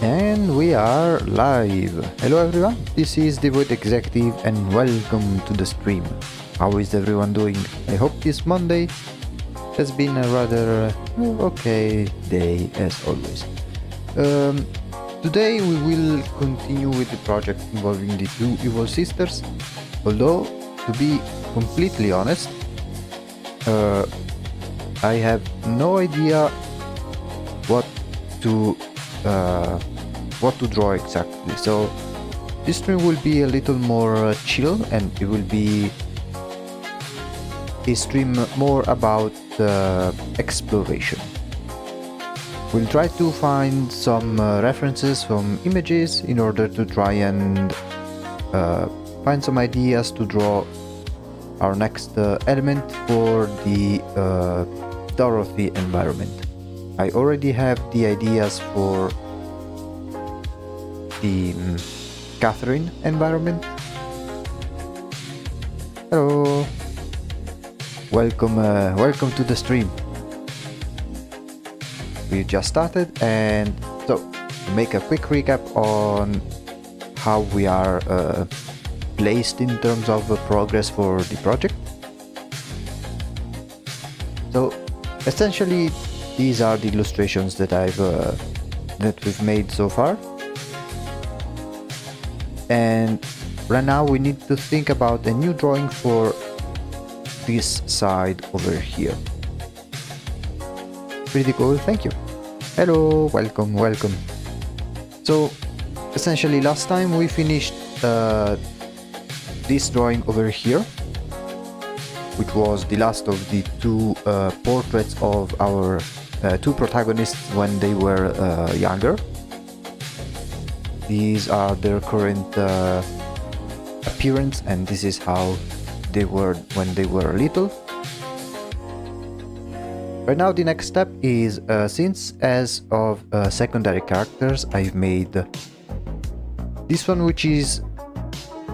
And we are live. Hello everyone, this is the Void Executive and welcome to the stream. How is everyone doing? I hope this Monday has been a rather okay day as always. Today we will continue with the project involving the two evil sisters, although to be completely honest, I have no idea what to draw exactly. So this stream will be a little more chill, and it will be a stream more about exploration. We'll try to find some references from images in order to try and find some ideas to draw our next element for the Dorothy environment. I already have the ideas for the Catherine environment. Hello, welcome to the stream. We just started, and so to make a quick recap on how we are placed in terms of progress for the project. So essentially, these are the illustrations that we've made so far, and right now we need to think about a new drawing for this side over here. Pretty cool, thank you. Hello, welcome. So essentially last time we finished this drawing over here, which was the last of the two portraits of our two protagonists when they were younger. These are their current appearance, and this is how they were when they were little. Right now the next step is, since as of secondary characters I've made this one, which is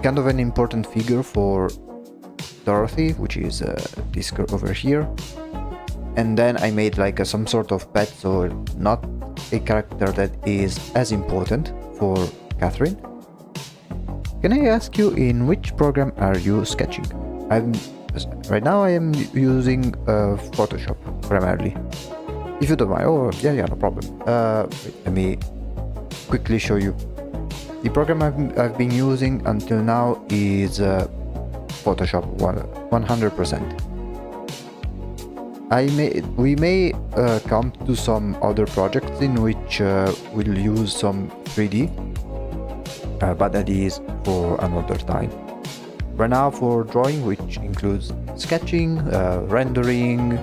kind of an important figure for Dorothy, which is this girl over here, and then I made like some sort of pet, so not a character that is as important for Catherine. Can I ask you, in which program are you sketching? Right now I am using Photoshop primarily. If you don't mind. Oh, yeah, no problem. Wait, let me quickly show you. The program I've been using until now is Photoshop 100%. We may come to some other projects in which we'll use some 3D, but that is for another time. Right now, for drawing, which includes sketching, rendering,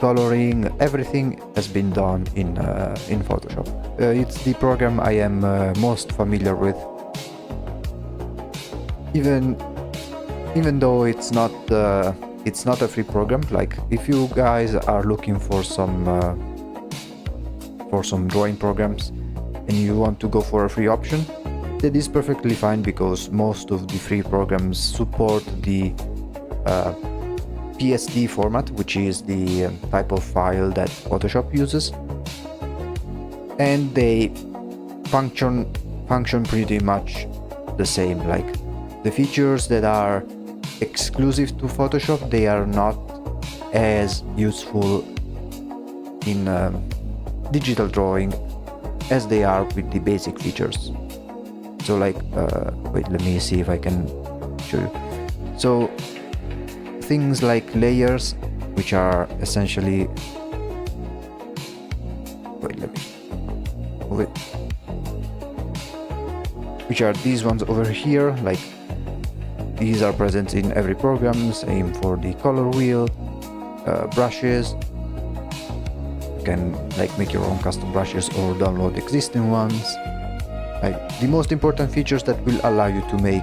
coloring, everything has been done in Photoshop. It's the program I am most familiar with, even though it's not a free program. Like, if you guys are looking for some drawing programs and you want to go for a free option, that is perfectly fine, because most of the free programs support the PSD format, which is the type of file that Photoshop uses, and they function pretty much the same. Like, the features that are exclusive to Photoshop, they are not as useful in digital drawing as they are with the basic features. So, like, wait, let me see if I can show you. So, things like layers, which are essentially, which are these ones over here. Like, these are present in every program. Same for the color wheel, brushes. You can like make your own custom brushes or download existing ones. Like, the most important features that will allow you to make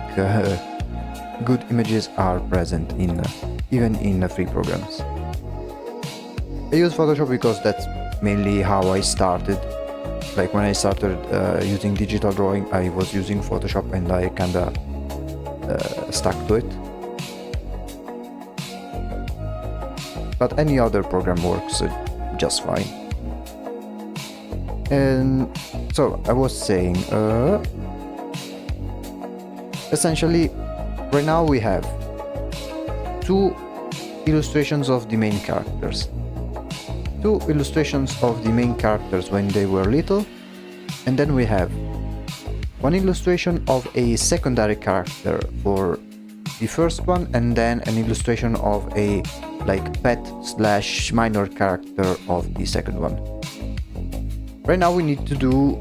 good images are present in even in free programs. I use Photoshop because that's mainly how I started. Like, when I started using digital drawing, I was using Photoshop, and I kinda stuck to it. But any other program works just fine. And so I was saying, essentially, right now we have two illustrations of the main characters. Two illustrations of the main characters when they were little, and then we have one illustration of a secondary character for the first one, and then an illustration of a like pet/minor character of the second one. Right now we need to do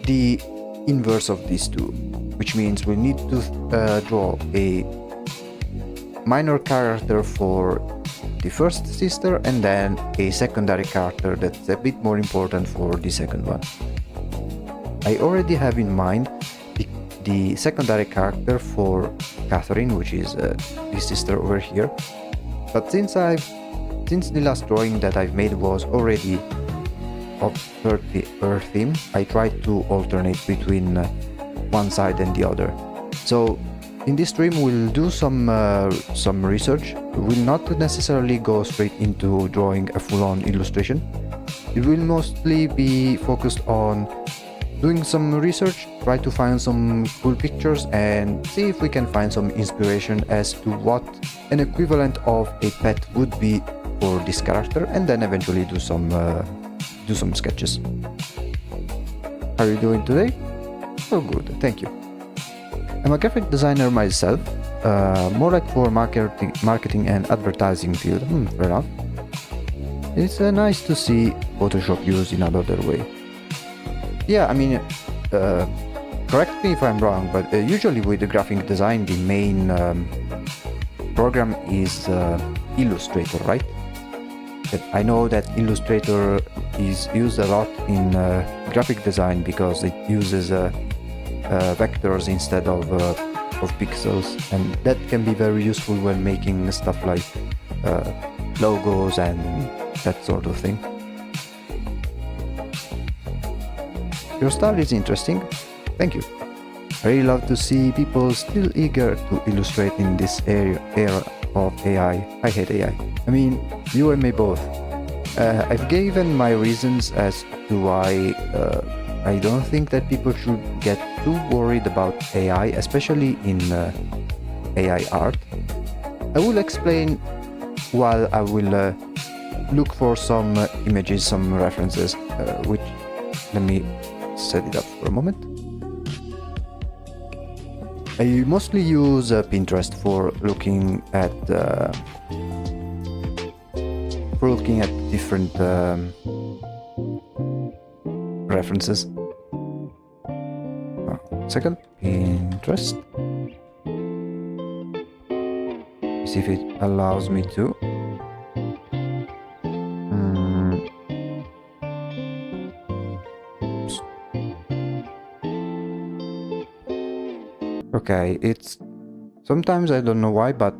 the inverse of these two, which means we need to draw a minor character for the first sister, and then a secondary character that's a bit more important for the second one. I already have in mind the secondary character for Catherine, which is the sister over here. But since the last drawing that I've made was already of her theme, I tried to alternate between one side and the other. So in this stream we'll do some research. We will not necessarily go straight into drawing a full-on illustration. It will mostly be focused on doing some research, try to find some cool pictures, and see if we can find some inspiration as to what an equivalent of a pet would be for this character, and then eventually do some sketches. How are you doing today? Oh, good, thank you. I'm a graphic designer myself, more like for marketing and advertising field. Fair enough. It's nice to see Photoshop used in another way. Yeah, I mean, correct me if I'm wrong, but usually with the graphic design, the main program is Illustrator, right? I know that Illustrator is used a lot in graphic design because it uses vectors instead of pixels, and that can be very useful when making stuff like logos and that sort of thing. Your style is interesting. Thank you. I really love to see people still eager to illustrate in this era of AI. I hate AI. I mean, you and me both. I've given my reasons as to why I don't think that people should get too worried about AI, especially in AI art. I will explain while I will look for some images, some references, which let me set it up for a moment. I mostly use Pinterest for looking at different references. Second, Pinterest. See if it allows me to. Okay, it's sometimes I don't know why, but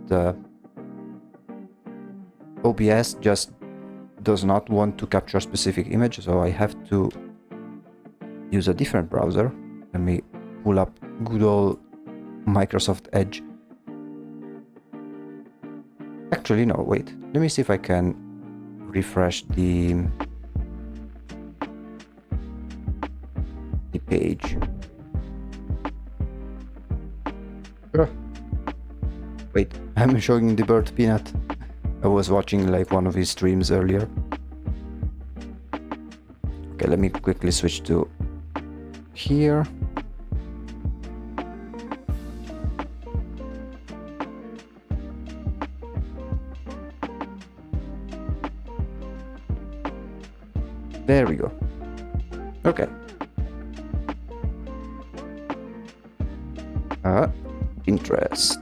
OBS just does not want to capture a specific image, so I have to use a different browser. Let me pull up good old Microsoft Edge. Actually, no, wait. Let me see if I can refresh the page. Wait, I'm showing the bird Peanut. I was watching like one of his streams earlier. Okay, let me quickly switch to here. There we go. Okay. Pinterest.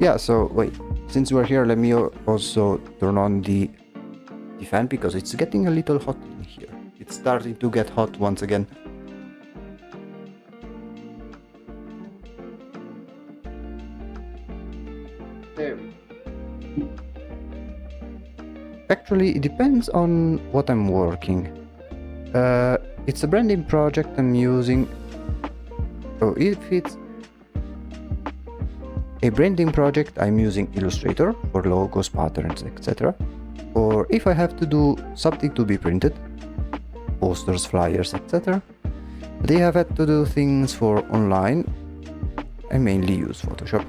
Yeah, so wait, since we're here, let me also turn on the fan because it's getting a little hot in here. It's starting to get hot once again. There. Actually, it depends on what I'm working. It's a branding project I'm using. So if it's a branding project, I'm using Illustrator for logos, patterns, etc. Or if I have to do something to be printed, posters, flyers, etc. They have had to do things for online. I mainly use Photoshop.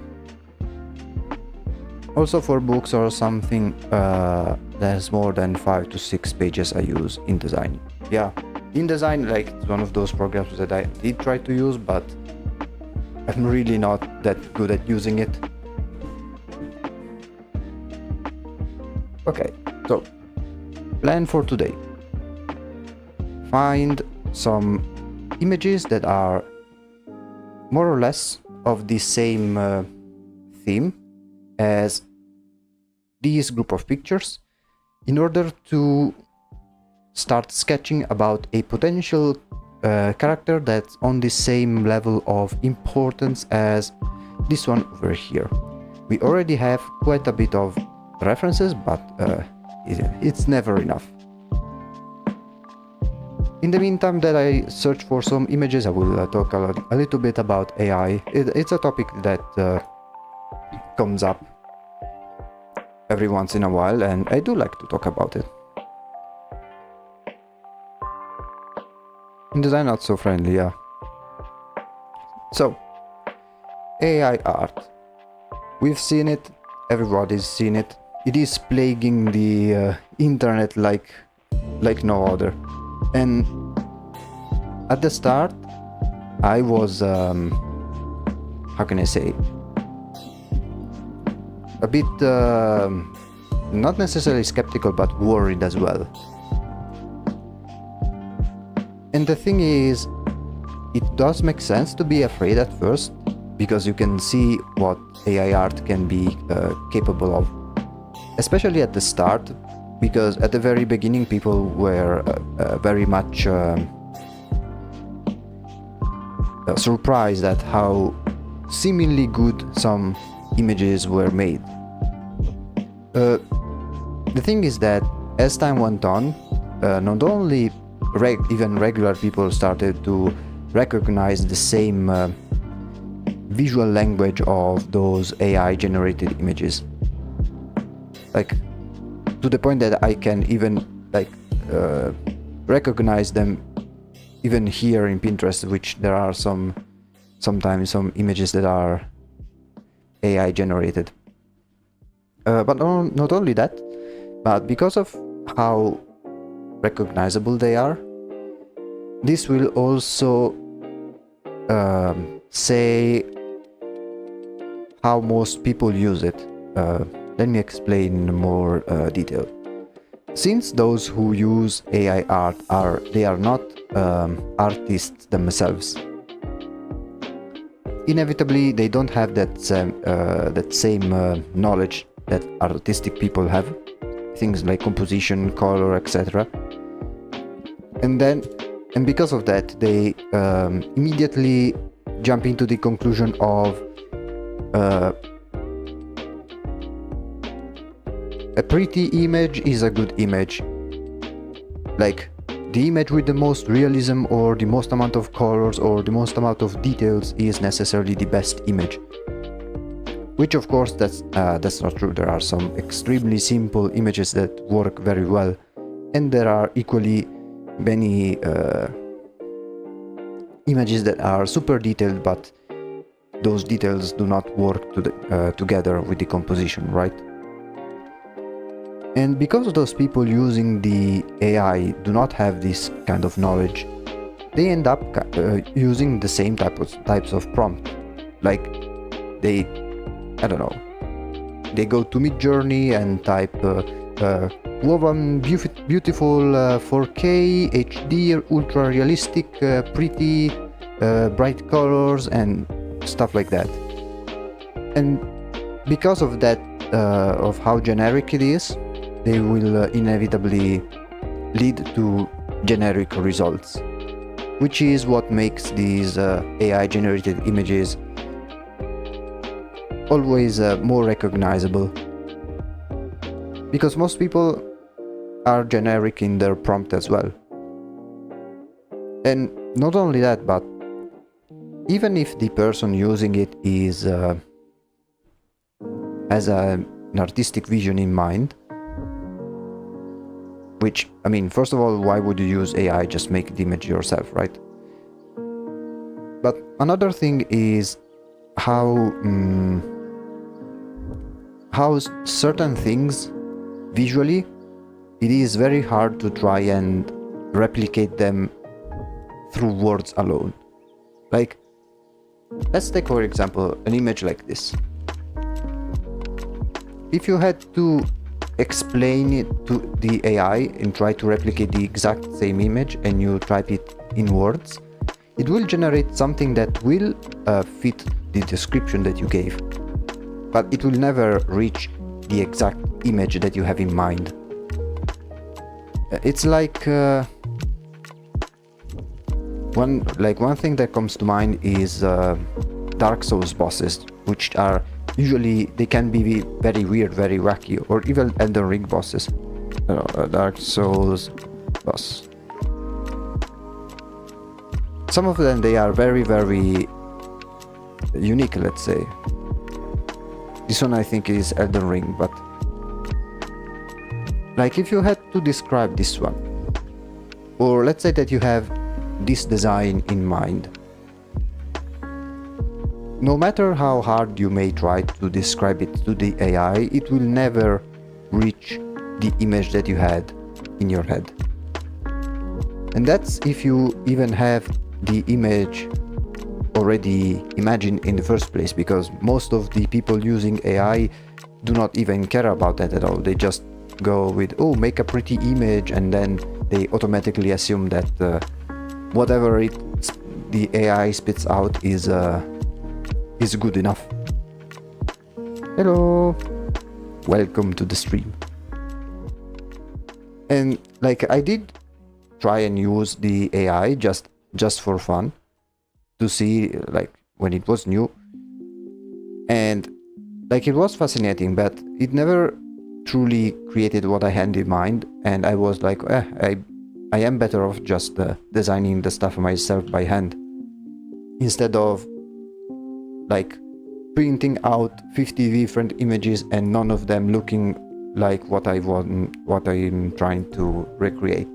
Also for books or something that has more than 5 to 6 pages, I use InDesign. Yeah, InDesign, like, it's one of those programs that I did try to use, but I'm really not that good at using it. Okay, so plan for today. Find some images that are more or less of the same theme as this group of pictures in order to start sketching about a potential character that's on the same level of importance as this one over here. We already have quite a bit of references, but it's never enough. In the meantime that I search for some images, I will talk a little bit about AI. It's a topic that comes up every once in a while, and I do like to talk about it. InDesign not so friendly, yeah. So, AI art. We've seen it, everybody's seen it. It is plaguing the internet like no other. And at the start, I was, how can I say, a bit, not necessarily skeptical, but worried as well. And the thing is, it does make sense to be afraid at first, because you can see what AI art can be capable of, especially at the start, because at the very beginning people were very much surprised at how seemingly good some images were made. The thing is that as time went on, not only even regular people started to recognize the same visual language of those AI generated images. Like, to the point that I can even like recognize them even here in Pinterest, which there are sometimes some images that are AI generated. But not only that, but because of how recognizable they are, this will also say how most people use it. Let me explain in more detail. Since those who use AI art are not artists themselves, inevitably they don't have that same knowledge that artistic people have, things like composition, color, etc. And because of that, they immediately jump into the conclusion of a pretty image is a good image. Like, the image with the most realism or the most amount of colors or the most amount of details is necessarily the best image. Which of course that's not true. There are some extremely simple images that work very well, and there are equally many images that are super detailed, but those details do not work together with the composition, right? And because those people using the AI do not have this kind of knowledge, they end up using the same types of prompt. Like they go to Midjourney and type woven beautiful 4K HD ultra realistic pretty bright colors and stuff like that. And because of that, of how generic it is, they will inevitably lead to generic results, which is what makes these AI generated images always more recognizable, because most people are generic in their prompt as well. And not only that, but even if the person using it is has an artistic vision in mind, which, I mean, first of all, why would you use AI? Just make the image yourself, right? But another thing is how certain things visually, it is very hard to try and replicate them through words alone. Like, let's take for example an image like this. If you had to explain it to the AI and try to replicate the exact same image and you type it in words, it will generate something that will fit the description that you gave, but it will never reach the exact image that you have in mind. It's like one thing that comes to mind is Dark Souls bosses, which are usually, they can be very weird, very wacky, or even Elden Ring bosses. Dark Souls boss. Some of them, they are very, very unique, let's say. This one I think is Elden Ring, but like if you had to describe this one, or let's say that you have this design in mind, no matter how hard you may try to describe it to the AI, it will never reach the image that you had in your head. And that's if you even have the image already imagined in the first place, because most of the people using AI do not even care about that at all. They just go with, oh, make a pretty image, and then they automatically assume that whatever the AI spits out is good enough. Hello, welcome to the stream. And like, I did try and use the AI just for fun to see, like, when it was new, and like it was fascinating, but it never truly created what I had in mind. And I was like, I am better off just designing the stuff myself by hand, instead of like printing out 50 different images and none of them looking like what I'm trying to recreate.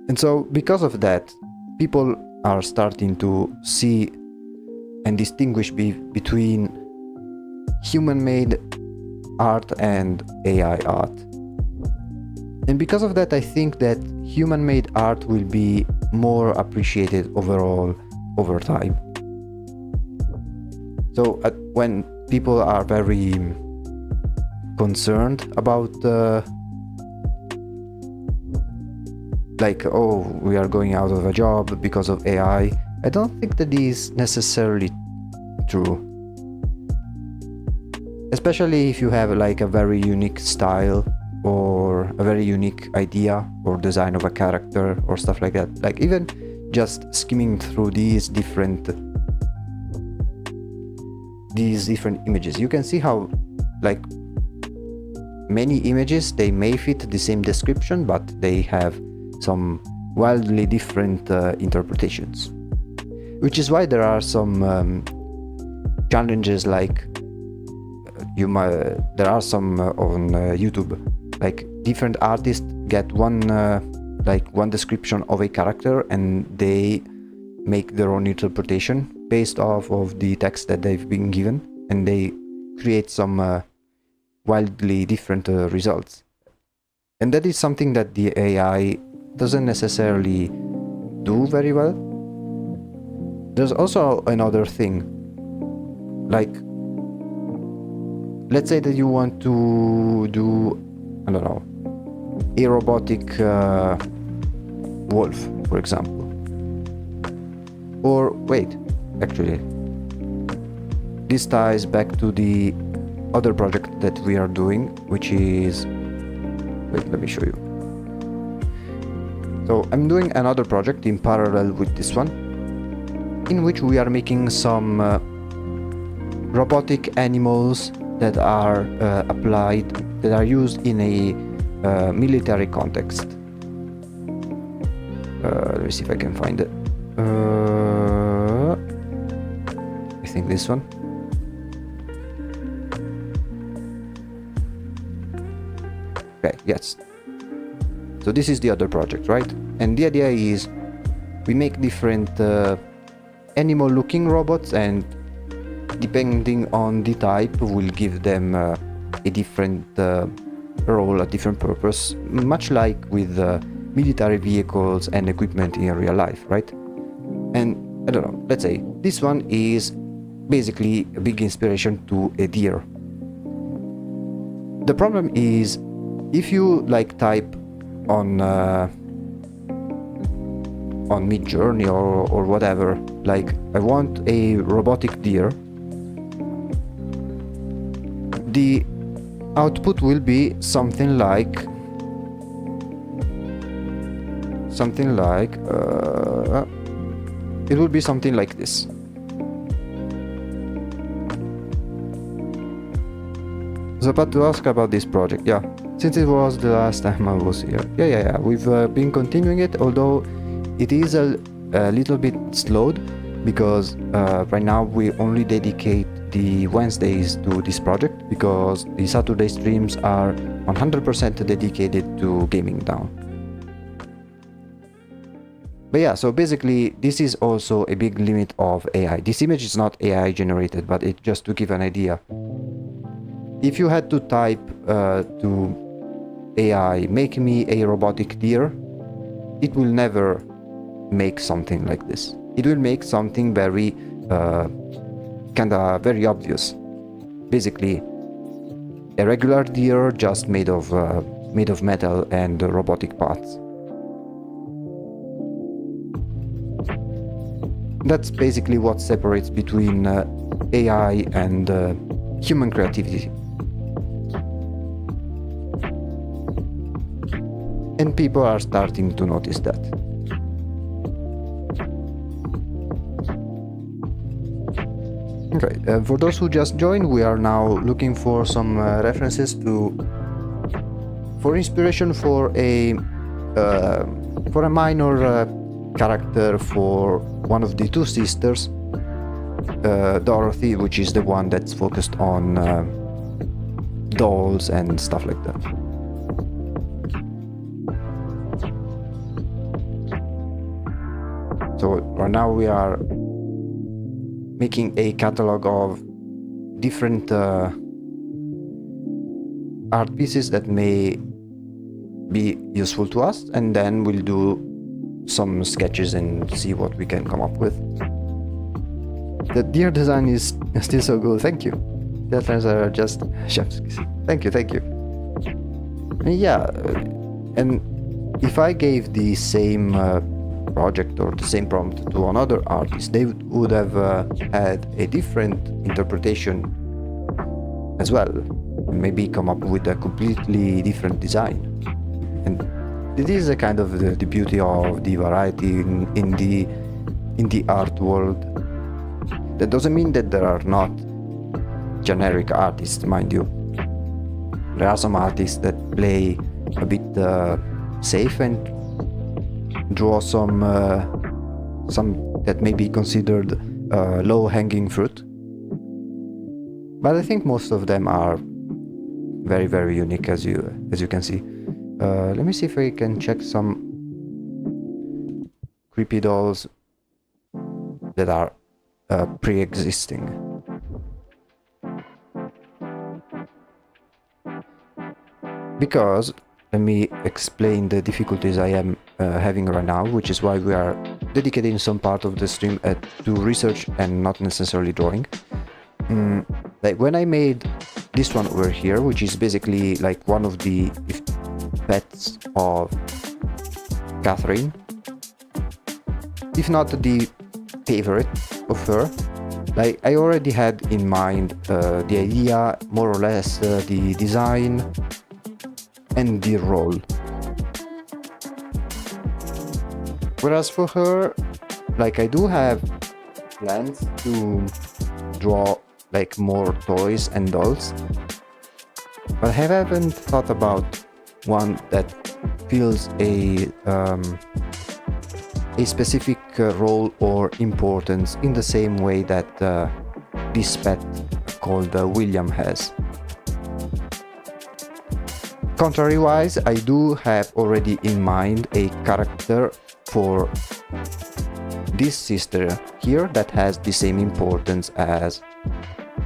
And so because of that, people are starting to see and distinguish between human-made art and AI art. And because of that, I think that human-made art will be more appreciated overall over time. So when people are very concerned about like, oh, we are going out of a job because of AI, I don't think that is necessarily true. Especially if you have like a very unique style or a very unique idea or design of a character or stuff like that. Like even just skimming through these different images, you can see how like many images, they may fit the same description, but they have some wildly different interpretations. Which is why there are some challenges, like there are some on YouTube, like different artists get one description of a character and they make their own interpretation based off of the text that they've been given, and they create some wildly different results. And that is something that the AI doesn't necessarily do very well. There's also another thing, like let's say that you want to do, I don't know, a robotic wolf, for example. Or wait, actually, this ties back to the other project that we are doing, which is, wait, let me show you. So I'm doing another project in parallel with this one, in which we are making some robotic animals that are that are used in a military context. Let me see if I can find it. I think this one. Okay, yes. So this is the other project, right? And the idea is we make different animal looking robots, and depending on the type we'll give them a different role, a different purpose, much like with military vehicles and equipment in real life, right? And I don't know, let's say this one is basically a big inspiration to a deer. The problem is, if you like type on Midjourney or whatever, like I want a robotic deer, the output will be something like it will be something like this. I was about to ask about this project, yeah, since it was the last time I was here. Yeah, we've been continuing it, although it is a little bit slowed, because right now we only dedicate the Wednesdays to this project, because the Saturday streams are 100% dedicated to Gaming Down. But yeah, so basically this is also a big limit of AI. This image is not AI generated, but it just to give an idea. If you had to type to AI, make me a robotic deer, it will never make something like this. It will make something very kinda very obvious. Basically a regular deer just made of metal and robotic parts. That's basically what separates between AI and human creativity. And people are starting to notice that. Okay, for those who just joined, we are now looking for some references for inspiration for a minor character for one of the two sisters, Dorothy, which is the one that's focused on dolls and stuff like that. So right now we are making a catalog of different art pieces that may be useful to us, and then we'll do some sketches and see what we can come up with. The deer design is still so good. Thank you. The others are just chef's kiss. Thank you. And yeah, and if I gave the same project or the same prompt to another artist, they would have had a different interpretation as well, maybe come up with a completely different design. And it is a kind of the beauty of the variety in the art world. That doesn't mean that there are not generic artists, mind you. There are some artists that play a bit safe and draw some that may be considered low-hanging fruit. But I think most of them are very, very unique, as you can see. Let me see if I can check some creepy dolls that are pre-existing. Because let me explain the difficulties I am having right now, which is why we are dedicating some part of the stream to research and not necessarily drawing. Like when I made this one over here, which is basically like one of the pets of Catherine, if not the favorite of her. Like I already had in mind the idea, more or less, the design and the role. Whereas for her, like I do have plans to draw like more toys and dolls, but I haven't thought about one that fills a specific role or importance in the same way that this pet called William has. Contrary-wise, I do have already in mind a character for this sister here that has the same importance as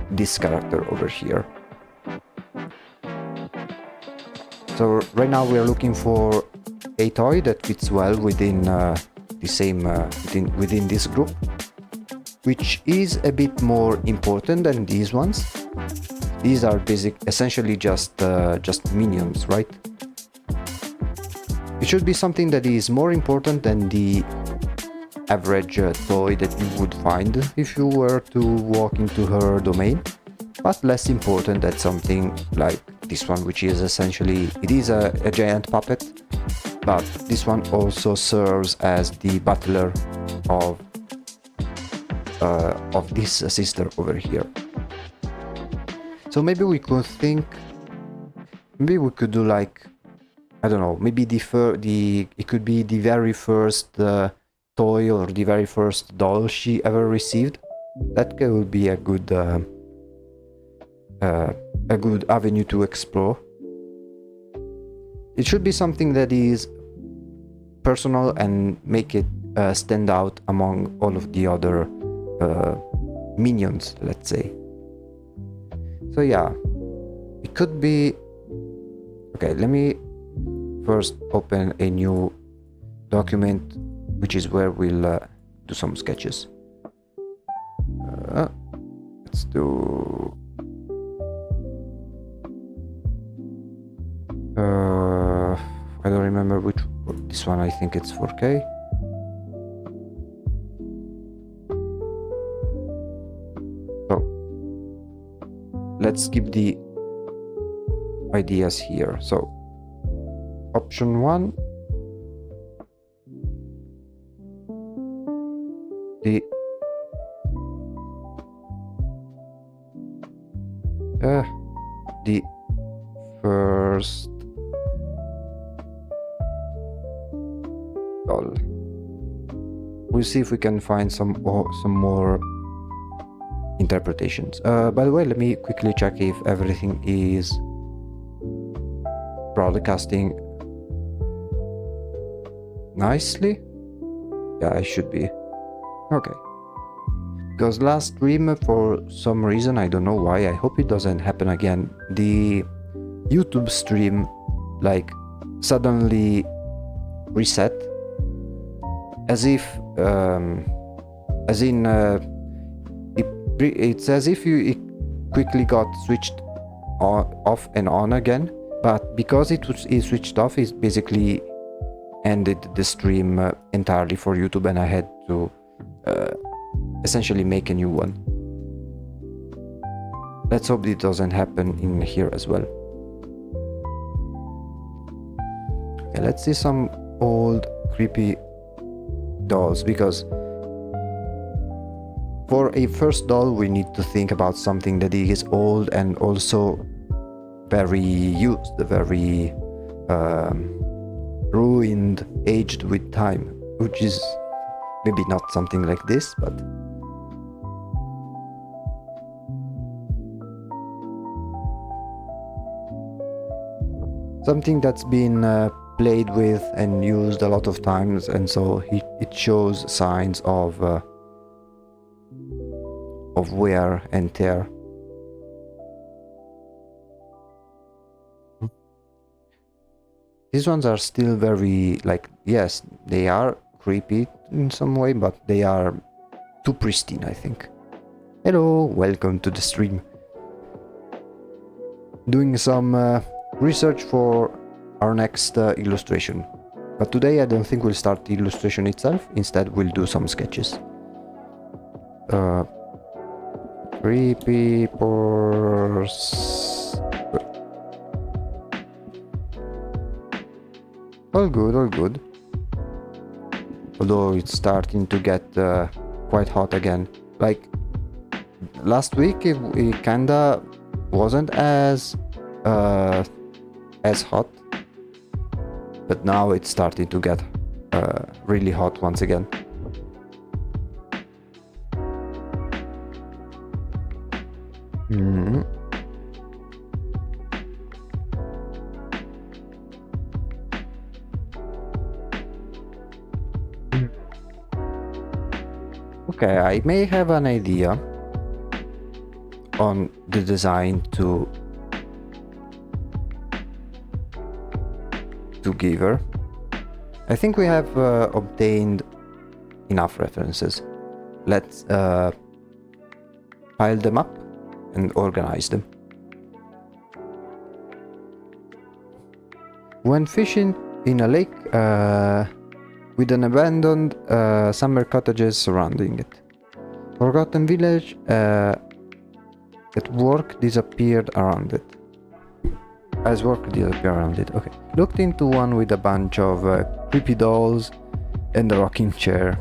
this character over here. So right now we are looking for a toy that fits well within the same within this group, which is a bit more important than these ones. These are essentially just minions, right? It should be something that is more important than the average toy that you would find if you were to walk into her domain, but less important than something like this one, which is essentially, it is a giant puppet, but this one also serves as the butler of this sister over here. So maybe we could do like, I don't know, maybe it could be the very first toy or the very first doll she ever received. That would be a good avenue to explore. It should be something that is personal and make it stand out among all of the other minions, let's say. So yeah, it could be... Okay, let me first open a new document, which is where we'll do some sketches. Let's do... I don't remember which... This one, I think it's 4K. Let's keep the ideas here. So, option 1, the first doll. We'll see if we can find some more interpretations. By the way, let me quickly check if everything is broadcasting nicely. Yeah, I should be. Okay. Because last stream, for some reason, I don't know why, I hope it doesn't happen again, the YouTube stream like suddenly reset, as if it's as if it quickly got switched off and on again, but because it switched off, it basically ended the stream entirely for YouTube, and I had to essentially make a new one. Let's hope it doesn't happen in here as well. Okay, let's see some old creepy dolls, because for a first doll we need to think about something that is old and also very used, very ruined, aged with time, which is maybe not something like this, but something that's been played with and used a lot of times, and so it shows signs of wear and tear. These ones are still very, like, yes, they are creepy in some way, but they are too pristine, I think. Hello, welcome to the stream. Doing some research for our next illustration, but today I don't think we'll start the illustration itself. Instead, we'll do some sketches. Creepy pores. All good, all good. Although it's starting to get quite hot again. Like last week, it kinda wasn't as hot, but now it's starting to get really hot once again. Okay, I may have an idea on the design to give her. I think we have obtained enough references. Let's pile them up and organize them. When fishing in a lake with an abandoned summer cottages surrounding it, forgotten village at work disappeared around it. As work disappeared around it. Okay. Looked into one with a bunch of creepy dolls and a rocking chair.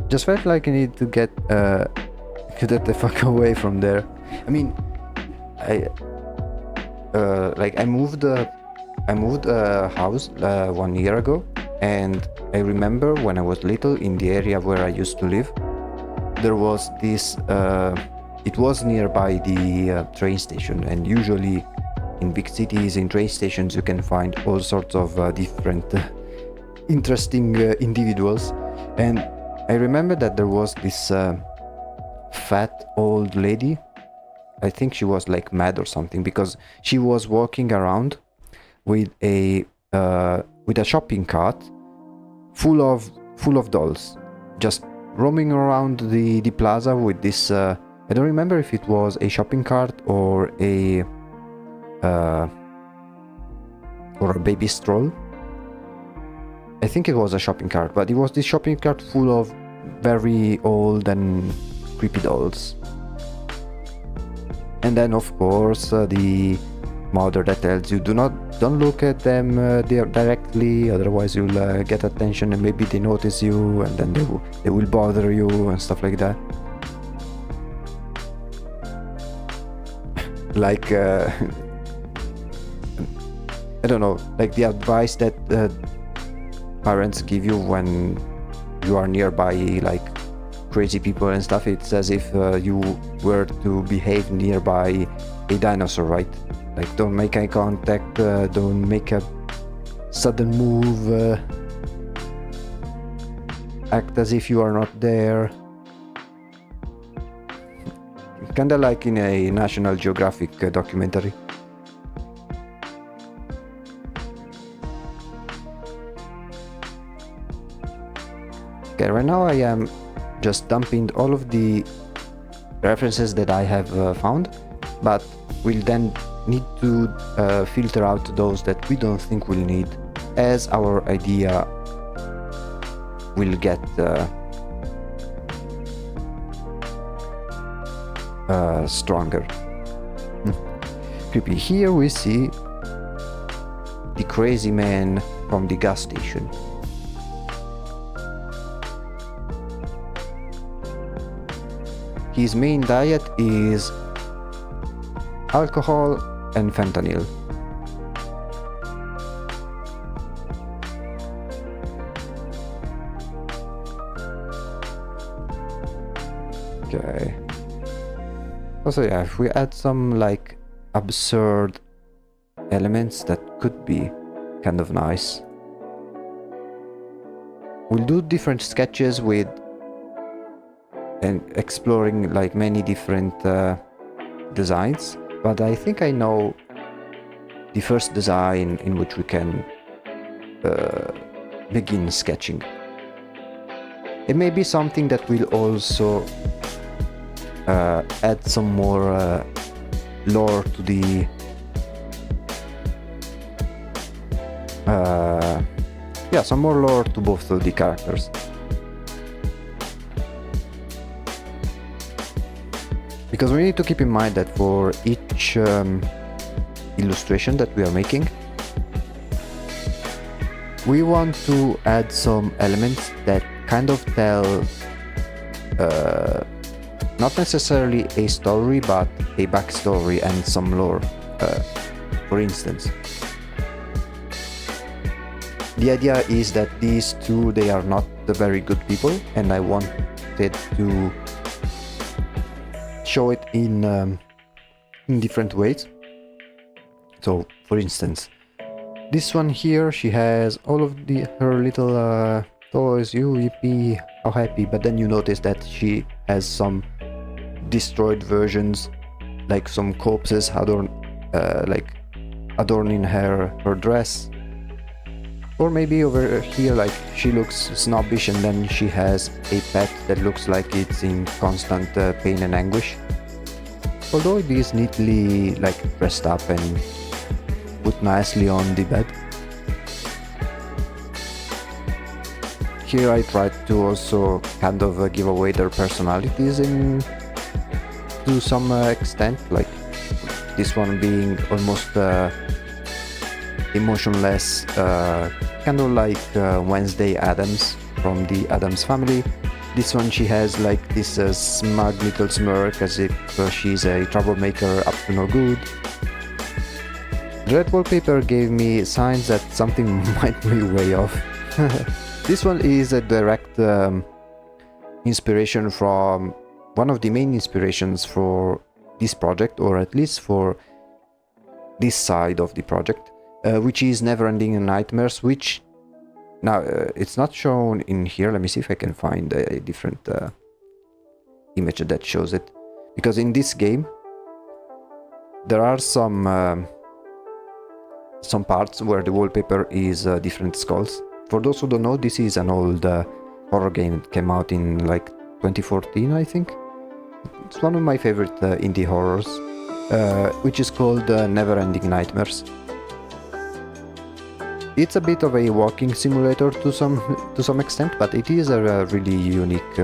Just felt like I need to get the fuck away from there. I mean, I moved a house 1 year ago, and I remember when I was little, in the area where I used to live, there was this it was nearby the train station, and usually in big cities, in train stations, you can find all sorts of different interesting individuals. And I remember that there was this fat old lady. I think she was like mad or something, because she was walking around with a shopping cart full of dolls, just roaming around the plaza with this. I don't remember if it was a shopping cart or a baby stroll. I think it was a shopping cart, but it was this shopping cart full of very old and creepy dolls. And then, of course, the mother that tells you don't look at them directly, otherwise you'll get attention, and maybe they notice you, and then they will bother you and stuff like that. Like I don't know, like the advice that parents give you when you are nearby like crazy people and stuff. It's as if you were to behave nearby a dinosaur, right? Like, don't make eye contact, don't make a sudden move, act as if you are not there. Kinda like in a National Geographic documentary. Okay, right now I am just dumping all of the references that I have found, but we'll then need to filter out those that we don't think we'll need, as our idea will get stronger. Creepy. Here we see the crazy man from the gas station. His main diet is alcohol and fentanyl. Okay. Also, yeah, if we add some like absurd elements, that could be kind of nice. We'll do different sketches with and exploring like many different designs, but I think I know the first design in which we can begin sketching. It may be something that will also add some more lore to the some more lore to both of the characters. Because we need to keep in mind that for each illustration that we are making, we want to add some elements that kind of tell not necessarily a story, but a backstory and some lore. For instance, the idea is that these two, they are not the very good people, and I wanted to show it in different ways. So, for instance, this one here, she has all of her little toys. You yippee, how happy! But then you notice that she has some destroyed versions, like some corpses adorning her dress. Or maybe over here, like, she looks snobbish, and then she has a pet that looks like it's in constant pain and anguish. Although it is neatly like dressed up and put nicely on the bed. Here I tried to also kind of give away their personalities to some extent, like this one being almost emotionless, kind of like Wednesday Addams from the Addams Family. This one, she has like this smug little smirk, as if she's a troublemaker up to no good. The red wallpaper gave me signs that something might be way off. This one is a direct inspiration from one of the main inspirations for this project, or at least for this side of the project, which is Neverending Nightmares, which now it's not shown in here. Let me see if I can find a different image that shows it, because in this game there are some parts where the wallpaper is different skulls. For those who don't know, this is an old horror game that came out in like 2014, I think. It's one of my favorite indie horrors, which is called Neverending Nightmares. It's a bit of a walking simulator to some extent, but it is a really unique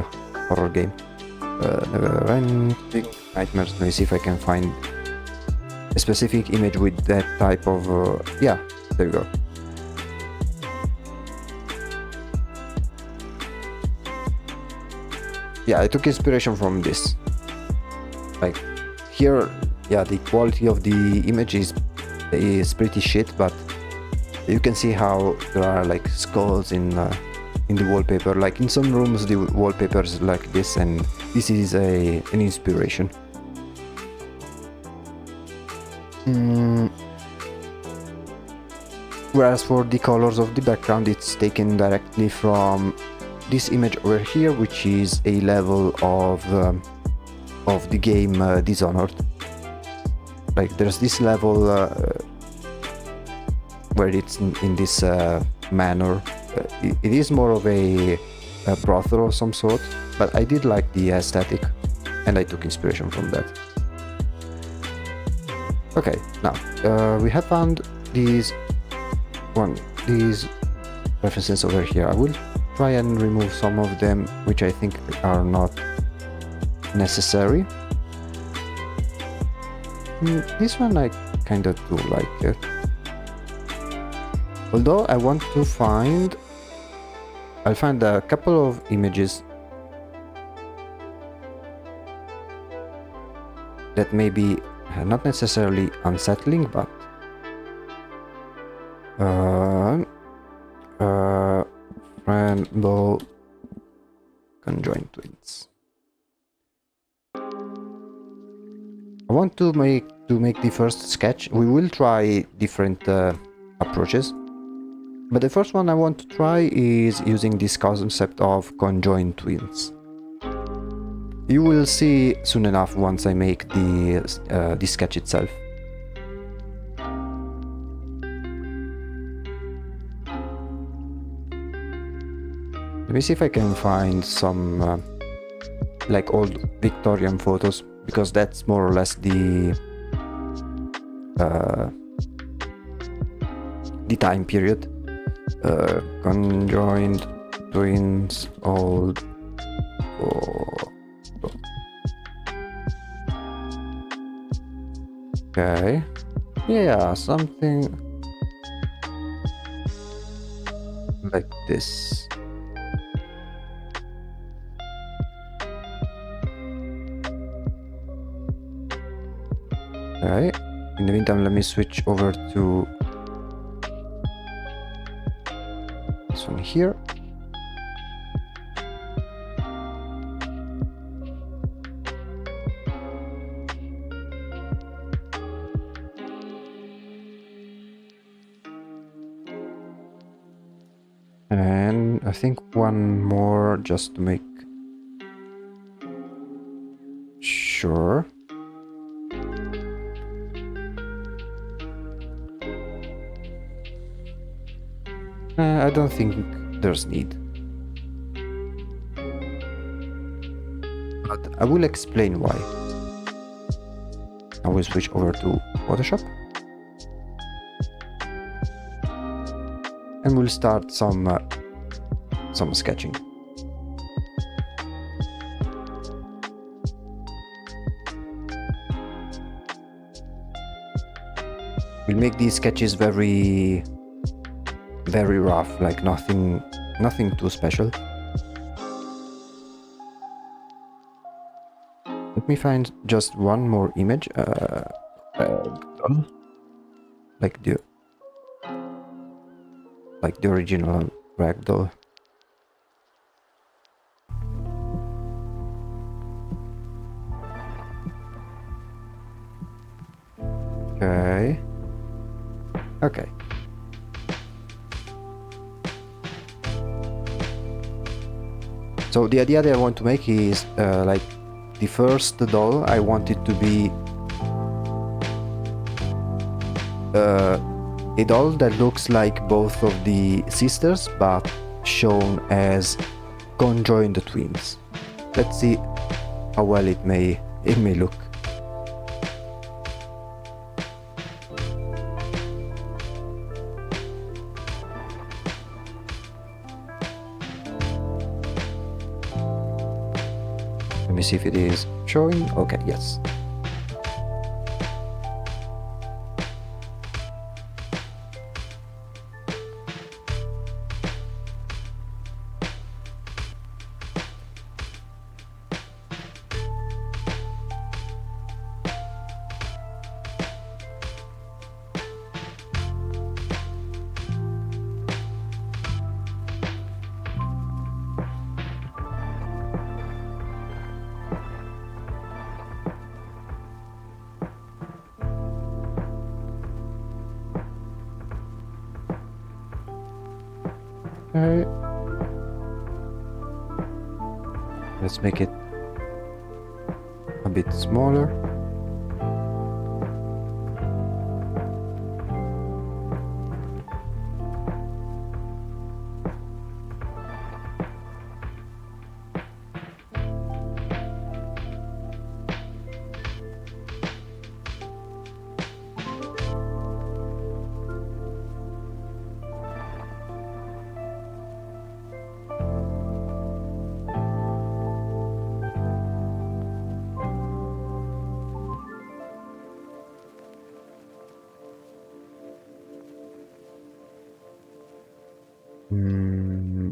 horror game. Neverending Nightmares. Let me see if I can find a specific image with that type of yeah, there you go. Yeah, I took inspiration from this. Like here, yeah, the quality of the image is pretty shit, but you can see how there are like skulls in the wallpaper. Like in some rooms the wallpaper is like this, and this is an inspiration. Mm, Whereas for the colors of the background, it's taken directly from this image over here, which is a level of the game Dishonored. Like there's this level where it's in this manner. It is more of a brothel of some sort, but I did like the aesthetic, and I took inspiration from that. Okay, now we have found these references over here. I will try and remove some of them which I think are not necessary. This one I kind of do like it. Although I want to find... I'll find a couple of images that may be not necessarily unsettling, but rainbow conjoined twins. I want to make the first sketch. We will try different approaches, but the first one I want to try is using this concept of conjoined twins. You will see soon enough once I make the sketch itself. Let me see if I can find some like old Victorian photos, because that's more or less the time period. Conjoined twins old photo. Okay, yeah, something like this. Okay, in the meantime, let me switch over to this one here. And I think one more just to make sure. I don't think there's need. But I will explain why. I will switch over to Photoshop. And we'll start some sketching. We'll make these sketches very rough, like nothing too special. Let me find just one more image, like the original ragdoll. Okay. So the idea that I want to make is like the first doll, I want it to be a doll that looks like both of the sisters, but shown as conjoined twins. Let's see how well it may look. Let me see if it is showing. Okay, yes. Okay. Let's make it a bit smaller. Hmm.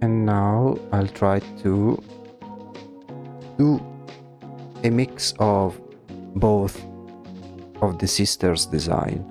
And now I'll try to do a mix of both of the sisters' design.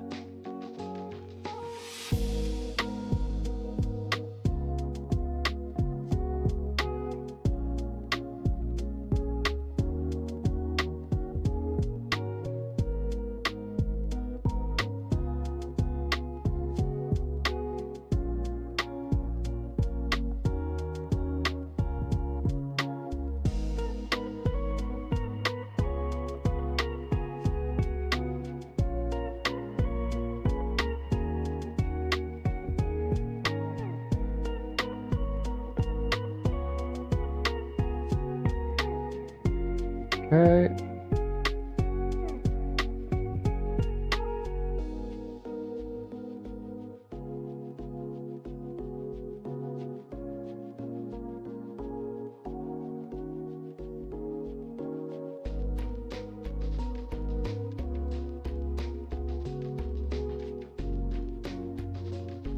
Okay.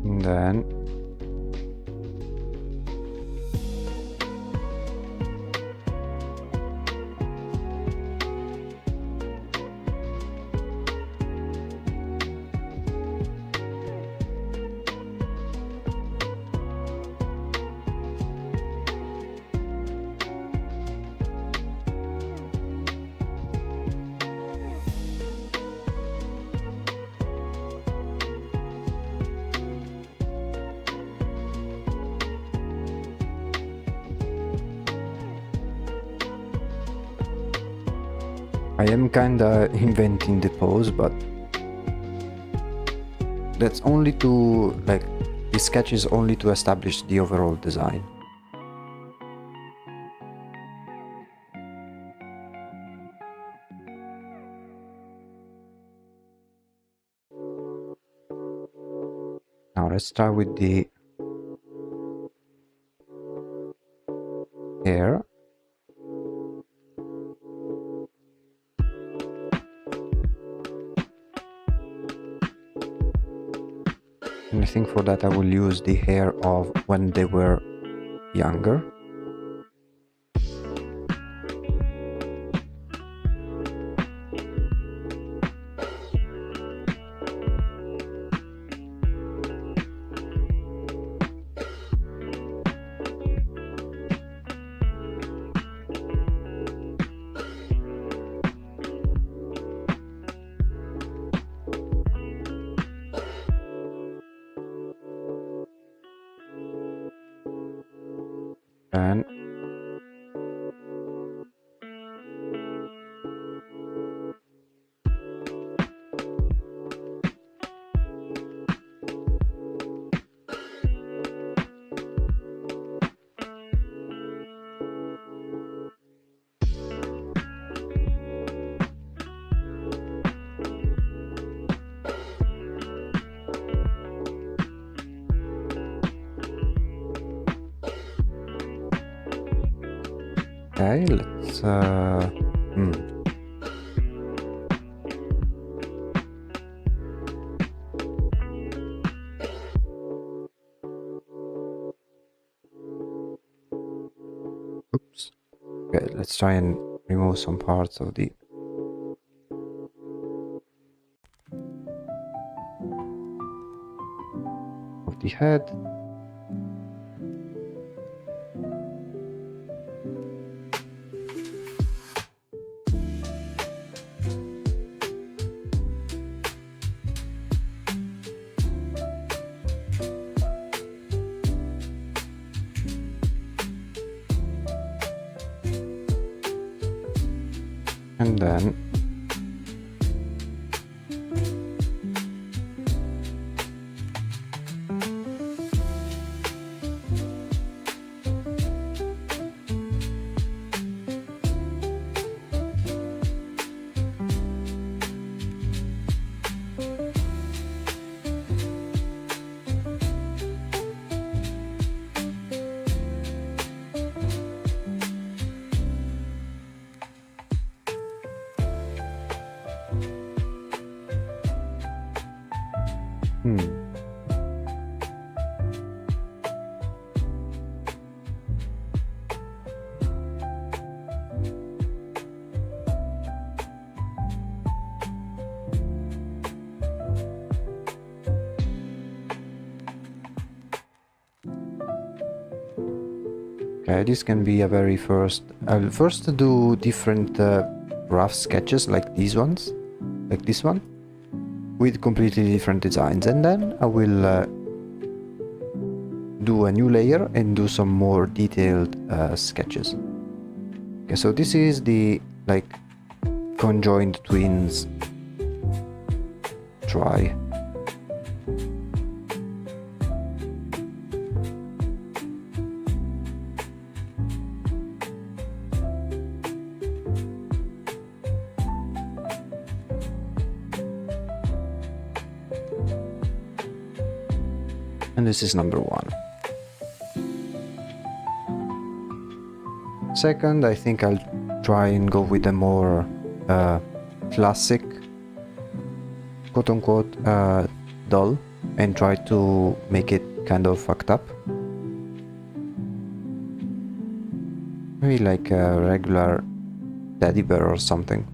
And then I am kinda inventing the pose, but that's only to, like, this sketch is only to establish the overall design. Now let's start with the hair. And I think for that I will use the hair of when they were younger. And okay, let's oops. Okay, let's try and remove some parts of the head. And then okay, this can be a very first. I'll first do different rough sketches like these ones, like this one, with completely different designs, and then I will do a new layer and do some more detailed sketches. Okay, so this is the like conjoined twins try. And this is number one. Second, I think I'll try and go with a more classic, quote-unquote, doll, and try to make it kind of fucked up. Maybe like a regular teddy bear or something.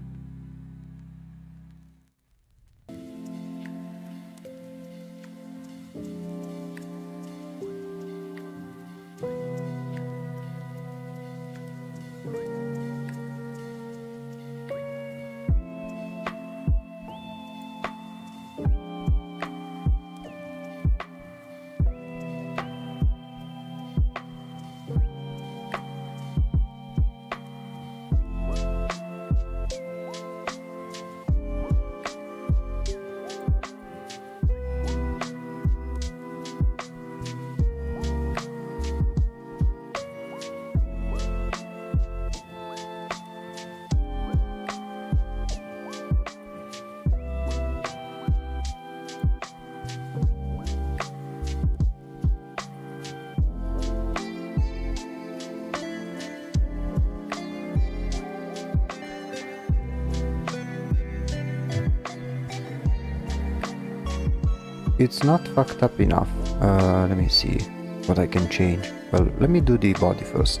It's not fucked up enough. Let me see what I can change. Well, let me do the body first.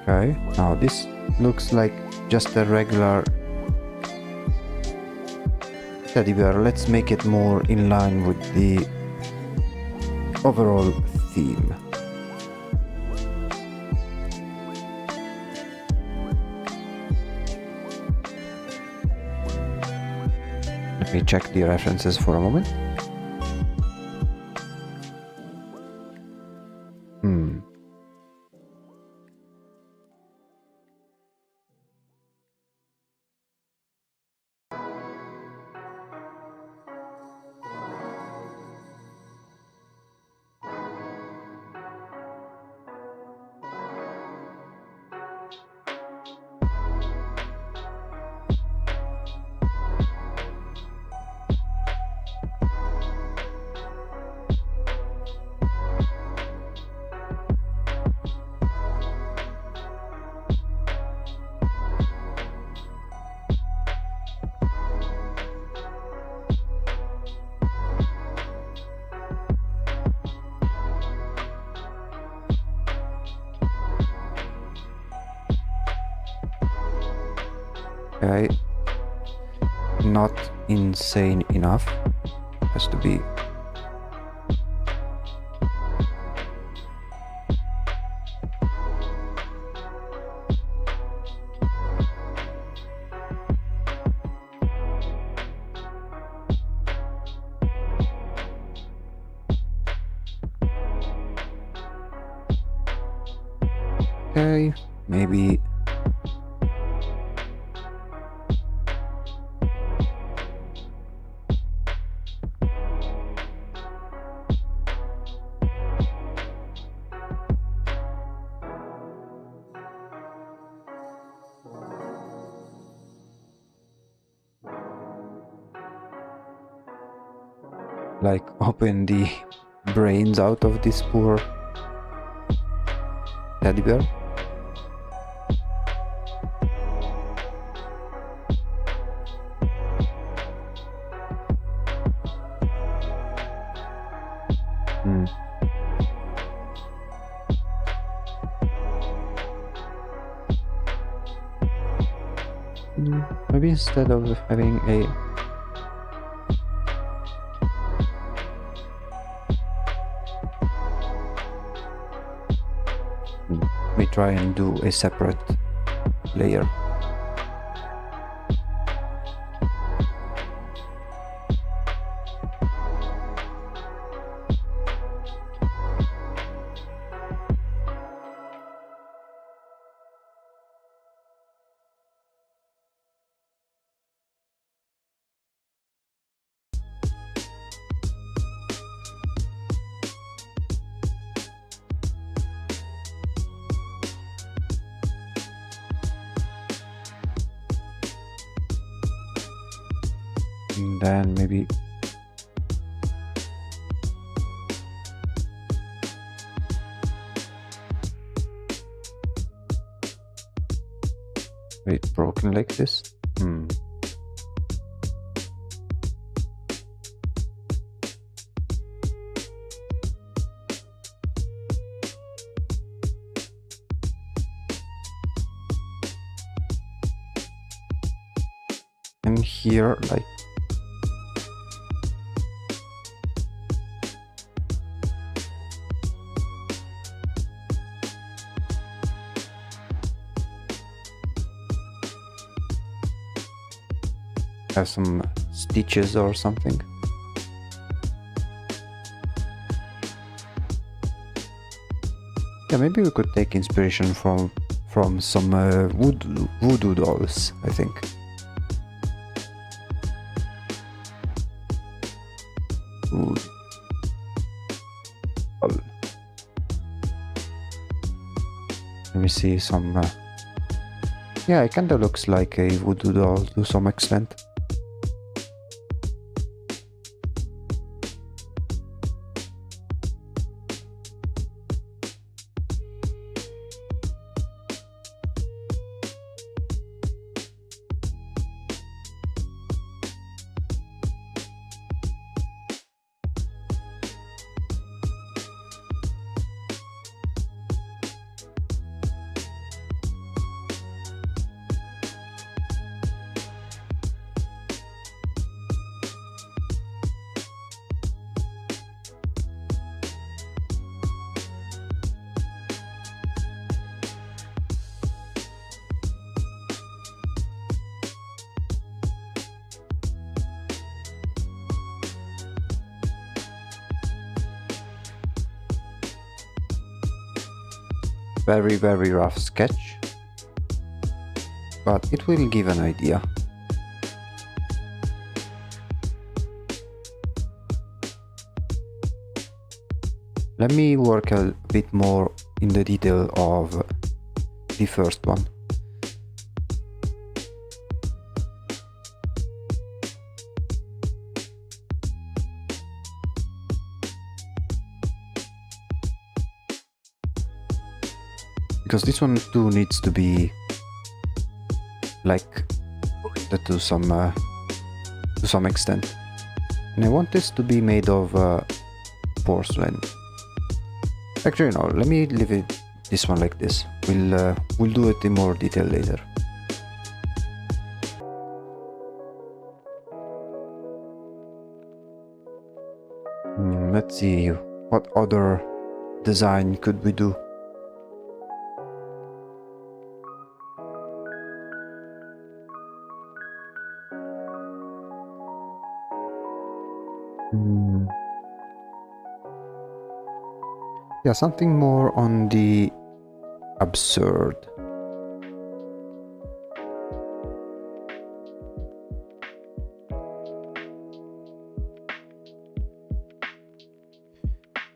Okay, now this looks like just a regular teddy bear. Let's make it more in line with the overall theme. Let me check the references for a moment. Okay, not insane enough. Has to be. Okay, maybe. Like open the brains out of this poor teddy bear. Maybe instead of having a we try and do a separate layer. And then maybe wait, broken like this. And here, like have some stitches or something. Yeah, maybe we could take inspiration from some voodoo dolls, I think. Voodoo doll. Let me see some. Yeah, it kinda looks like a voodoo doll to some extent. Very, very rough sketch, but it will give an idea. Let me work a bit more in the detail of the first one. Because this one too needs to be like to some extent, and I want this to be made of porcelain. Actually, no. Let me leave it this one like this. We'll do it in more detail later. Let's see, what other design could we do? Yeah, something more on the absurd.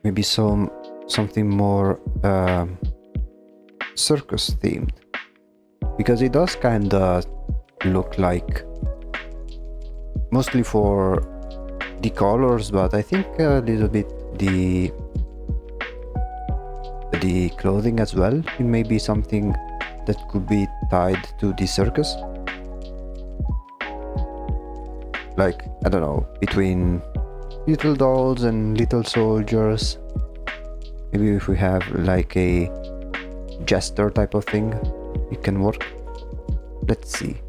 Maybe something more circus themed, because it does kinda look like, mostly for the colors, but I think a little bit the clothing as well. It may be something that could be tied to the circus, like, I don't know, between little dolls and little soldiers. Maybe if we have like a jester type of thing, it can work. Let's see.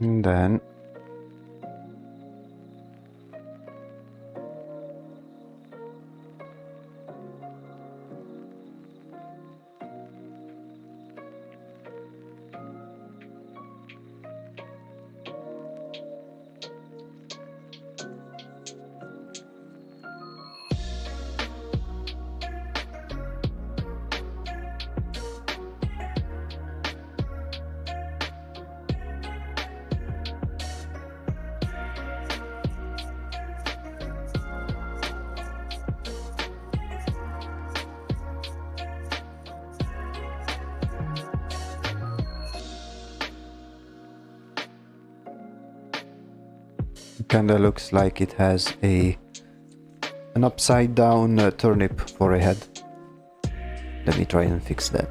And then it kinda looks like it has an upside down turnip for a head. Let me try and fix that.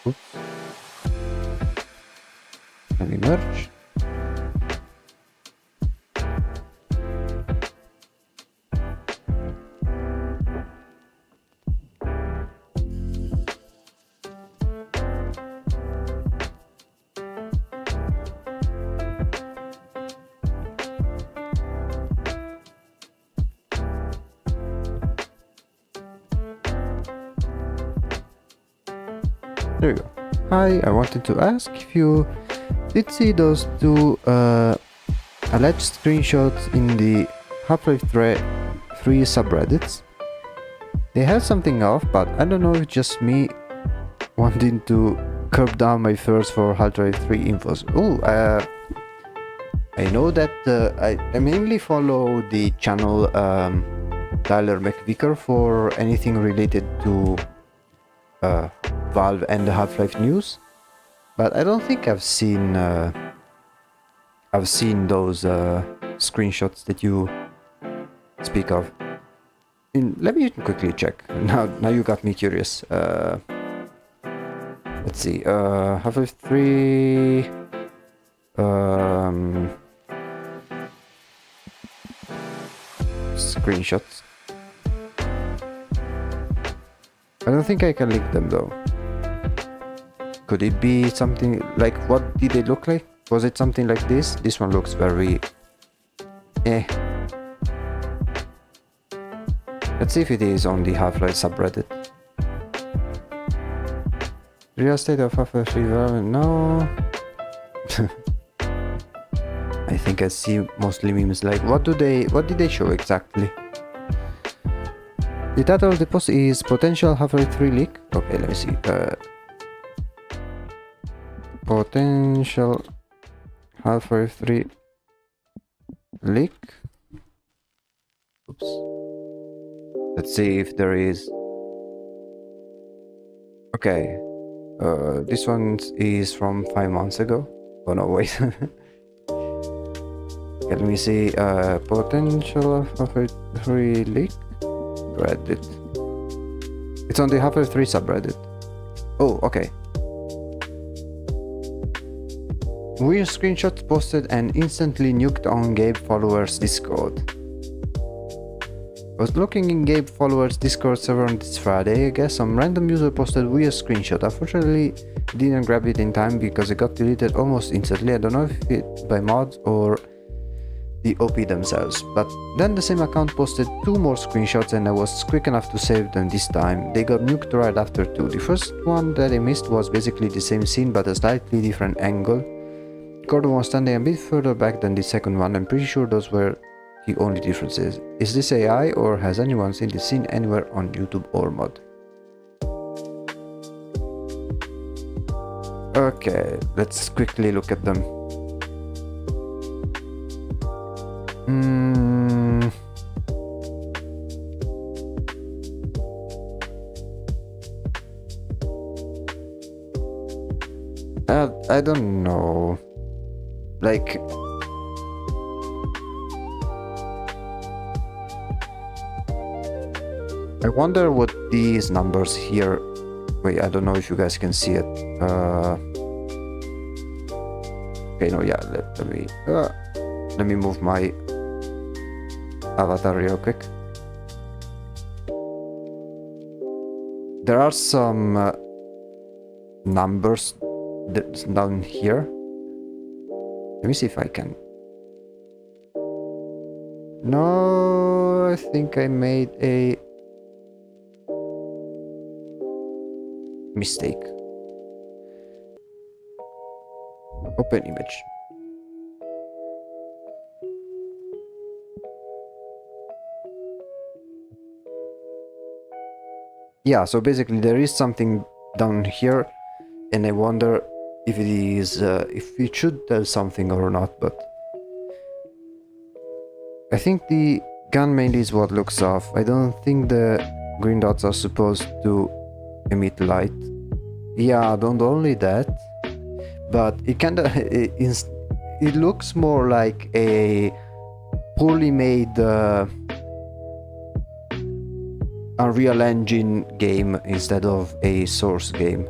Oops. Let me merge. There we go. Hi, I wanted to ask if you did see those two alleged screenshots in the Half-Life 3 subreddits. They had something off, but I don't know if it's just me wanting to curb down my thirst for Half-Life 3 infos. I know that I mainly follow the channel Tyler McVicker for anything related to Valve and the Half-Life news, but I don't think I've seen those screenshots that you speak of. Let me quickly check. Now you got me curious. Let's see. Half-Life 3. Screenshots. I don't think I can link them though. Could it be something like, what did they look like? Was it something like this? This one looks very Let's see if it is on the Half-Life subreddit. Real state of Half-Life 3 development? No. I think I see mostly memes like, what did they show exactly? The title of the post is Potential Half-Life 3 Leak. Okay, let me see. Potential Half-Life 3 leak. Oops. Let's see if there is. Okay. This one is from 5 months ago. Oh no, wait. Let me see. Potential Half-Life 3 leak. Reddit. It's on the Half-Life 3 subreddit. Oh, okay. Weird screenshots posted and instantly nuked on Gabe followers Discord. I was looking in Gabe followers Discord server on this Friday. I guess some random user posted weird screenshot. Unfortunately, didn't grab it in time because it got deleted almost instantly. I don't know if it by mods or the OP themselves, but then the same account posted 2 more screenshots and I was quick enough to save them this time. They got nuked right after 2. The first one that I missed was basically the same scene but a slightly different angle. Gordon was standing a bit further back than the second one. I'm pretty sure those were the only differences. Is this AI or has anyone seen this scene anywhere on YouTube or mod? Okay, let's quickly look at them. I don't know. Like, I wonder what these numbers here. Wait, I don't know if you guys can see it. Okay, no, yeah. Let me move my avatar real quick. There are some numbers that's down here. Let me see if I can. No, I think I made a mistake. Open image. Yeah, so basically there is something down here and I wonder if it is if it should tell something or not, but I think the gun mainly is what looks off. I don't think the green dots are supposed to emit light. Yeah, not only that, but it kinda it looks more like a poorly made Unreal Engine game instead of a Source game.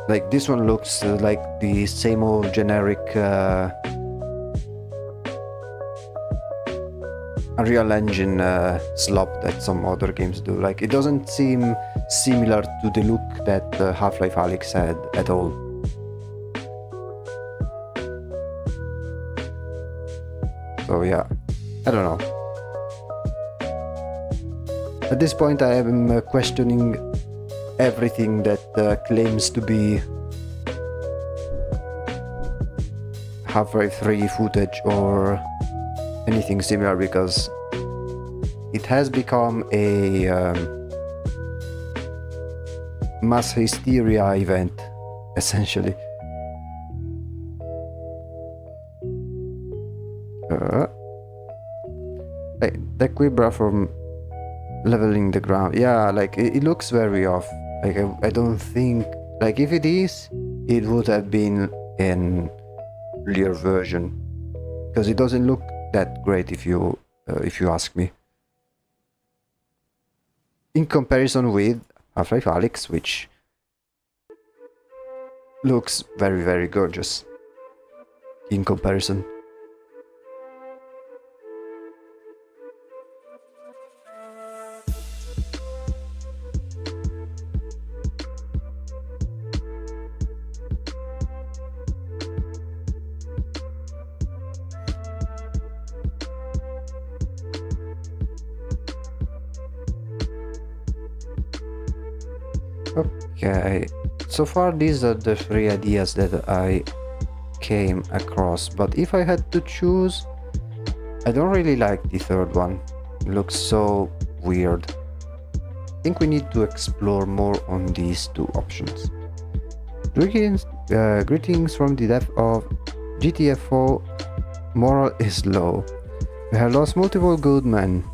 Like this one looks like the same old generic Unreal Engine slop that some other games do. Like it doesn't seem similar to the look that Half-Life Alyx had at all. So yeah, I don't know. At this point I am questioning everything that claims to be Half-Life 3 footage or anything similar, because it has become a mass hysteria event, essentially. The Quibra from leveling the ground, yeah, like it looks very off. Like I don't think, like if it is, it would have been an earlier version, because it doesn't look that great if you ask me, in comparison with Half-Life Alyx, which looks very, very gorgeous in comparison. Okay, so far these are the 3 ideas that I came across, but if I had to choose, I don't really like the third one. It looks so weird. I think we need to explore more on these 2 options. Greetings from the depth of GTFO. Moral is low. We have lost multiple good men.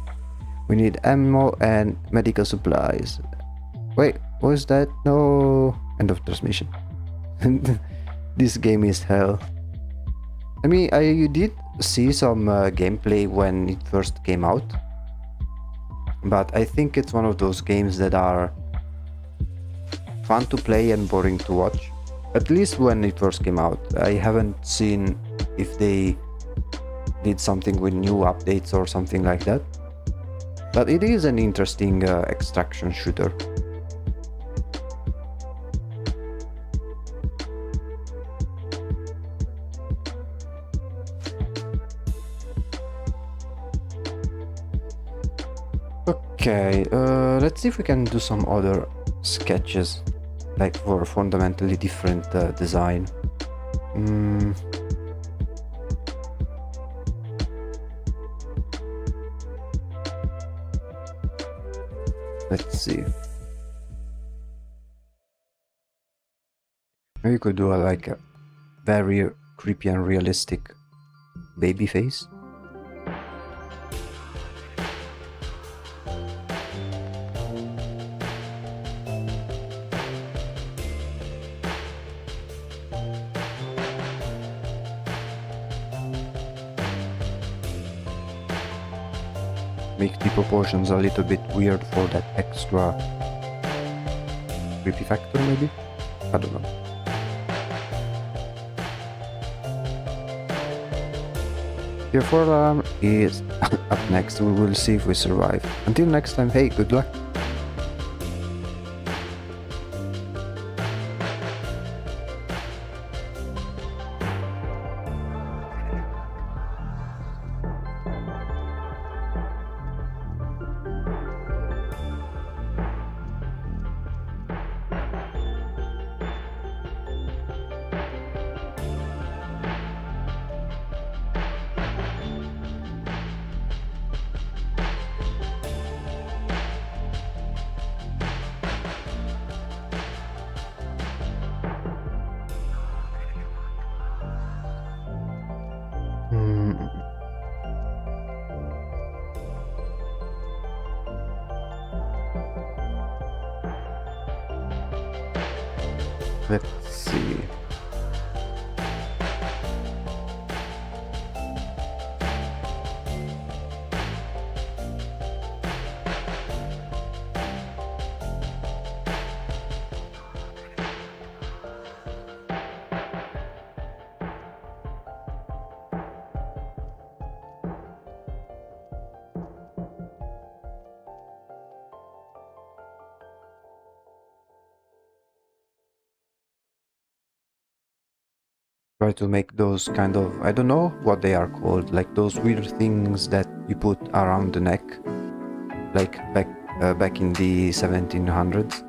We need ammo and medical supplies. Wait, what is that? No. End of transmission. This game is hell. I mean, I did see some gameplay when it first came out, but I think it's one of those games that are fun to play and boring to watch. At least when it first came out. I haven't seen if they did something with new updates or something like that. But it is an interesting extraction shooter. Okay, let's see if we can do some other sketches, like for fundamentally different design. Let's see. Maybe we could do like a very creepy and realistic baby face. Make the proportions a little bit weird for that extra creepy factor, maybe? I don't know. Your forearm is up next. We will see if we survive. Until next time, hey, good luck. Let's see. Try to make those kind of, I don't know what they are called, like those weird things that you put around the neck, like back in the 1700s.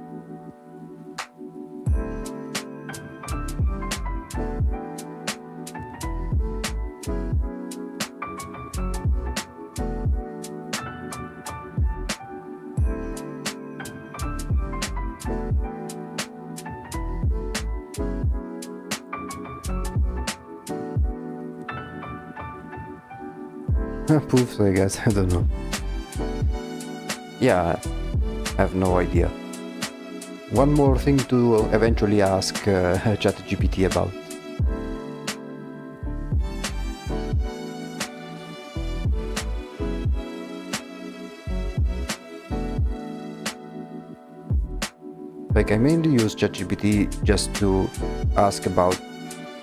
Poofs, I guess. I don't know. Yeah, I have no idea. One more thing to eventually ask ChatGPT about. Like, I mainly use ChatGPT just to ask about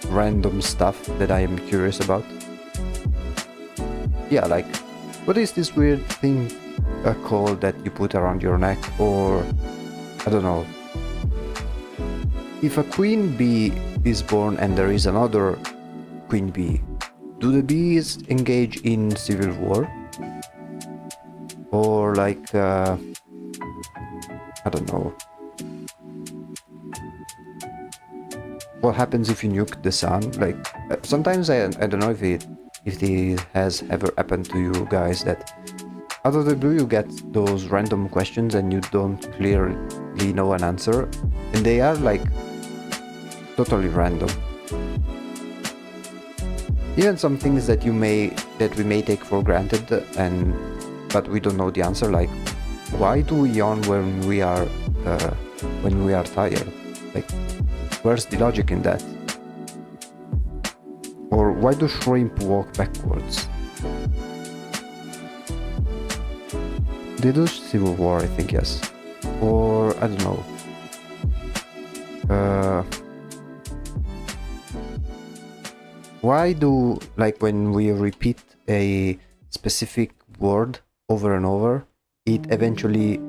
random stuff that I am curious about. Yeah, like, what is this weird thing called that you put around your neck? Or, I don't know. If a queen bee is born and there is another queen bee, do the bees engage in civil war? Or like, I don't know. What happens if you nuke the sun? Like, sometimes I don't know if it has ever happened to you guys that out of the blue you get those random questions and you don't clearly know an answer, and they are like totally random. Even some things that we may take for granted, but we don't know the answer. Like, why do we yawn when we are tired? Like, where's the logic in that? Or why do shrimp walk backwards? They do civil war, I think, yes. Or I don't know. Why do, like, when we repeat a specific word over and over, it eventually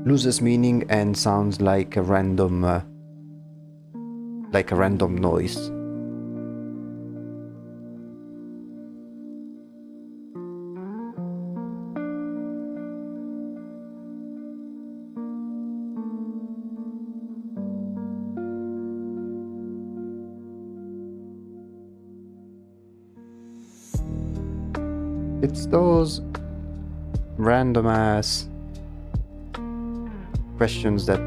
loses meaning and sounds like a random noise? It's those random ass questions that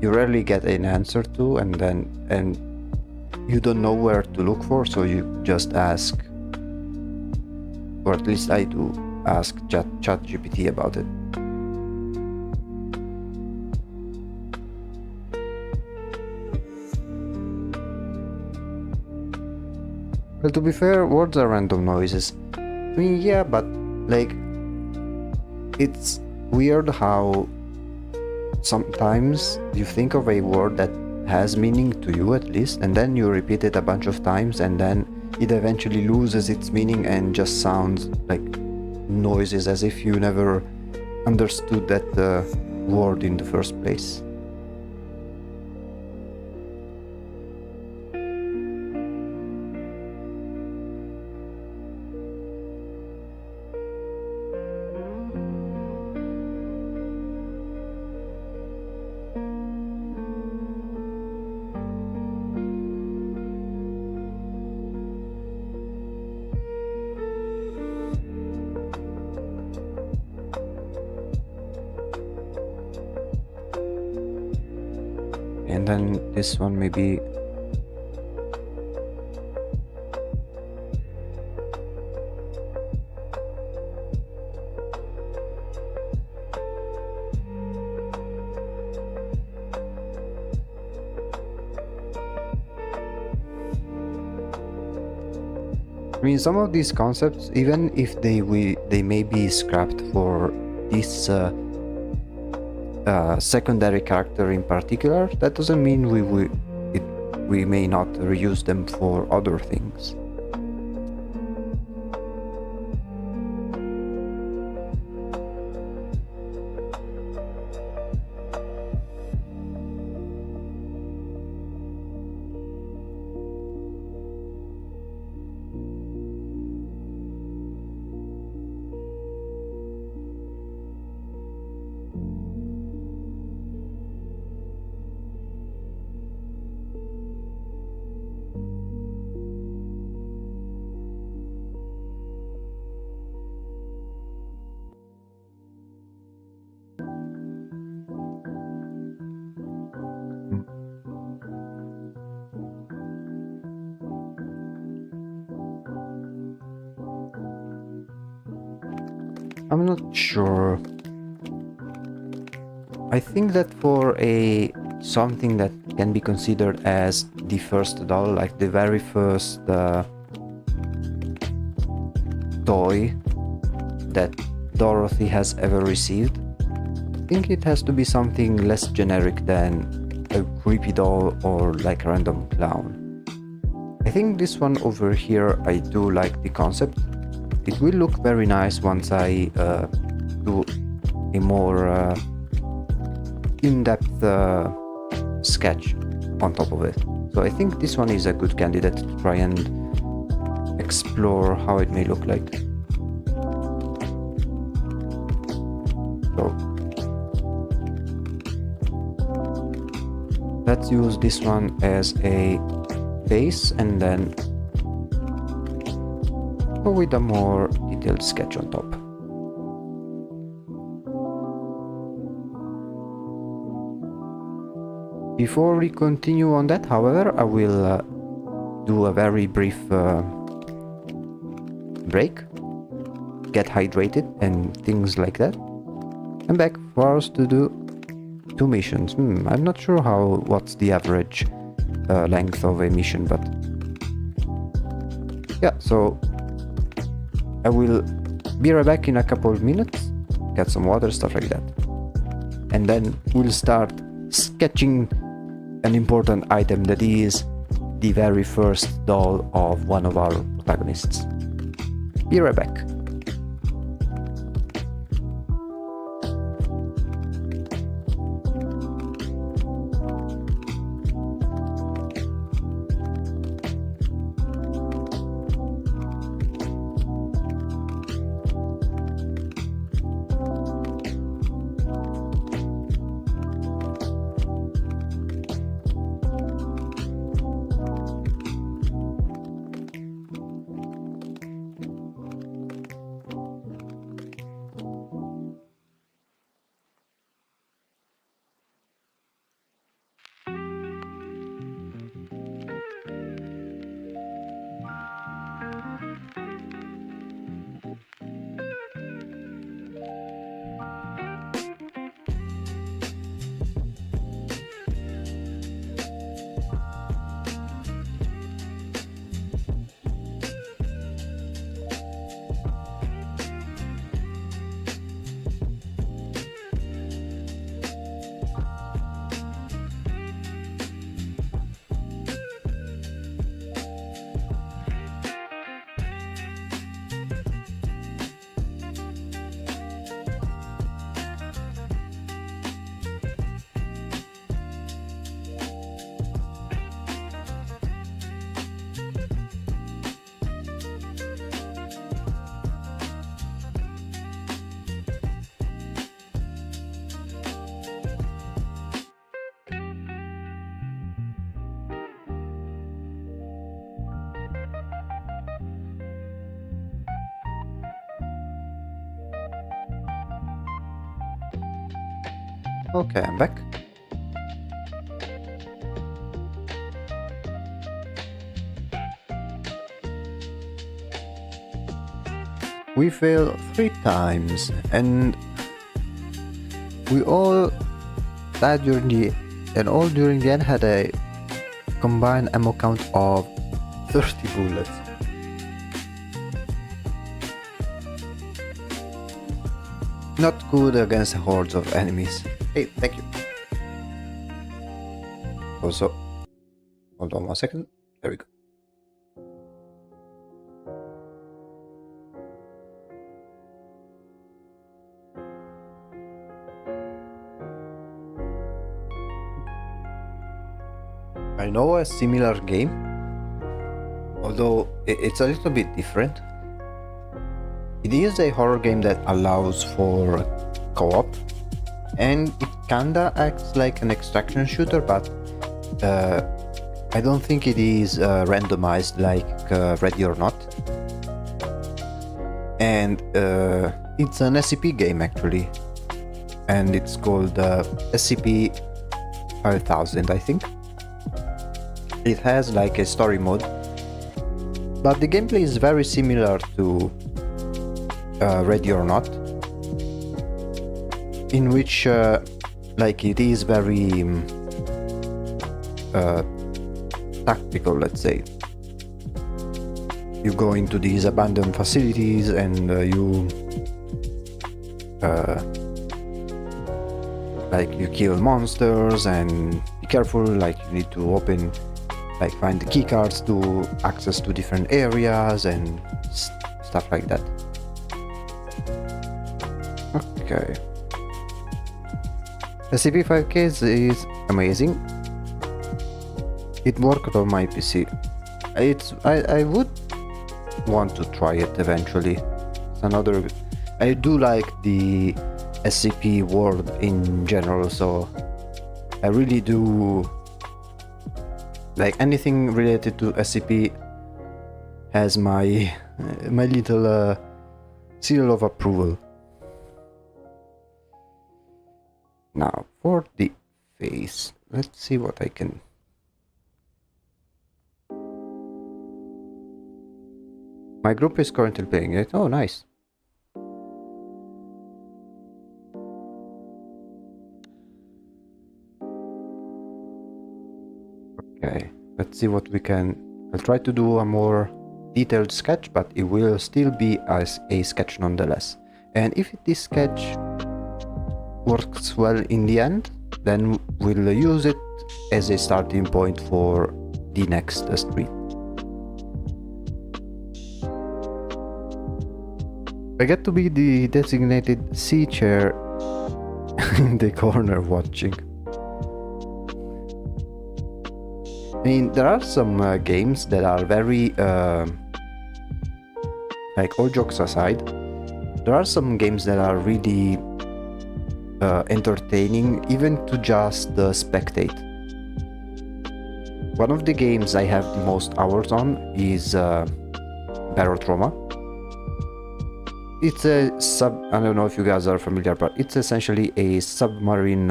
you rarely get an answer to, and you don't know where to look for, so you just ask, or at least I do ask ChatGPT about it. Well, to be fair, words are random noises. I mean, yeah, but like, it's weird how sometimes you think of a word that has meaning to you, at least, and then you repeat it a bunch of times, and then it eventually loses its meaning and just sounds like noises, as if you never understood that word in the first place. And then this one maybe. I mean, some of these concepts, even if they may be scrapped for this secondary character in particular, that doesn't mean we may not reuse them for other things. I'm not sure. I think that for something that can be considered as the first doll, like the very first toy that Dorothy has ever received, I think it has to be something less generic than a creepy doll or like a random clown. I think this one over here, I do like the concept. It will look very nice once I do a more in-depth sketch on top of it. So I think this one is a good candidate to try and explore how it may look like. So let's use this one as a base and then go with a more detailed sketch on top. Before we continue on that, however, I will do a very brief break, get hydrated and things like that. I'm back for us to do 2 missions. I'm not sure what's the average length of a mission, but yeah, so I will be right back in a couple of minutes, get some water, stuff like that, and then we'll start sketching an important item that is the very first doll of one of our protagonists. Be right back. Okay, I'm back. We failed 3 times and we all died during the end had a combined ammo count of 30 bullets. Not good against hordes of enemies. Hey, thank you. Also, hold on 1 second. There we go. I know a similar game, although it's a little bit different. It is a horror game that allows for co-op, and it kinda acts like an extraction shooter, but I don't think it is randomized like Ready or Not. And it's an SCP game actually, and it's called SCP-5000, I think. It has like a story mode, but the gameplay is very similar to Ready or Not. in which like it is very tactical, let's say. You go into these abandoned facilities and you like you kill monsters, and be careful, like you need to open, like find the key cards to access to different areas and stuff like that. Okay. SCP-5K is amazing. It worked on my PC. I would want to try it eventually. It's another. I do like the SCP world in general, so I really do like anything related to SCP has my my little seal of approval. Now for the face, let's see what I can. My group is currently playing it. Oh, nice. Okay, let's see what we can. I'll try to do a more detailed sketch, but it will still be as a sketch nonetheless. And if this sketch works well in the end, then we'll use it as a starting point for the next stream. I get to be the designated C chair in the corner watching. I mean, there are some games that are very, like, all jokes aside, there are some games that are really entertaining, even to just spectate. One of the games I have the most hours on is Barotrauma. It's a I don't know if you guys are familiar, but it's essentially a submarine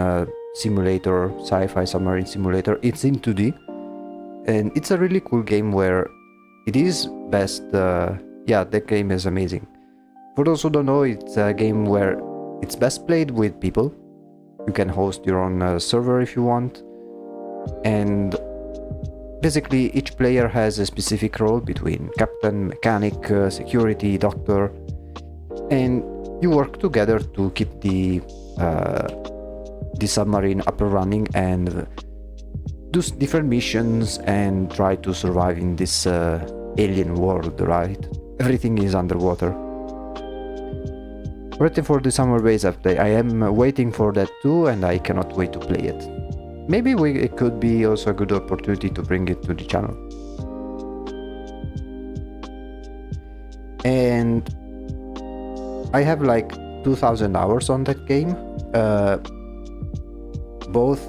simulator, sci-fi submarine simulator. It's in 2D, and it's a really cool game where it is best. Yeah, that game is amazing. For those who don't know, it's a game where it's best played with people. You can host your own server if you want, and basically each player has a specific role between captain, mechanic, security, doctor. And you work together to keep the submarine up and running and do different missions and try to survive in this alien world, right? Everything is underwater. Waiting for the summer base update. I am waiting for that too, and I cannot wait to play it. Maybe it could be also a good opportunity to bring it to the channel. And I have like 2,000 hours on that game, both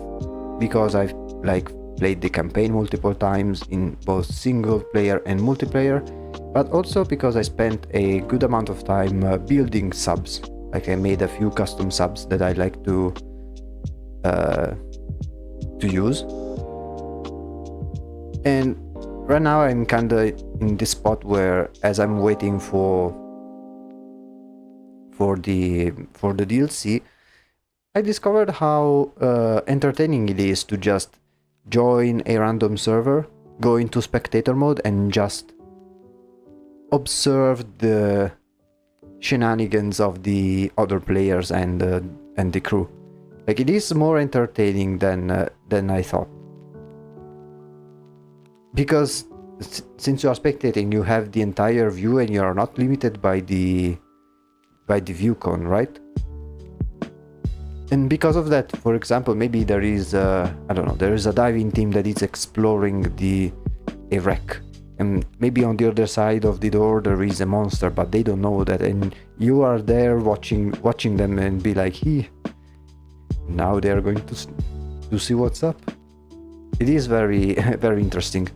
because I've like played the campaign multiple times in both single player and multiplayer, but also because I spent a good amount of time building subs. Like I made a few custom subs that I like to use. And right now I'm kinda in this spot where, as I'm waiting for the DLC, I discovered how entertaining it is to just join a random server, go into spectator mode, and just observe the shenanigans of the other players and the crew. Like, it is more entertaining than I thought, because since you are spectating, you have the entire view and you are not limited by the view cone, right? And because of that, for example, maybe there is I don't know, there is a diving team that is exploring a wreck, and maybe on the other side of the door there is a monster, but they don't know that, and you are there watching them and be like, now they are going to see what's up. It is very very interesting.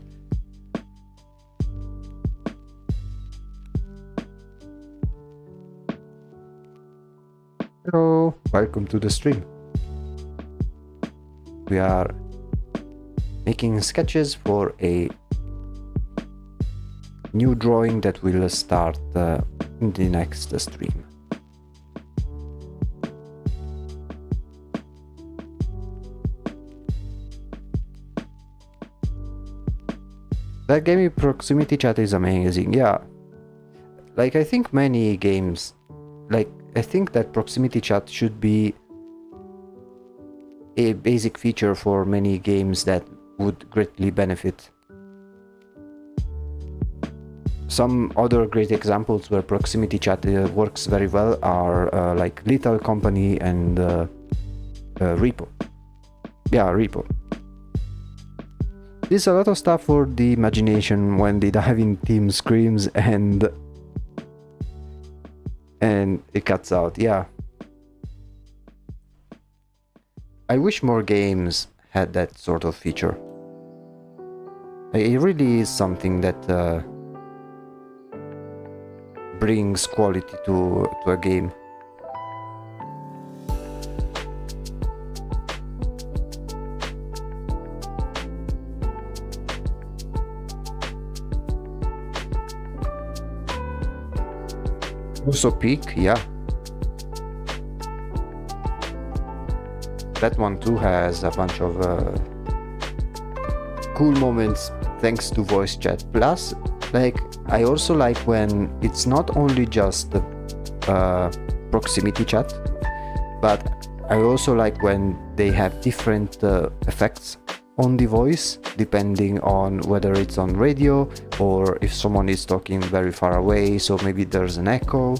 Hello, welcome to the stream. We are making sketches for a new drawing that will start in the next stream. That gaming proximity chat is amazing, yeah. Like, I think many games, like, I think that proximity chat should be a basic feature for many games that would greatly benefit. Some other great examples where proximity chat works very well are like Lethal Company and Repo. Yeah, Repo. There's a lot of stuff for the imagination when the diving team screams and it cuts out, yeah. I wish more games had that sort of feature. It really is something that brings quality to a game. Also Peak, yeah. That one too has a bunch of cool moments thanks to voice chat. Plus, like, I also like when it's not only just proximity chat, but I also like when they have different effects on the voice depending on whether it's on radio or if someone is talking very far away, so maybe there's an echo,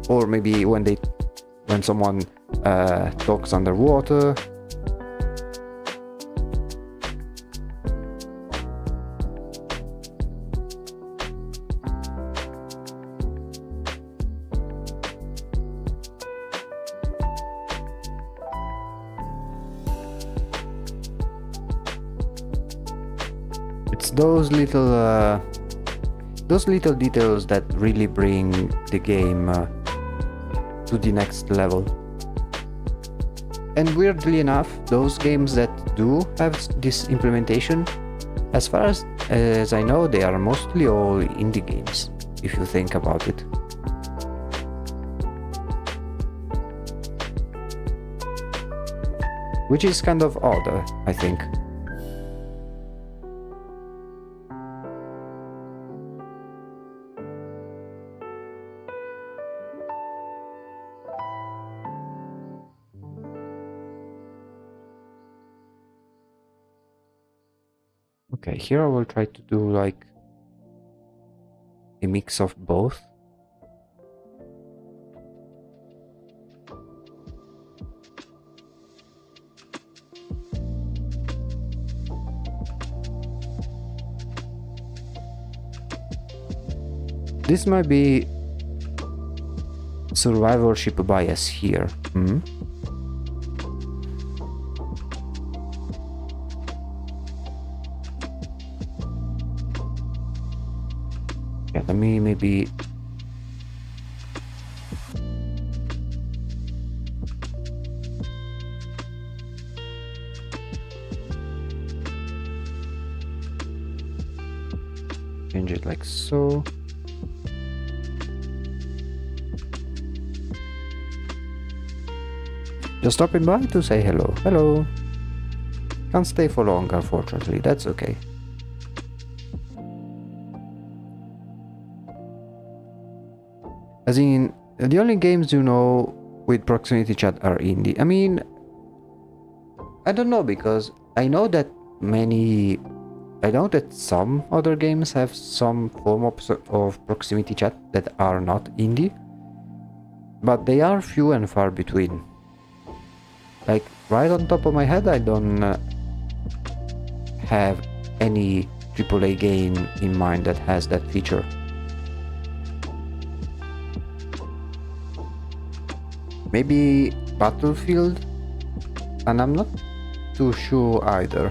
or maybe when someone talks underwater. It's those little details that really bring the game to the next level. And weirdly enough, those games that do have this implementation, as far as I know, they are mostly all indie games, if you think about it. Which is kind of odd, I think. Okay, here I will try to do like a mix of both. This might be survivorship bias here. Yeah, let me maybe change it like so. Just stopping by to say hello. Hello. Can't stay for long, unfortunately. That's okay. As in, the only games you know with proximity chat are indie. I mean, I don't know, because I know that some other games have some form of proximity chat that are not indie, but they are few and far between. Like, right on top of my head, I don't have any AAA game in mind that has that feature. Maybe Battlefield, and I'm not too sure either.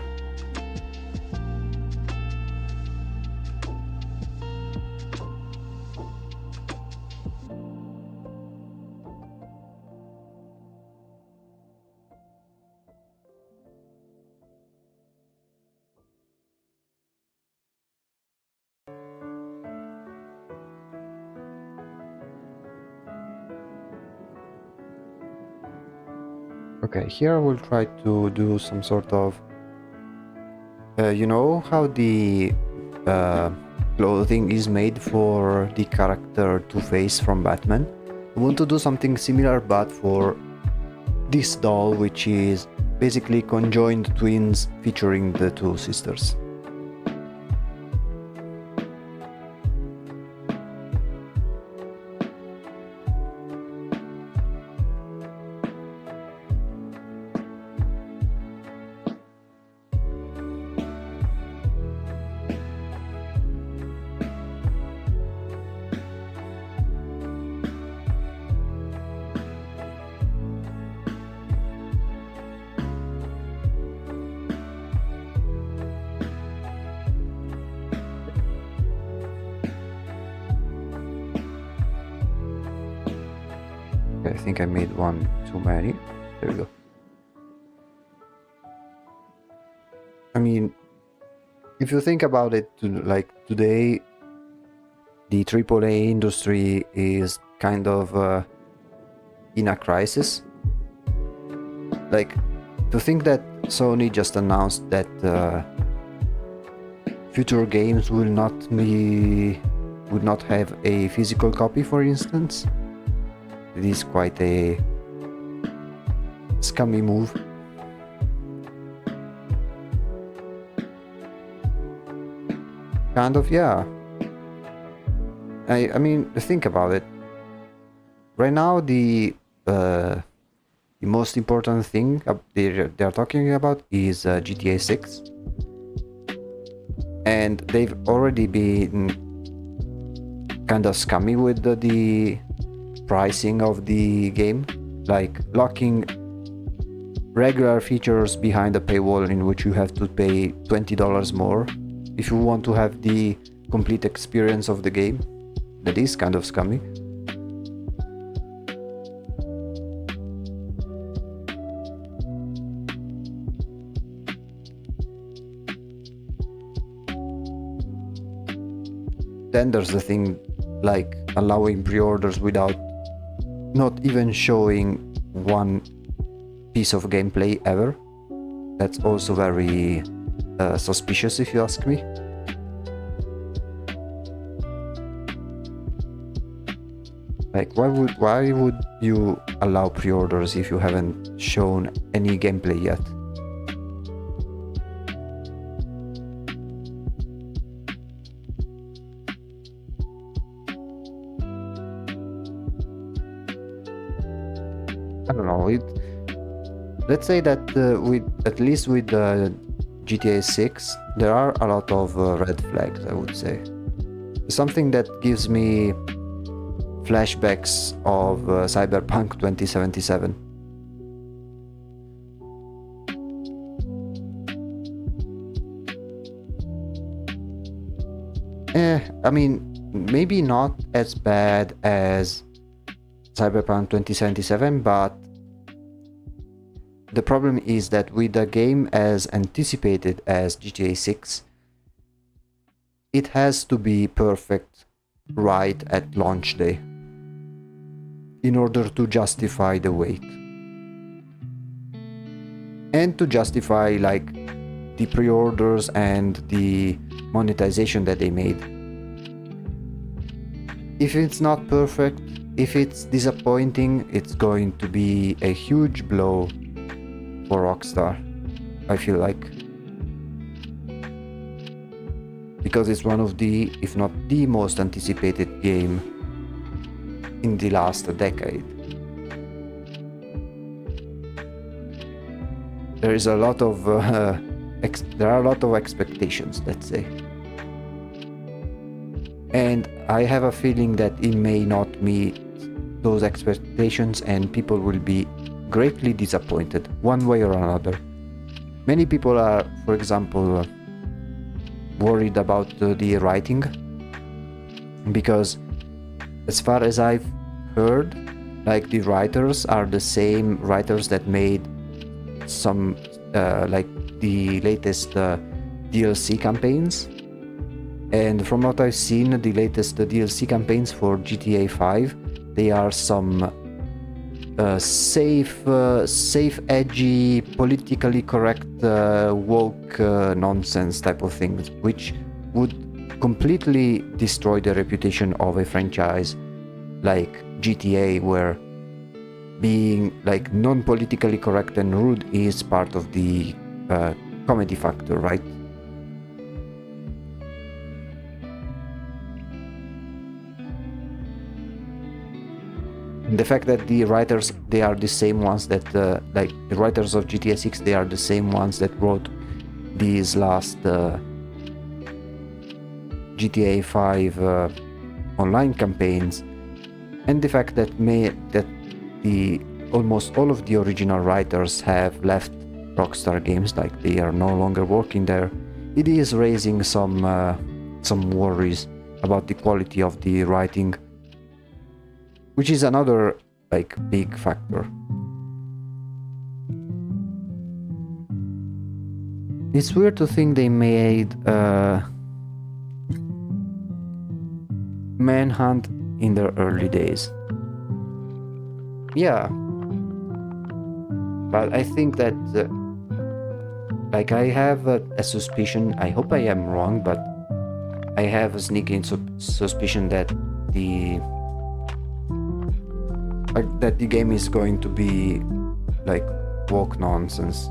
Okay, here I will try to do some sort of You know how the clothing is made for the character Two-Face from Batman? I want to do something similar but for this doll, which is basically conjoined twins featuring the two sisters. I think I made one too many. There we go. I mean, if you think about it, like today, the AAA industry is kind of in a crisis. Like, to think that Sony just announced that future games would not have a physical copy, for instance. It is quite a scummy move. Kind of, yeah. I mean, think about it. Right now, the most important thing they're talking about is GTA 6. And they've already been kind of scummy with the pricing of the game, like locking regular features behind a paywall in which you have to pay $20 more if you want to have the complete experience of the game. That is kind of scummy. Then there's the thing like allowing pre-orders without not even showing one piece of gameplay ever. That's also very suspicious, if you ask me. Like, why would you allow pre-orders if you haven't shown any gameplay yet? I don't know. Let's say that at least with GTA 6, there are a lot of red flags, I would say. Something that gives me flashbacks of Cyberpunk 2077. I mean, maybe not as bad as Cyberpunk 2077, but the problem is that with a game as anticipated as GTA 6, it has to be perfect right at launch day in order to justify the wait and to justify like the pre-orders and the monetization that they made. If it's not perfect, if it's disappointing, it's going to be a huge blow for Rockstar, I feel like. Because it's one of the, if not the most anticipated game in the last decade. There is a lot of there are a lot of expectations, let's say. And I have a feeling that it may not meet those expectations and people will be greatly disappointed one way or another. Many people are, for example, worried about the writing, because as far as I've heard, like the writers are the same writers that made some like the latest DLC campaigns. And from what I've seen, the latest DLC campaigns for GTA 5, they are some safe, edgy, politically correct, woke nonsense type of things, which would completely destroy the reputation of a franchise like GTA, where being like non-politically correct and rude is part of the comedy factor, right? The fact that the writers, they are the same ones that like the writers of GTA 6, they are the same ones that wrote these last GTA 5 online campaigns, and the fact that the almost all of the original writers have left Rockstar Games, like they are no longer working there, it is raising some worries about the quality of the writing, which is another like big factor. It's weird to think they made Manhunt in their early days. Yeah, but I think that like I have a suspicion, I hope I am wrong, but I have a sneaking suspicion that the game is going to be like woke nonsense,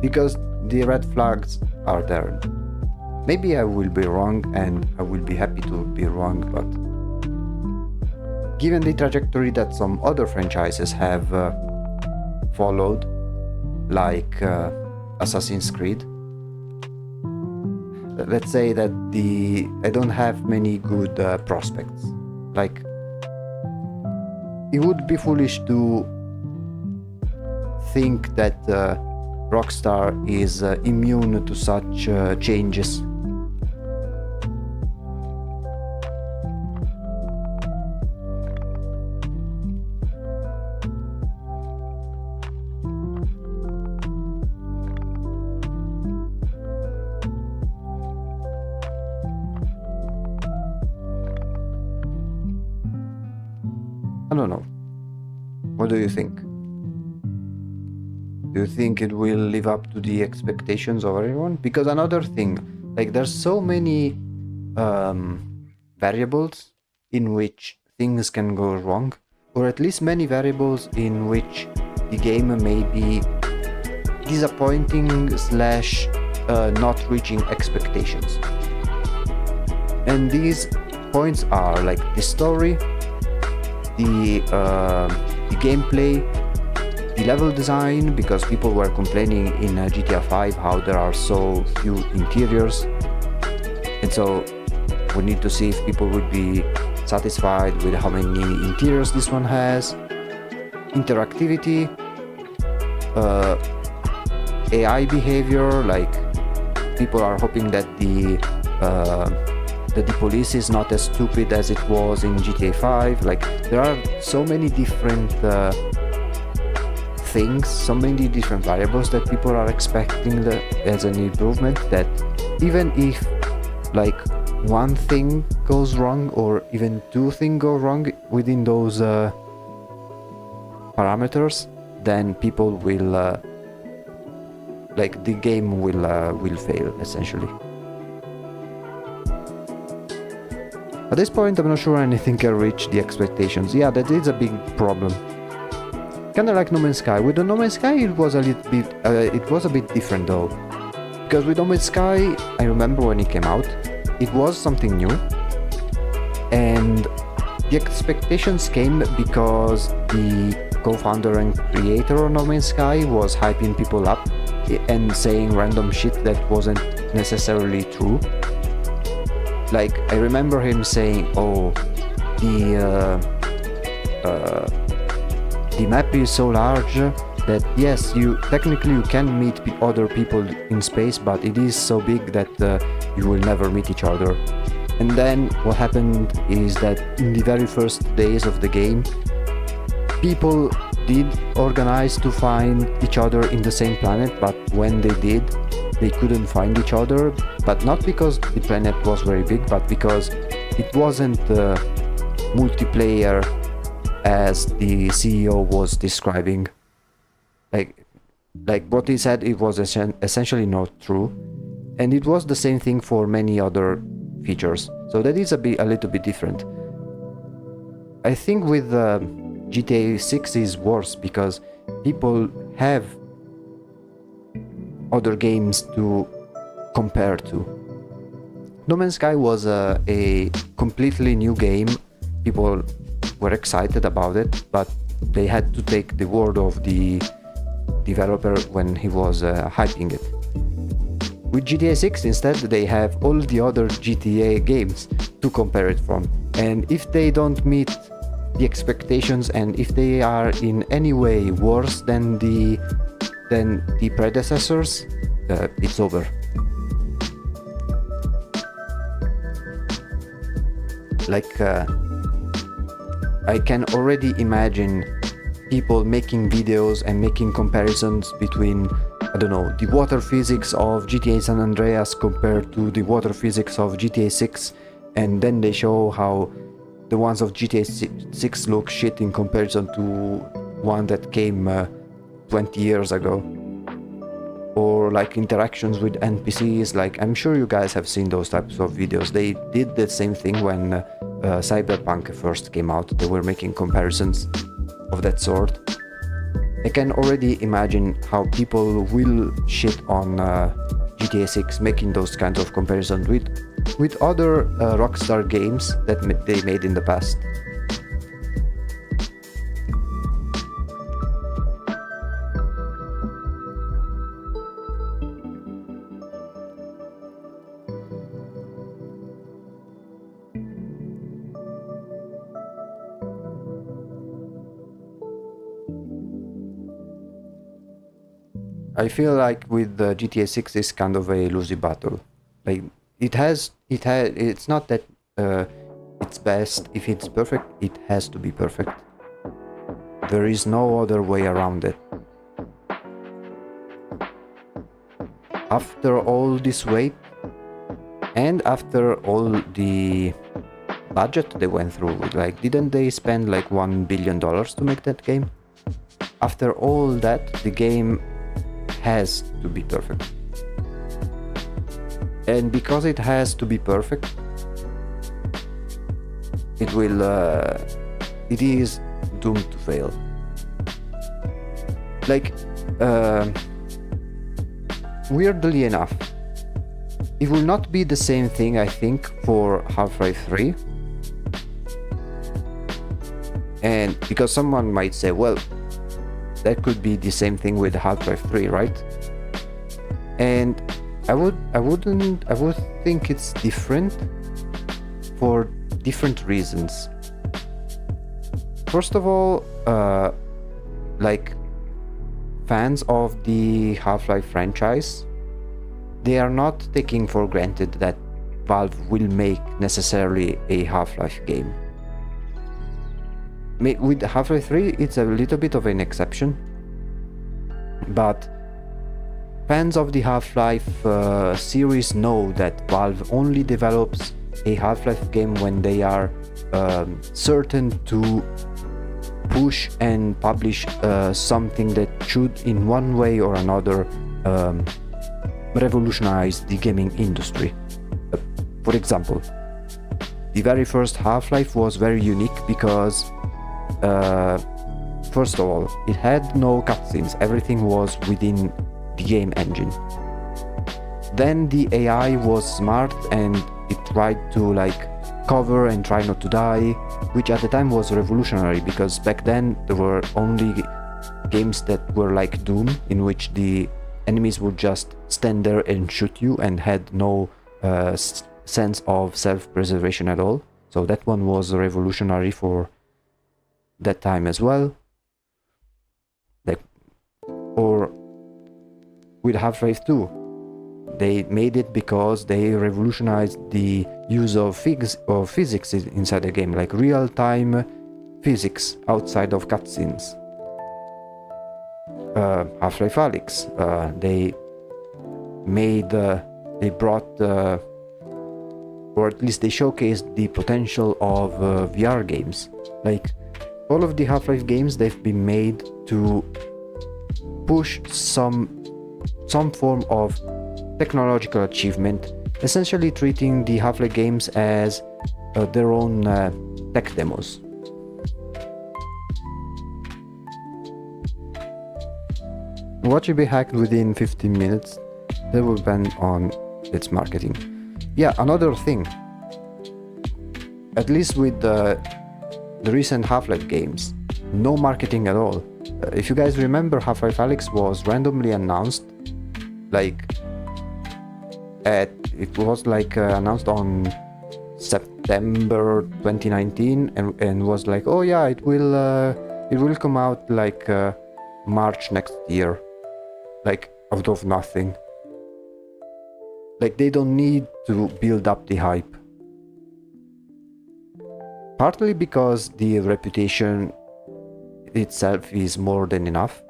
because the red flags are there. Maybe I will be wrong, and I will be happy to be wrong, but given the trajectory that some other franchises have followed, like Assassin's Creed, let's say that I don't have many good prospects. Like, it would be foolish to think that Rockstar is immune to such changes. I don't know. What do you think? Do you think it will live up to the expectations of everyone? Because another thing, like there's so many variables in which things can go wrong, or at least many variables in which the game may be disappointing slash not reaching expectations. And these points are like the story, the gameplay, the level design, because people were complaining in GTA 5 how there are so few interiors, and so we need to see if people would be satisfied with how many interiors this one has. Interactivity, AI behavior, like people are hoping that the police is not as stupid as it was in GTA 5. Like there are so many different things, so many different variables that people are expecting as an improvement, that even if like one thing goes wrong or even two things go wrong within those parameters, then people will like the game will fail essentially. At this point, I'm not sure anything can reach the expectations. Yeah, that is a big problem. Kinda like No Man's Sky. With the No Man's Sky, it was a bit different though. Because with No Man's Sky, I remember when it came out, it was something new. And the expectations came because the co-founder and creator of No Man's Sky was hyping people up and saying random shit that wasn't necessarily true. Like, I remember him saying, oh, the map is so large that yes, you can meet other people in space, but it is so big that you will never meet each other. And then what happened is that in the very first days of the game, people did organize to find each other in the same planet, but when they did, they couldn't find each other, but not because the planet was very big, but because it wasn't multiplayer as the CEO was describing. Like what he said, it was essentially not true, and it was the same thing for many other features. So that is a little bit different. I think with GTA 6 is worse because people have other games to compare to. No Man's Sky was a completely new game. People were excited about it, but they had to take the word of the developer when he was hyping it. With GTA 6 instead, they have all the other GTA games to compare it from, and if they don't meet the expectations and if they are in any way worse than the predecessors, it's over. Like I can already imagine people making videos and making comparisons between, I don't know, the water physics of GTA San Andreas compared to the water physics of GTA 6, and then they show how the ones of GTA 6 look shit in comparison to one that came 20 years ago. Or like interactions with NPCs, like I'm sure you guys have seen those types of videos. They did the same thing when Cyberpunk first came out. They were making comparisons of that sort. I can already imagine how people will shit on GTA 6 making those kinds of comparisons with other Rockstar games that they made in the past. I feel like with GTA 6 is kind of a losing battle. Like it's not that it's best. If it's perfect, it has to be perfect. There is no other way around it. After all this wait, and after all the budget they went through, like didn't they spend like $1 billion to make that game? After all that, the game has to be perfect. And because it has to be perfect, it is doomed to fail. Like, weirdly enough, it will not be the same thing, I think, for Half-Life 3. And because someone might say, well, that could be the same thing with Half-Life 3, right? And I would think it's different for different reasons. First of all, like fans of the Half-Life franchise, they are not taking for granted that Valve will make necessarily a Half-Life game. With Half-Life 3, it's a little bit of an exception, but fans of the Half-Life series know that Valve only develops a Half-Life game when they are certain to push and publish something that should in one way or another revolutionize the gaming industry. For example, the very first Half-Life was very unique because first of all, it had no cutscenes, everything was within the game engine. Then the AI was smart and it tried to like cover and try not to die, which at the time was revolutionary because back then there were only games that were like Doom, in which the enemies would just stand there and shoot you and had no sense of self-preservation at all. So that one was revolutionary for that time as well. Like, or with Half-Life 2, they made it because they revolutionized the use of physics inside the game, like real-time physics outside of cutscenes. Half-Life Alyx, they brought, or at least they showcased the potential of VR games. Like, all of the Half-Life games, they've been made to push some form of technological achievement, essentially treating the Half-Life games as their own tech demos. What should be hacked within 15 minutes? That will depend on its marketing. Yeah, another thing. At least with the recent Half-Life games, no marketing at all. If you guys remember, Half-Life Alyx was randomly announced, announced on September 2019, and was like, oh yeah, it will come out March next year, out of nothing. They don't need to build up the hype. Partly because the reputation itself is more than enough,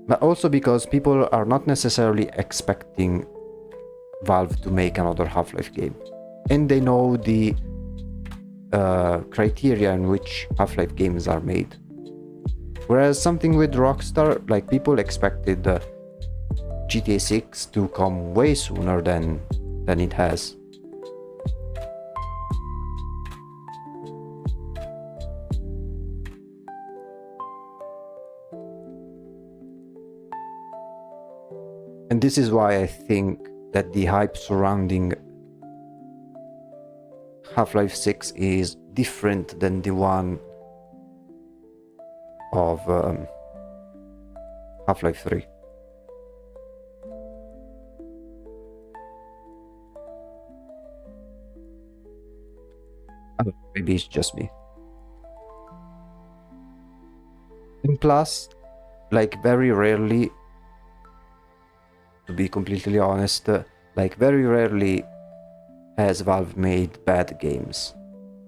but also because people are not necessarily expecting Valve to make another Half-Life game, and they know the criteria in which Half-Life games are made. Whereas something with Rockstar, people expected GTA 6 to come way sooner than it has. And this is why I think that the hype surrounding Half-Life 6 is different than the one of Half-Life 3. Maybe it's just me. And plus, very rarely, to be completely honest, very rarely has Valve made bad games,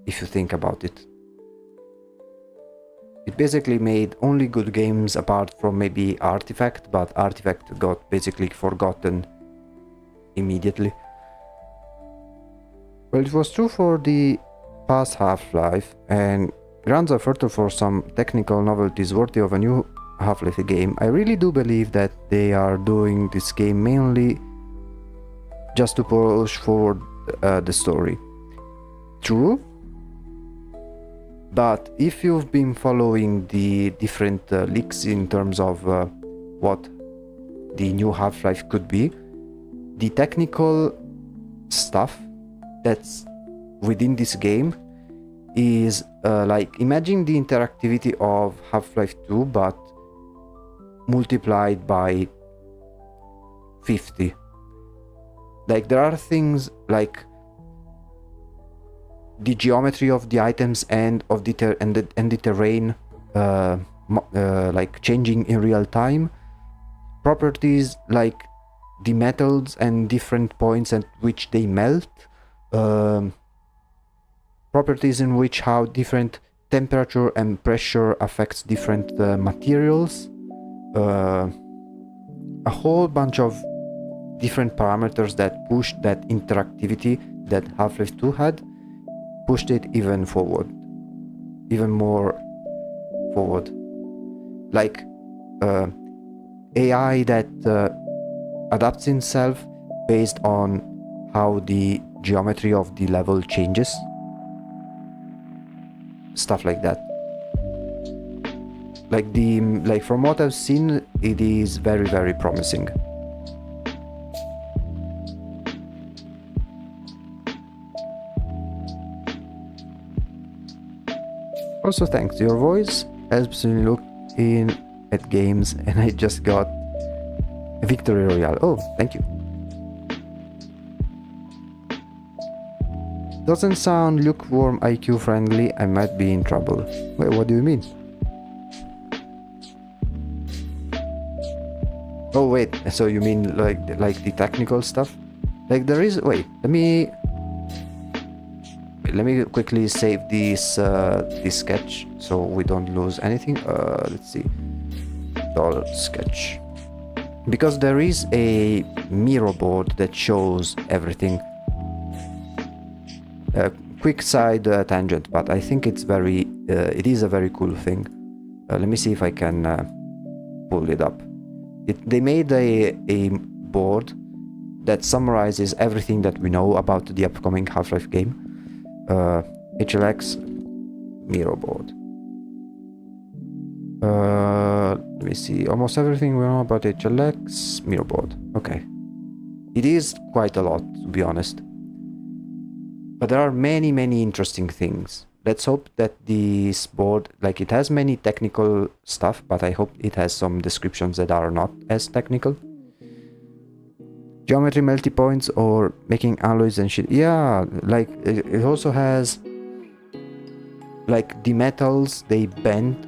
if you think about it. It basically made only good games apart from maybe Artifact, but Artifact got basically forgotten immediately. Well, it was true for the past Half-Life, and grounds are fertile for some technical novelties worthy of a new Half-Life game. I really do believe that they are doing this game mainly just to push forward the story. True, but if you've been following the different leaks in terms of what the new Half-Life could be, the technical stuff that's within this game is imagine the interactivity of Half-Life 2 but multiplied by 50. There are things like the geometry of the items and of the terrain changing in real time, properties like the metals and different points at which they melt, properties in which how different temperature and pressure affects different materials, a whole bunch of different parameters that push that interactivity that Half-Life 2 had, pushed it even more forward. AI that adapts itself based on how the geometry of the level changes, stuff like that. From what I've seen, it is very, very promising. Also, thanks. Your voice helps me look in at games, and I just got a Victory Royale. Oh, thank you. Doesn't sound lukewarm IQ friendly. I might be in trouble. Wait, what do you mean? Oh wait, so you mean like the technical stuff? There is. Wait, let me quickly save this sketch so we don't lose anything. Let's see, $sketch, because there is a Miro board that shows everything. Quick side tangent, but I think it's very it is a very cool thing. Let me see if I can pull it up. They made a board that summarizes everything that we know about the upcoming Half-Life game. HLX Miro board. Let me see. Almost everything we know about HLX Miro board. Okay. It is quite a lot, to be honest. But there are many, many interesting things. Let's hope that this board, like, it has many technical stuff, but I hope it has some descriptions that are not as technical. Geometry multi-points or making alloys and shit. Yeah, like, it also has, like, the metals, they bend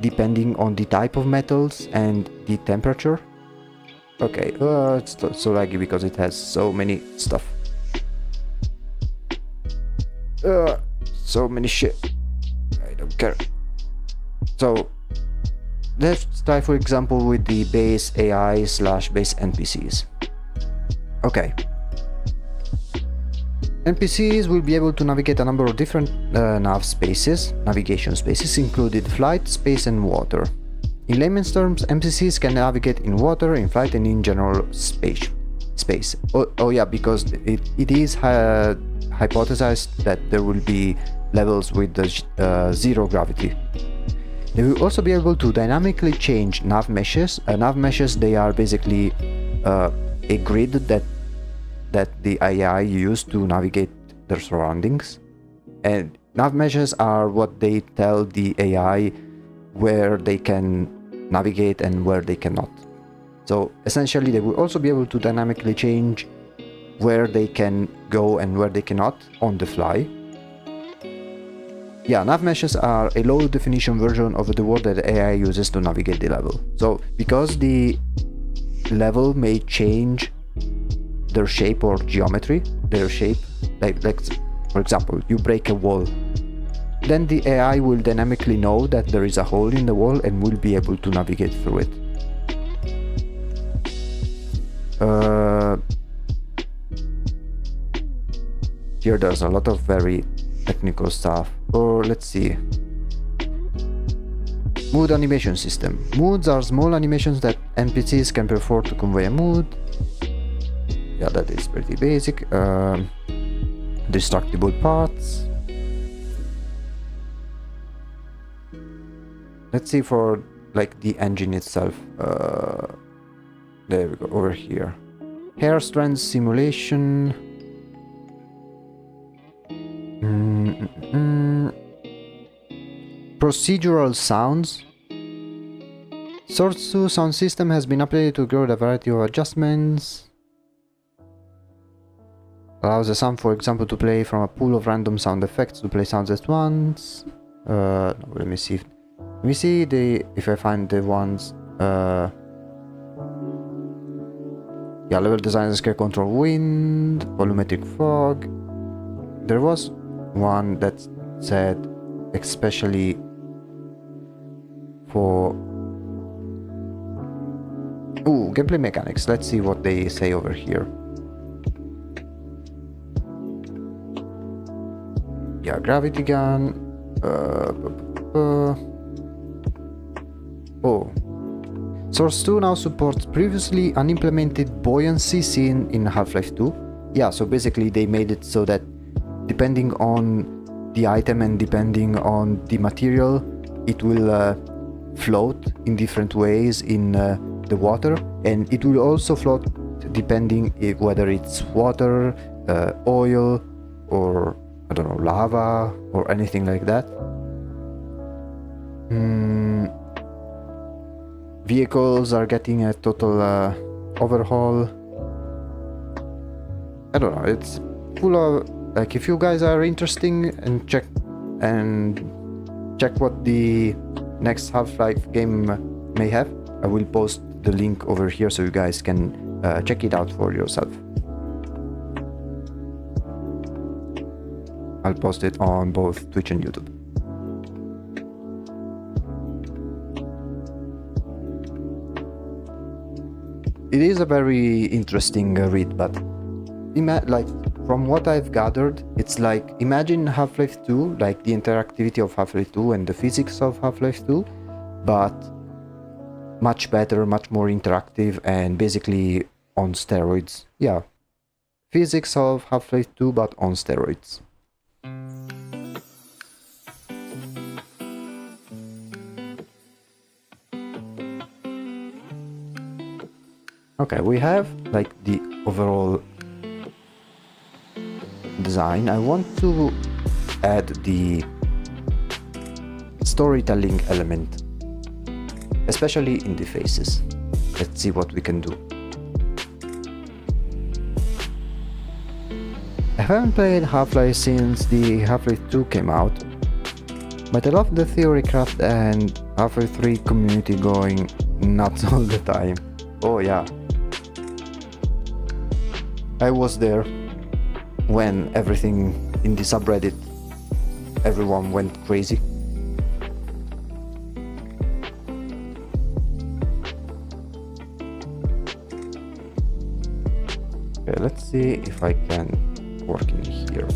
depending on the type of metals and the temperature. Okay, it's so laggy because it has so many stuff. So many shit. I don't care. So let's try, for example, with the base AI / base NPCs. Okay. NPCs will be able to navigate a number of different navigation spaces, including flight, space, and water. In layman's terms, NPCs can navigate in water, in flight, and in general space. Oh yeah, because it is hypothesized that there will be levels with zero gravity. They will also be able to dynamically change nav meshes. Nav meshes, they are basically a grid that the AI use to navigate their surroundings. And nav meshes are what they tell the AI where they can navigate and where they cannot. So essentially they will also be able to dynamically change where they can go and where they cannot on the fly. Yeah, nav meshes are a low definition version of the word that AI uses to navigate the level. So because the level may change their shape or geometry, like for example, you break a wall, then the AI will dynamically know that there is a hole in the wall and will be able to navigate through it. Here there's a lot of very technical stuff. Or let's see. Mood animation system. Moods are small animations that NPCs can perform to convey a mood. Yeah, that is pretty basic. Destructible parts. Let's see for like the engine itself. There we go, over here. Hair strands simulation. Procedural sounds. Source 2 sound system has been updated to include a variety of adjustments. Allows the sound, for example, to play from a pool of random sound effects to play sounds at once. No, let me see. Let me see if I find the ones. Yeah, level design and scale control wind, volumetric fog. There was one that said especially for gameplay mechanics. Let's see what they say over here. Yeah, gravity gun. Source 2 now supports previously unimplemented buoyancy seen in Half-Life 2. Yeah, so basically they made it so that depending on the item and depending on the material, it will float in different ways in the water, and it will also float depending whether it's water, oil, or I don't know, lava or anything like that. Vehicles are getting a total overhaul. I don't know, it's full of, like, if you guys are interested and check what the next Half-Life game may have, I will post the link over here so you guys can check it out for yourself. I'll post it on both Twitch and YouTube. It is a very interesting read, but like from what I've gathered, it's like, imagine Half-Life 2, like the interactivity of Half-Life 2 and the physics of Half-Life 2, but much better, much more interactive, and basically on steroids. Yeah, physics of Half-Life 2, but on steroids. Okay, we have like the overall design. I want to add the storytelling element, especially in the faces. Let's see what we can do. I haven't played Half-Life since the Half-Life 2 came out, but I love the Theorycraft and Half-Life 3 community going nuts all the time. Oh yeah. I was there when everything in the subreddit, everyone went crazy. Okay, let's see if I can work in here.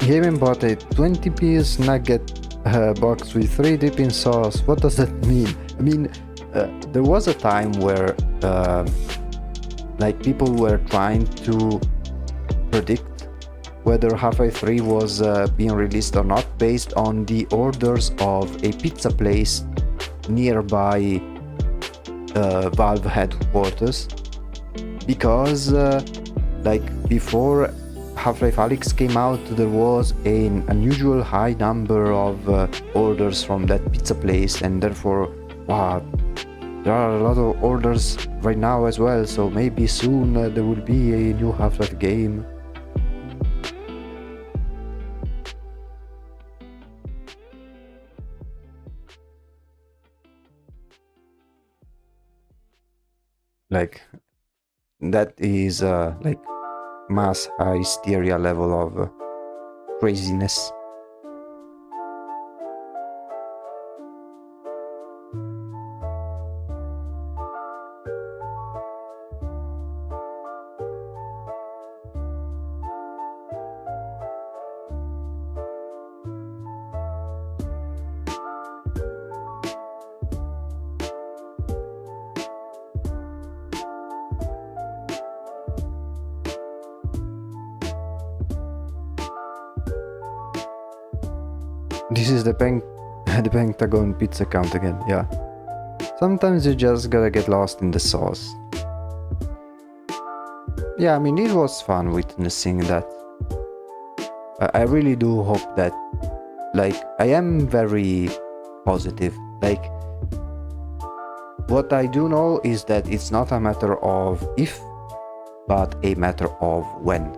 Gaming bought a 20-piece nugget box with 3 dipping sauce. What does that mean? I mean, there was a time where like people were trying to predict whether Half-Life 3 was being released or not based on the orders of a pizza place nearby Valve headquarters, because like before Half-Life Alyx came out, there was an unusual high number of orders from that pizza place, and therefore, wow, there are a lot of orders right now as well, so maybe soon there will be a new Half-Life game. Like, that is like mass hysteria level of craziness. This is the Pentagon pizza count again, yeah. Sometimes you just gotta get lost in the sauce. Yeah, I mean, it was fun witnessing that. I really do hope that, like, I am very positive. Like, what I do know is that it's not a matter of if, but a matter of when.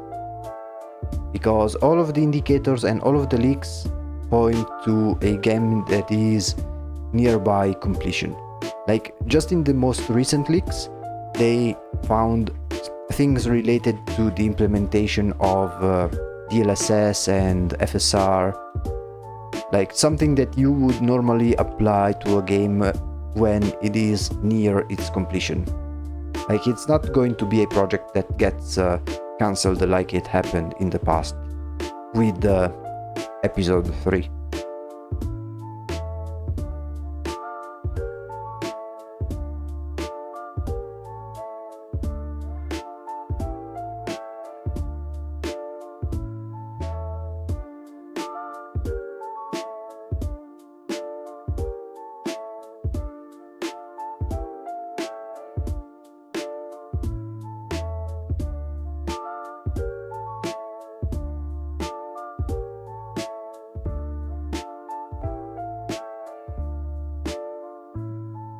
Because all of the indicators and all of the leaks point to a game that is nearby completion. Like, just in the most recent leaks, they found things related to the implementation of DLSS and FSR, like something that you would normally apply to a game when it is near its completion. Like, it's not going to be a project that gets cancelled like it happened in the past with episode 3.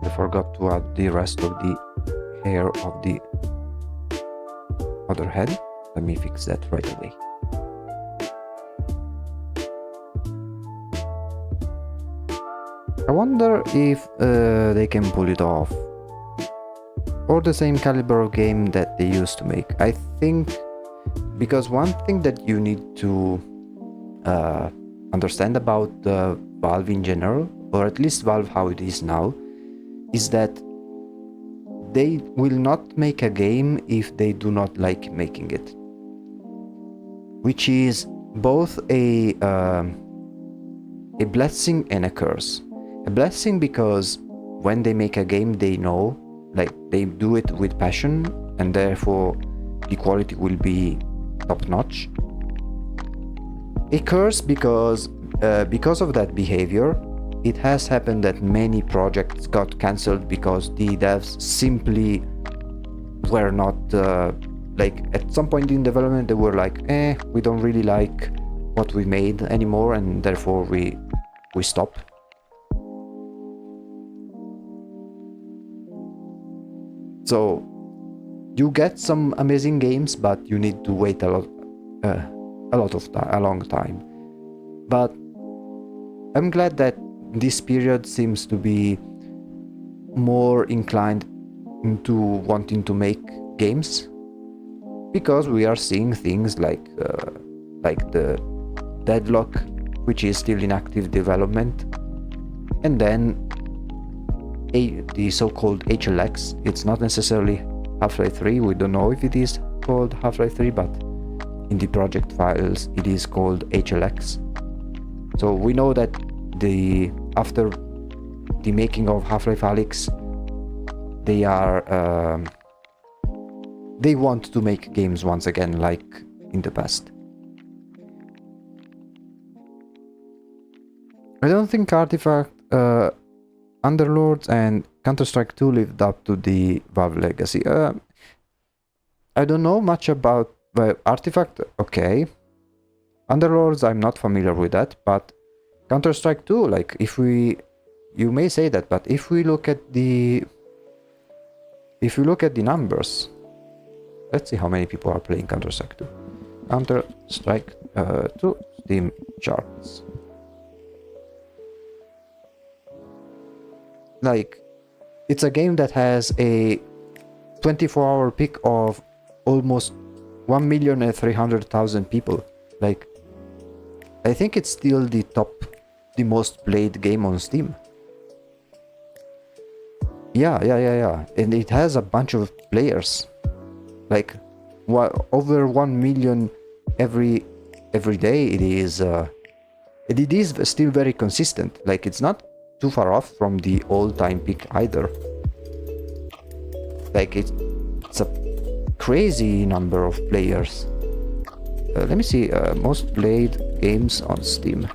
I forgot to add the rest of the hair of the other head. Let me fix that right away. I wonder if they can pull it off, or the same caliber of game that they used to make. I think, because one thing that you need to understand about Valve in general, or at least Valve how it is now, is that they will not make a game if they do not like making it, which is both a blessing and a curse. A blessing because when they make a game, they know, like, they do it with passion, and therefore the quality will be top notch. A curse because of that behavior, it has happened that many projects got cancelled because the devs simply were not like, at some point in development they were like, we don't really like what we made anymore, and therefore we stop. So you get some amazing games, but you need to wait a long time. But I'm glad that this period seems to be more inclined into wanting to make games, because we are seeing things like the Deadlock, which is still in active development, and then the so-called HLX. It's not necessarily Half-Life 3, we don't know if it is called Half-Life 3, but in the project files it is called HLX. So we know that after the making of Half-Life Alyx, they want to make games once again, like in the past. I don't think Artifact, Underlords and Counter-Strike 2 lived up to the Valve legacy. I don't know much about Artifact, okay. Underlords, I'm not familiar with that, but Counter-Strike 2, like, you may say that, but if we look at the numbers, let's see how many people are playing Counter-Strike 2. Counter-Strike 2 Steam charts. Like, it's a game that has a 24-hour peak of almost 1,300,000 people. Like, I think it's still the most played game on Steam. Yeah. And it has a bunch of players. Like, over 1 million every day. It is still very consistent. Like, it's not too far off from the all-time peak either. Like, it's a crazy number of players. Let me see, most played games on Steam.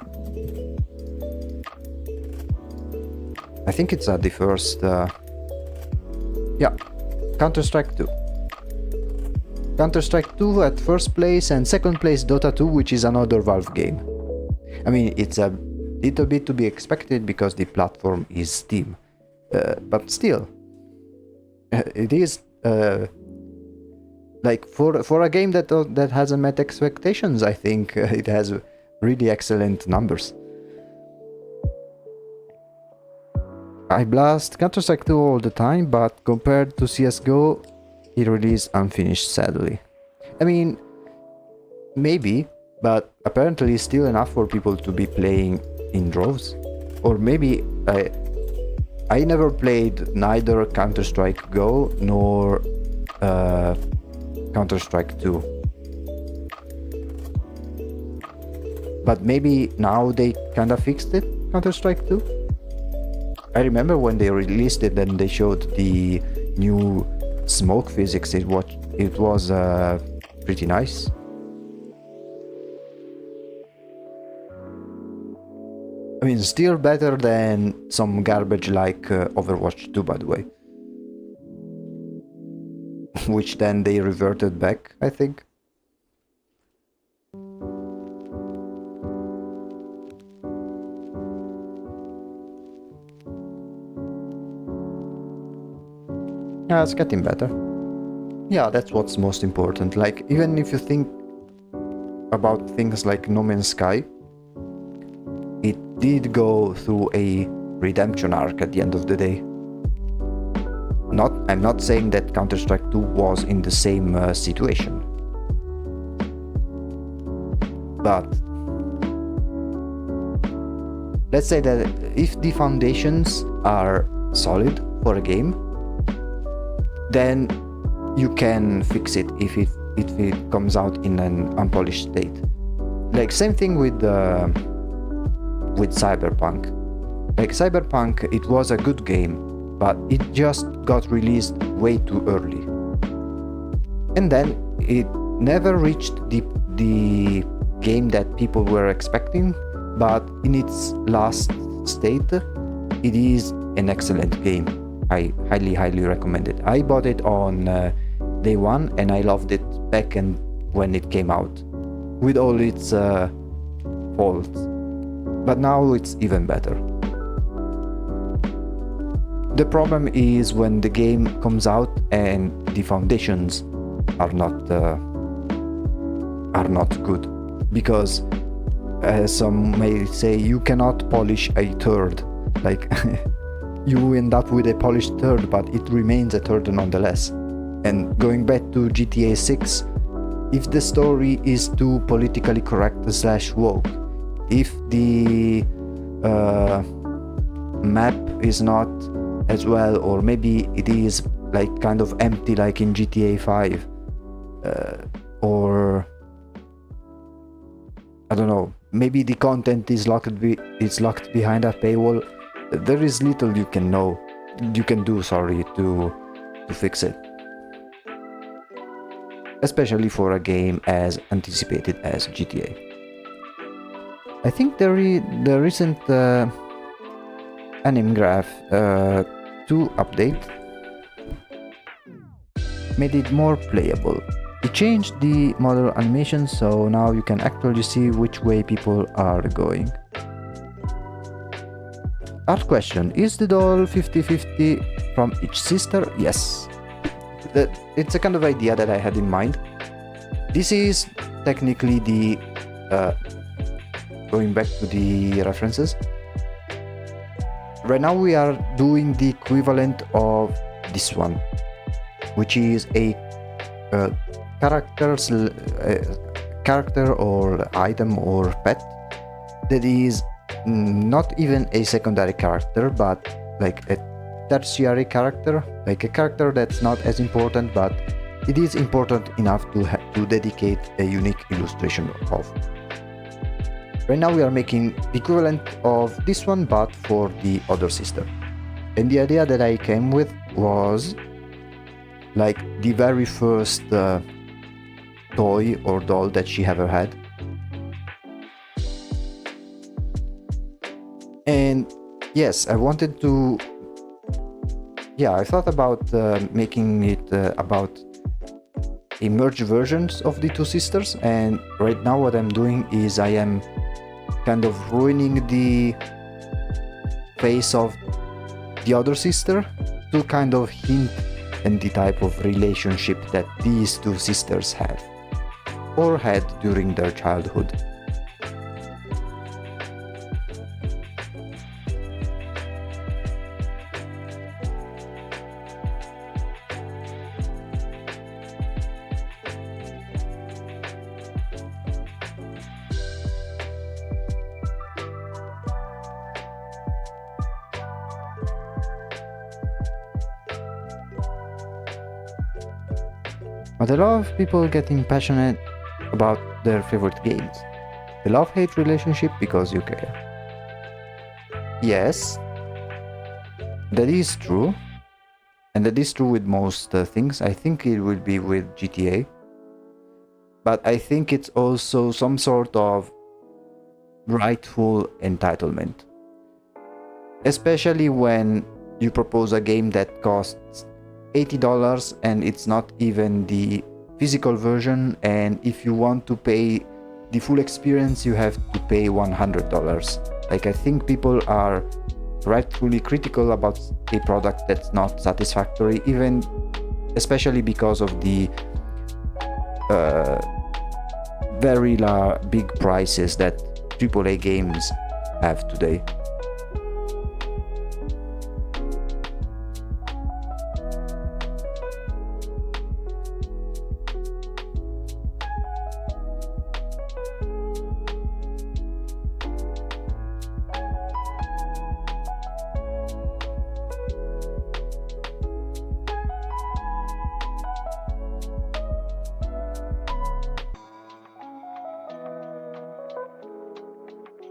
I think it's at the first, yeah, Counter-Strike 2. Counter-Strike 2 at first place, and second place Dota 2, which is another Valve game. I mean, it's a little bit to be expected because the platform is Steam, but still, it is like, for a game that hasn't met expectations, I think it has really excellent numbers. I blast Counter-Strike 2 all the time, but compared to CSGO, it really is unfinished, sadly. I mean, maybe, but apparently still enough for people to be playing in droves. Or maybe I never played neither Counter-Strike Go nor Counter-Strike 2. But maybe now they kind of fixed it, Counter-Strike 2. I remember when they released it and they showed the new smoke physics, it was pretty nice. I mean, still better than some garbage like Overwatch 2, by the way. Which then they reverted back, I think. Yeah, it's getting better. Yeah, that's what's most important. Like, even if you think about things like No Man's Sky, it did go through a redemption arc at the end of the day. I'm not saying that Counter-Strike 2 was in the same situation, but let's say that if the foundations are solid for a game, then you can fix it if it comes out in an unpolished state. Like, same thing with Cyberpunk. Like, Cyberpunk, it was a good game, but it just got released way too early, and then it never reached the game that people were expecting. But in its last state, it is an excellent game. I highly recommend it. I bought it on day one, and I loved it back and when it came out, with all its faults. But now it's even better. The problem is when the game comes out and the foundations are not good, because some may say you cannot polish a turd. Like, you end up with a polished turd, but it remains a turd nonetheless. And going back to GTA 6, if the story is too politically correct / woke, if the map is not as well, or maybe it is like kind of empty like in GTA 5, or I don't know, maybe the content is locked behind a paywall, there is little you can do to fix it, especially for a game as anticipated as GTA. I think the recent Anim Graph 2 update made it more playable. It changed the model animation, so now you can actually see which way people are going. Art question: is the doll 50-50 from each sister? Yes. It's a kind of idea that I had in mind. This is technically the going back to the references. Right now we are doing the equivalent of this one, which is a character or item or pet that is not even a secondary character, but like a tertiary character, like a character that's not as important, but it is important enough to dedicate a unique illustration of. Right now we are making the equivalent of this one, but for the other sister. And the idea that I came with was like the very first toy or doll that she ever had. And yes, I wanted to... Yeah, I thought about making it about merged versions of the two sisters, and right now what I'm doing is I am kind of ruining the face of the other sister to kind of hint at the type of relationship that these two sisters have or had during their childhood. But a lot of people getting passionate about their favorite games. The love-hate relationship because you care. Yes, that is true. And that is true with most things. I think it will be with GTA. But I think it's also some sort of rightful entitlement. Especially when you propose a game that costs $80 and it's not even the physical version, and if you want to pay the full experience you have to pay $100. Like, I think people are rightfully critical about a product that's not satisfactory, even especially because of the very big prices that AAA games have today.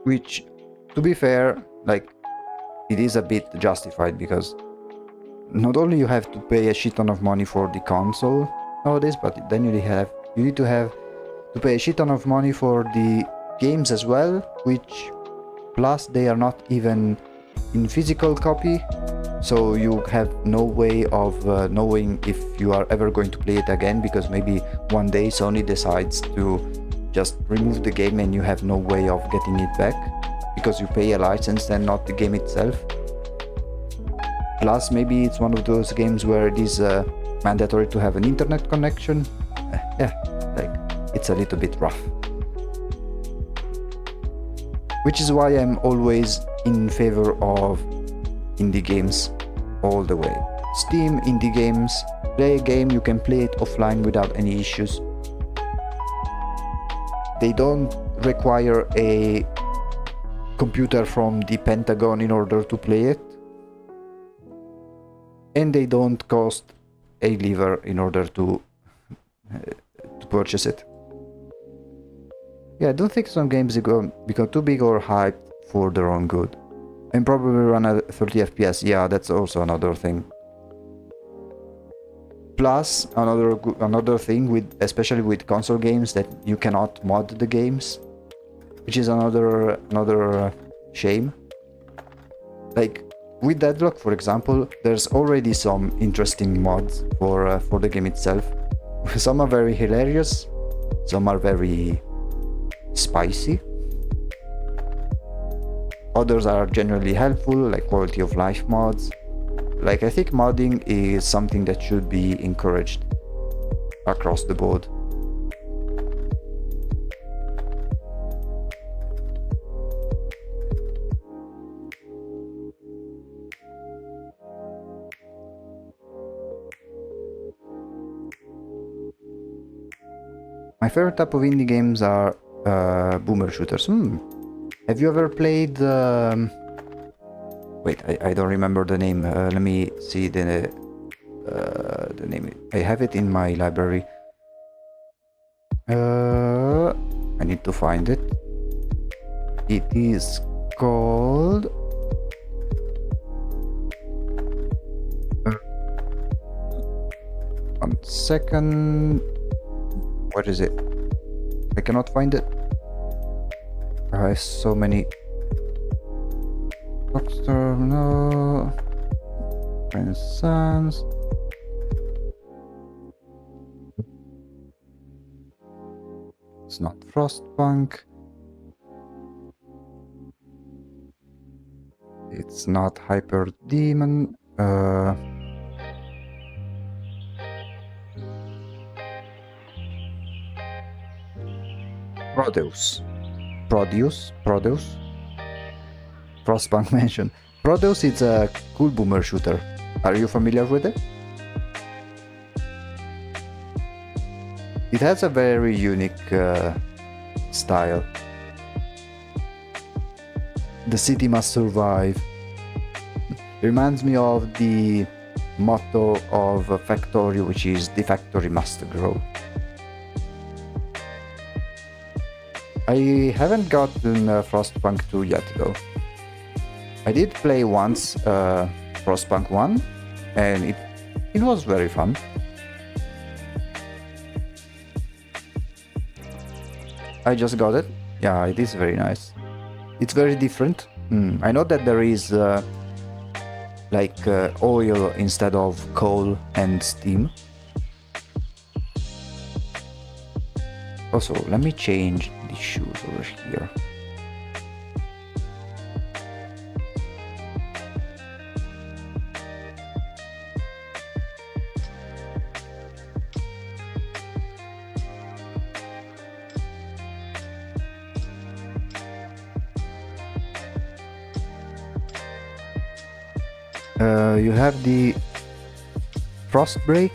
Which, to be fair, like, it is a bit justified, because not only you have to pay a shit ton of money for the console nowadays, but then you need to pay a shit ton of money for the games as well, which plus they are not even in physical copy, so you have no way of knowing if you are ever going to play it again, because maybe one day Sony decides to just remove the game and you have no way of getting it back because you pay a license and not the game itself. Plus, maybe it's one of those games where it is mandatory to have an internet connection. Yeah, like, it's a little bit rough. Which is why I'm always in favor of indie games all the way. Steam, indie games, play a game, you can play it offline without any issues. They don't require a computer from the Pentagon in order to play it. And they don't cost a liver in order to purchase it. Yeah, I don't think some games become too big or hyped for their own good. And probably run at 30 FPS, yeah, that's also another thing. Plus, another thing, especially with console games, that you cannot mod the games, which is another shame. Like with Deadlock, for example, there's already some interesting mods for the game itself. Some are very hilarious, some are very spicy. Others are generally helpful, like quality of life mods. Like, I think modding is something that should be encouraged across the board. My favorite type of indie games are boomer shooters. Have you ever played... Wait, I don't remember the name. Let me see the name. I have it in my library. I need to find it. It is called... one second. What is it? I cannot find it. I have so many. Rockstar, no. Renaissance. It's not Frostpunk. It's not Hyper Demon. Prodeus. Frostpunk mentioned. Prodeus is a cool boomer shooter. Are you familiar with it? It has a very unique style. The city must survive. Reminds me of the motto of Factorio, which is the factory must grow. I haven't gotten Frostpunk 2 yet though. I did play once Frostpunk 1 and it was very fun. I just got it. Yeah, it is very nice. It's very different. I know that there is oil instead of coal and steam. Also, let me change the shoes over here. You have the frost break.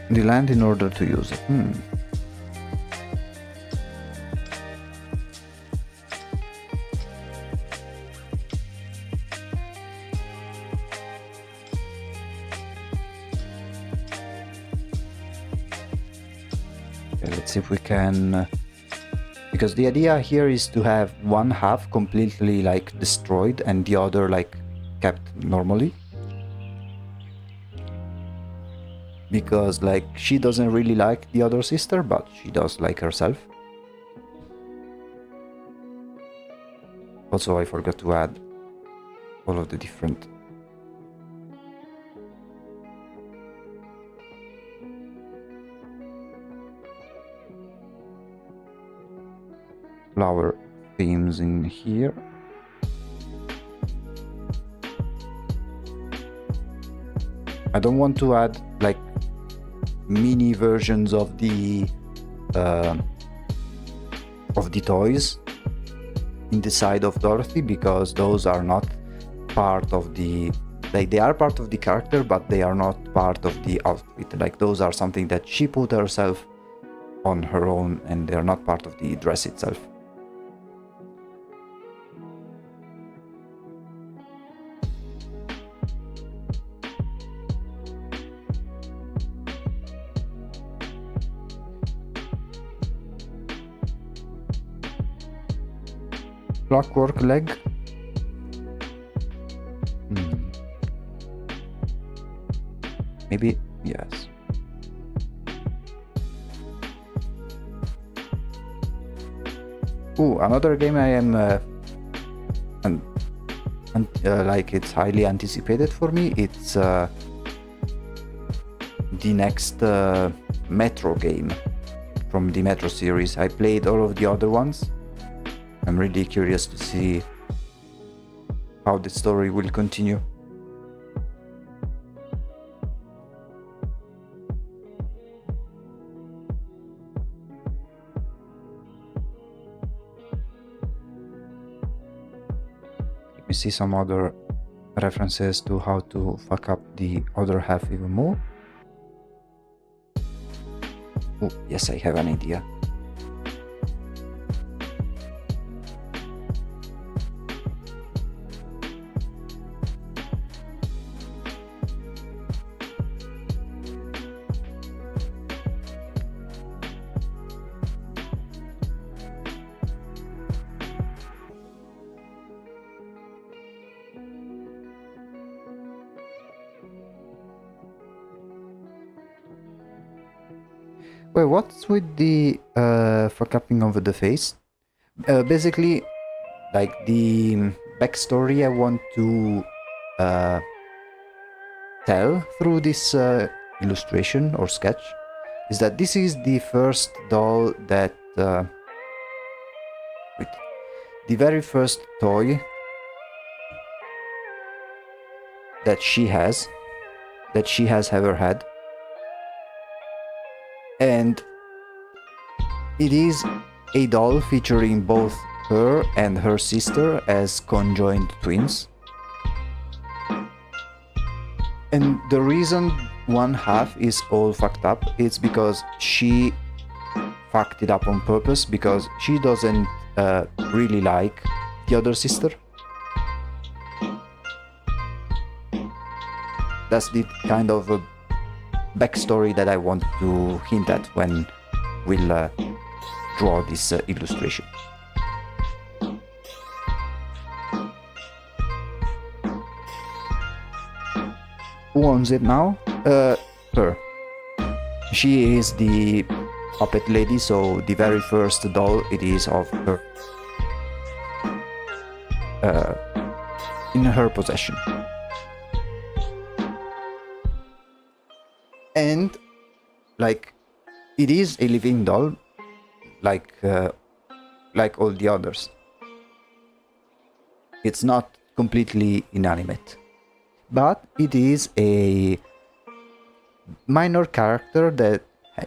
The land in order to use it. Okay, let's see if we can. Because the idea here is to have one half completely like destroyed and the other like kept normally. Because like she doesn't really like the other sister, but she does like herself. Also, I forgot to add all of the different flower themes in here. I don't want to add like mini versions of the toys in the side of Dorothy, because those are not part of the, like, they are part of the character, but they are not part of the outfit. Like, those are something that she put herself on her own, and they are not part of the dress itself. Clockwork leg. Maybe, yes. Ooh, another game I am like, it's highly anticipated for me. It's the next Metro game from the Metro series. I played all of the other ones. I'm really curious to see how the story will continue. Let me see some other references to how to fuck up the other half even more. Oh, yes, I have an idea. Wait, what's with the fuck upping over the face? Basically, like, the backstory I want to tell through this illustration or sketch is that this is the first doll that the very first toy that she has ever had. And it is a doll featuring both her and her sister as conjoined twins. And the reason one half is all fucked up is because she fucked it up on purpose, because she doesn't really like the other sister. That's the kind of a backstory that I want to hint at when we'll draw this illustration. Who owns it now? Her. She is the puppet lady, so the very first doll, it is of her. In her possession. And, like, it is a living doll, like all the others. It's not completely inanimate, but it is a minor character that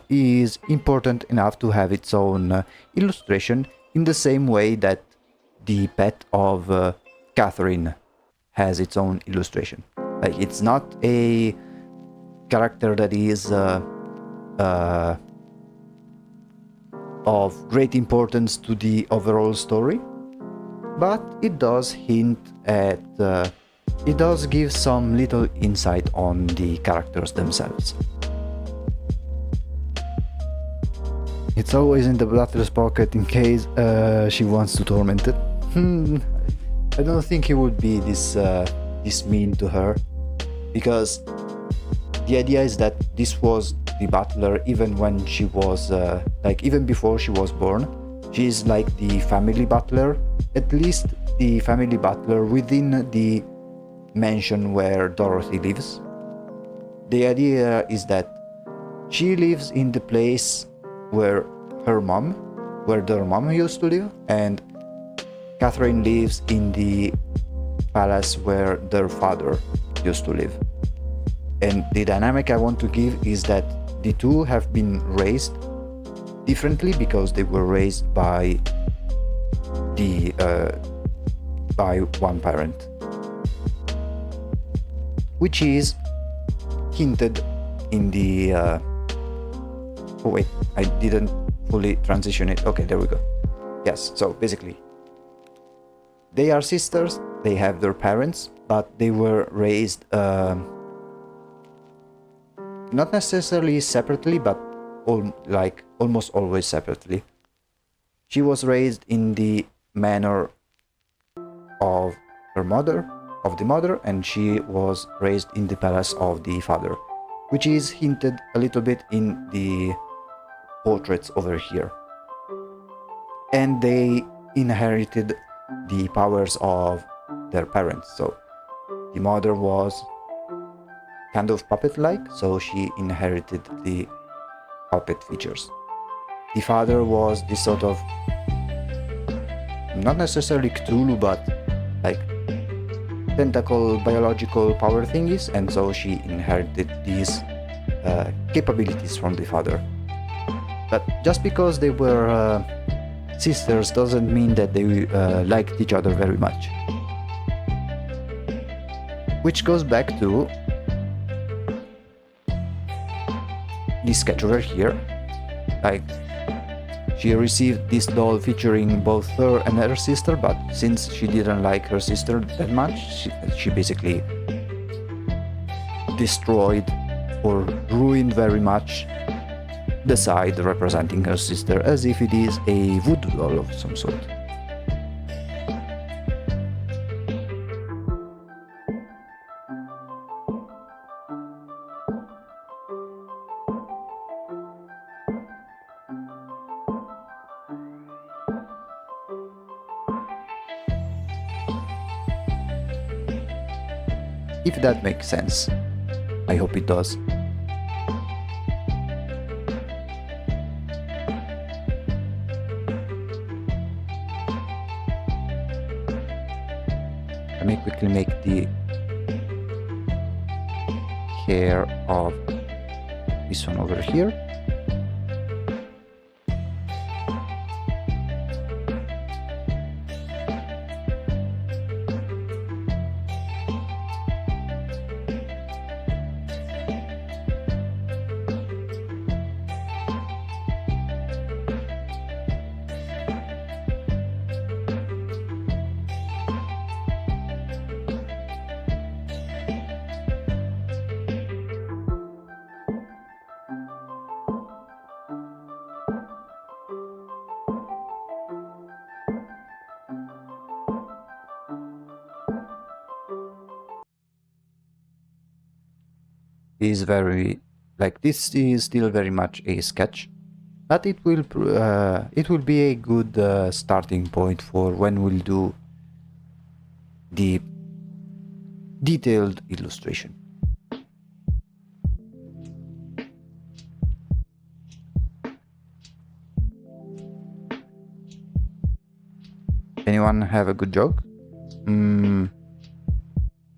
is important enough to have its own illustration, in the same way that the pet of Catherine has its own illustration. Like, it's not a character that is of great importance to the overall story, but it does hint at it does give some little insight on the characters themselves. It's always in the Butler's pocket in case she wants to torment it. I don't think he would be this mean to her, because the idea is that this was the butler even when she was even before she was born. She's like the family butler, at least the family butler within the mansion where Dorothy lives. The idea is that she lives in the place where their mom used to live, and Catherine lives in the palace where their father used to live. And the dynamic I want to give is that the two have been raised differently because they were raised by one parent, which is hinted in the oh wait, I didn't fully transition it. Okay, there we go. Yes, so basically they are sisters, they have their parents, but they were raised not necessarily separately, but almost always separately. She was raised in the manner of the mother, and she was raised in the palace of the father, which is hinted a little bit in the portraits over here. And they inherited the powers of their parents. So the mother was kind of puppet-like, so she inherited the puppet features. The father was this sort of, not necessarily Cthulhu, but like tentacle biological power thingies, and so she inherited these capabilities from the father. But just because they were sisters doesn't mean that they liked each other very much. Which goes back to this sketch over here. Like, she received this doll featuring both her and her sister, but since she didn't like her sister that much, she basically destroyed or ruined very much the side representing her sister, as if it is a voodoo doll of some sort. If that makes sense. I hope it does. Let me quickly make the hair of this one over here. Is very, like, this is still very much a sketch, but it will be a good starting point for when we'll do the detailed illustration. Anyone have a good joke?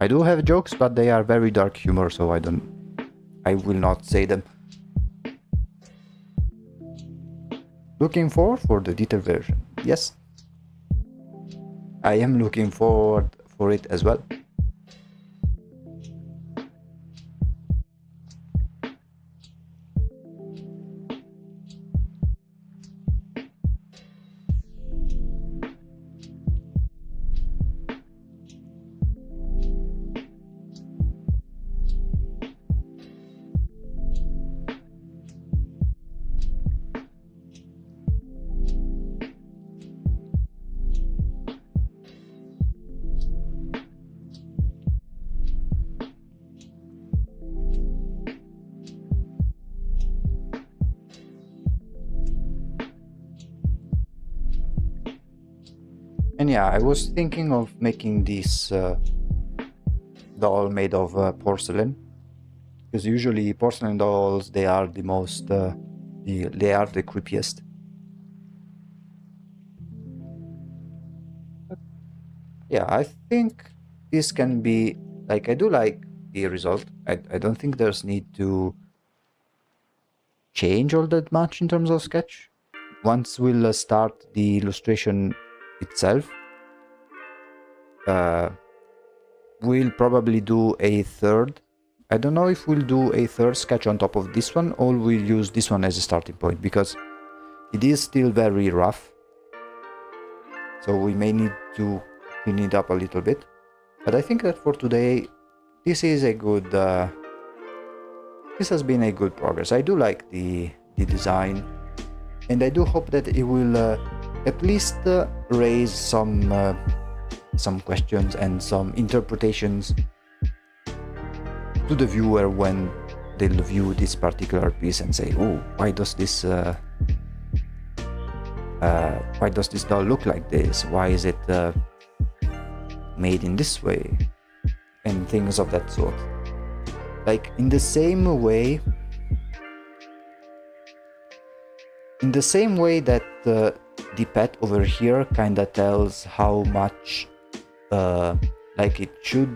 I do have jokes, but they are very dark humor, so I will not say them. Looking forward for the detailed version. Yes, I am looking forward for it as well. And yeah, I was thinking of making this doll made of porcelain, because usually porcelain dolls, they are the most they are the creepiest. But yeah, I think this can be like, I do like the result. I don't think there's need to change all that much in terms of sketch. Once we'll start the illustration itself, we'll probably do a third. I don't know if we'll do a third sketch on top of this one, or we'll use this one as a starting point, because it is still very rough, so we may need to clean it up a little bit. But I think that for today, this is a good this has been a good progress. I do like the design, and I do hope that it will at least raise some questions and some interpretations to the viewer when they'll view this particular piece and say, oh, why does this doll look like this? Why is it made in this way? And things of that sort. Like, in the same way that the pet over here kinda tells how much like it should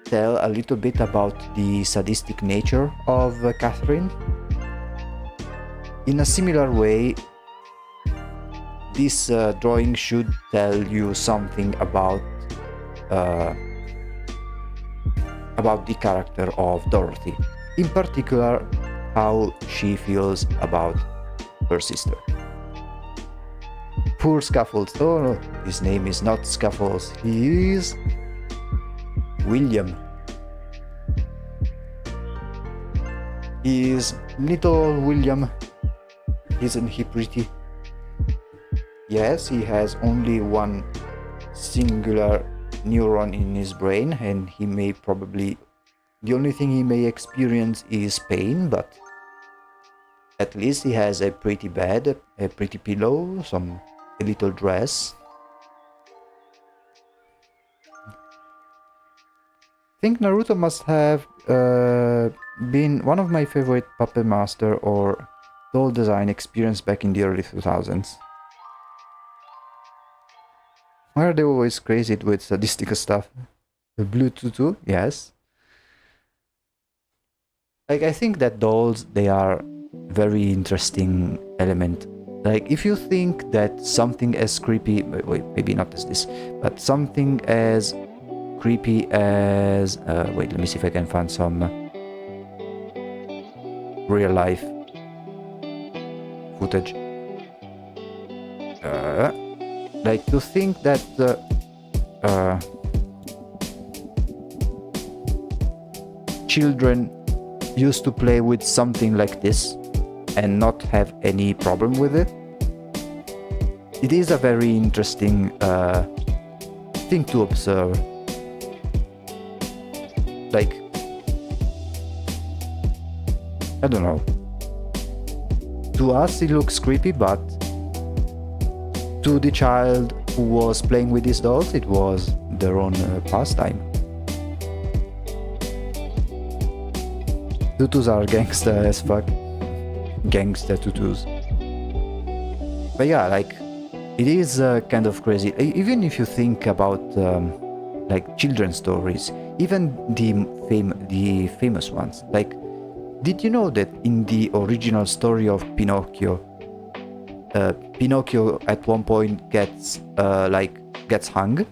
tell a little bit about the sadistic nature of Catherine. In a similar way, this drawing should tell you something about the character of Dorothy. In particular, how she feels about her sister. Poor Scuffles. Oh no, his name is not Scuffles. He is William. He is little William. Isn't he pretty? Yes, he has only one singular neuron in his brain, and he may probably, the only thing he may experience is pain, but at least he has a pretty bed, a pretty pillow, a little dress. I think Naruto must have been one of my favorite puppet master or doll design experience back in the early 2000s. Why are they always crazy with sadistic stuff? The blue tutu, yes. Like, I think that dolls, they are very interesting element. Like, if you think that something as creepy, wait, maybe not as this, but something as creepy as, wait, let me see if I can find some real life footage. Like, to think that children used to play with something like this and not have any problem with it, it is a very interesting thing to observe. Like, I don't know. To us it looks creepy, but to the child who was playing with these dolls, it was their own pastime. Tutus are gangster as fuck. Gangster tutus. But yeah, like, it is kind of crazy. Even if you think about like children's stories, even the famous ones. Like, did you know that in the original story of Pinocchio, Pinocchio at one point gets hung.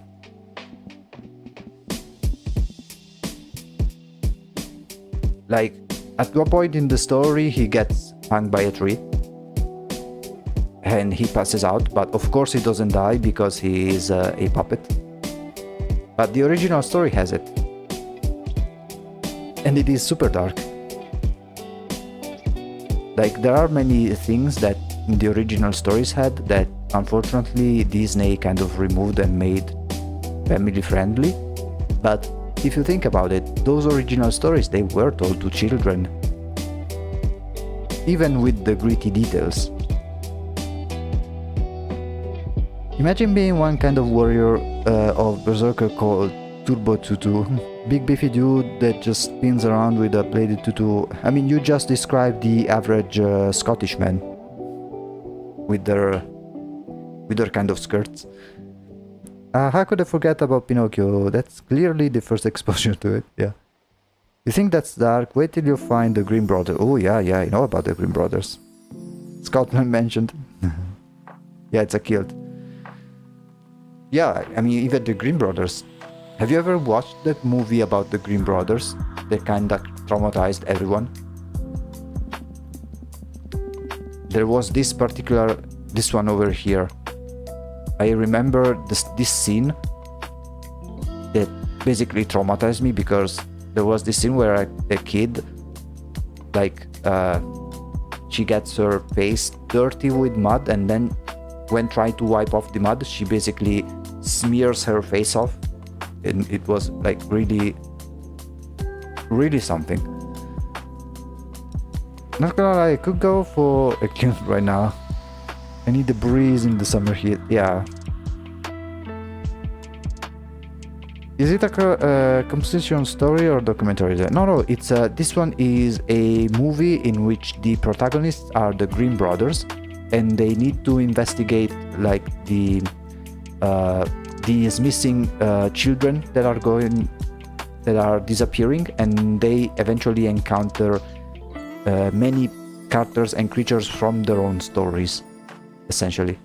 Like at one point in the story, he gets hung by a tree and he passes out, but of course he doesn't die because he is a puppet. But the original story has it, and it is super dark. Like there are many things that the original stories had that unfortunately Disney kind of removed and made family friendly. But if you think about it, those original stories, they were told to children, even with the gritty details. Imagine being one kind of warrior of Berserker called Turbo Tutu. Big beefy dude that just spins around with a bladed tutu. I mean, you just described the average Scottish man with their kind of skirts. How could I forget about Pinocchio? That's clearly the first exposure to it, yeah. You think that's dark? Wait till you find the Grimm Brothers. Oh yeah, I know about the Grimm Brothers. Scotland mentioned. Yeah, it's a kilt. Yeah, I mean, even the Grimm Brothers. Have you ever watched that movie about the Grimm Brothers? That kinda traumatized everyone. There was this one over here. I remember this scene that basically traumatized me, because there was this scene where a kid, like, she gets her face dirty with mud, and then when trying to wipe off the mud, she basically smears her face off, and it was like really something. Not gonna lie, I could go for a kilt right now. I need the breeze in the summer heat. Yeah. Is it a composition story or documentary? No. It's this one is a movie in which the protagonists are the Grimm brothers, and they need to investigate like these missing children that are disappearing, and they eventually encounter many characters and creatures from their own stories, essentially.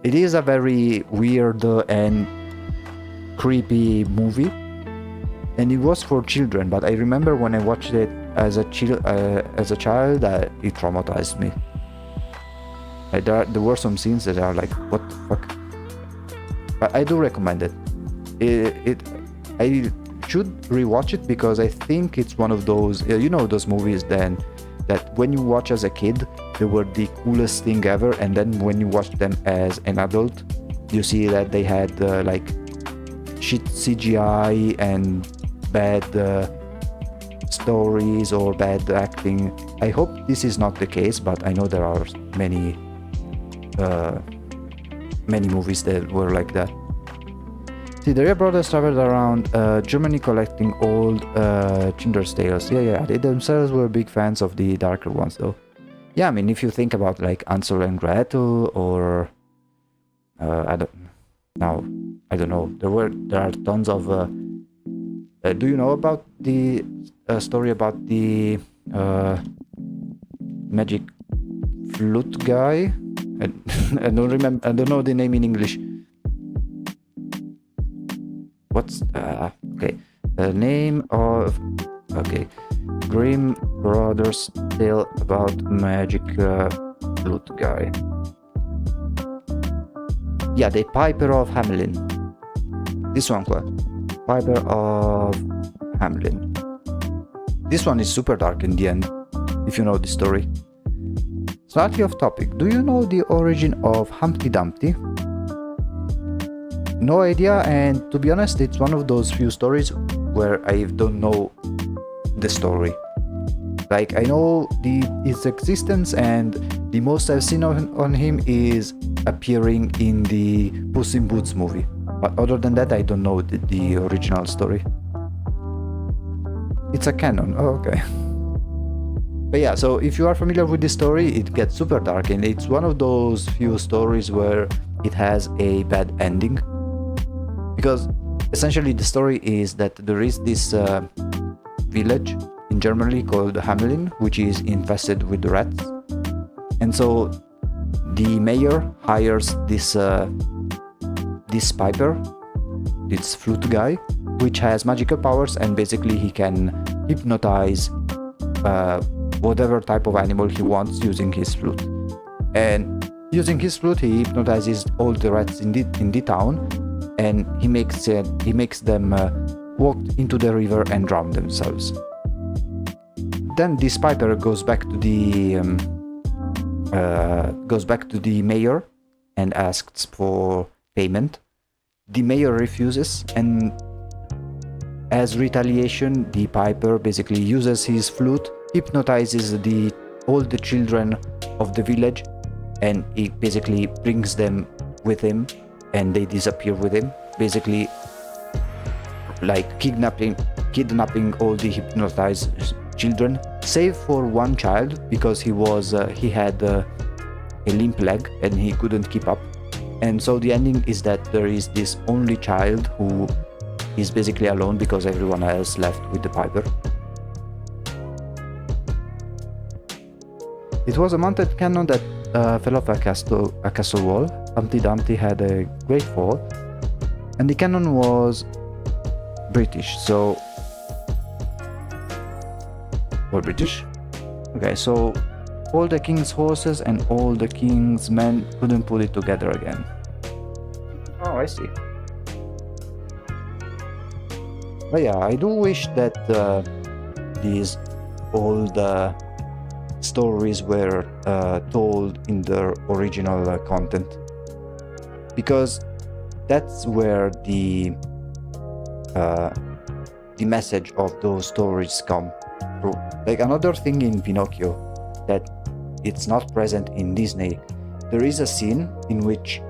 It is a very weird and creepy movie, and it was for children, but I remember when I watched it as a child, it traumatized me. Like there were some scenes that are like, what the fuck? But I do recommend it. I should rewatch it, because I think it's one of those, those movies then that when you watch as a kid, they were the coolest thing ever, and then when you watch them as an adult, you see that they had like shit CGI and bad stories or bad acting. I hope this is not the case, but I know there are many movies that were like that. See, the Grimm brothers traveled around Germany collecting old Schindler's tales. Yeah, they themselves were big fans of the darker ones, though. Yeah, I mean, if you think about like Hansel and Gretel, or I don't know. There are tons of. Do you know about the story about the magic flute guy? I don't remember. I don't know the name in English. What's okay? The name of Grimm Brothers tale about magic flute guy. Yeah, the Piper of Hamelin. This one, Piper of Hamelin. This one is super dark in the end, if you know the story. Slightly off topic. Do you know the origin of Humpty Dumpty? No idea, and to be honest, it's one of those few stories where I don't know the story. Like, I know his existence, and the most I've seen on him is appearing in the Puss in Boots movie. But other than that, I don't know the original story. It's a canon. Oh, okay. But yeah, so if you are familiar with this story, it gets super dark, and it's one of those few stories where it has a bad ending. Because essentially the story is that there is this village in Germany called Hamelin, which is infested with rats. And so the mayor hires this piper, this flute guy, which has magical powers, and basically he can hypnotize whatever type of animal he wants using his flute. And using his flute, he hypnotizes all the rats in the town, and he makes them walk into the river and drown themselves. Then this piper goes back to the mayor and asks for payment. The mayor refuses, and as retaliation, the piper basically uses his flute, hypnotizes all the children of the village, and he basically brings them with him, and they disappear with him, basically like kidnapping all the hypnotized children, save for one child because he had a limp leg and he couldn't keep up. And so the ending is that there is this only child who is basically alone because everyone else left with the piper. It was a mounted cannon that fell off a castle wall. Humpty Dumpty had a great fall, and the cannon was British, so... Or British? Okay, so all the king's horses and all the king's men couldn't put it together again. Oh, I see. But yeah, I do wish that these old stories were told in their original content, because that's where the message of those stories come through. Like another thing in Pinocchio that it's not present in Disney, there is a scene in which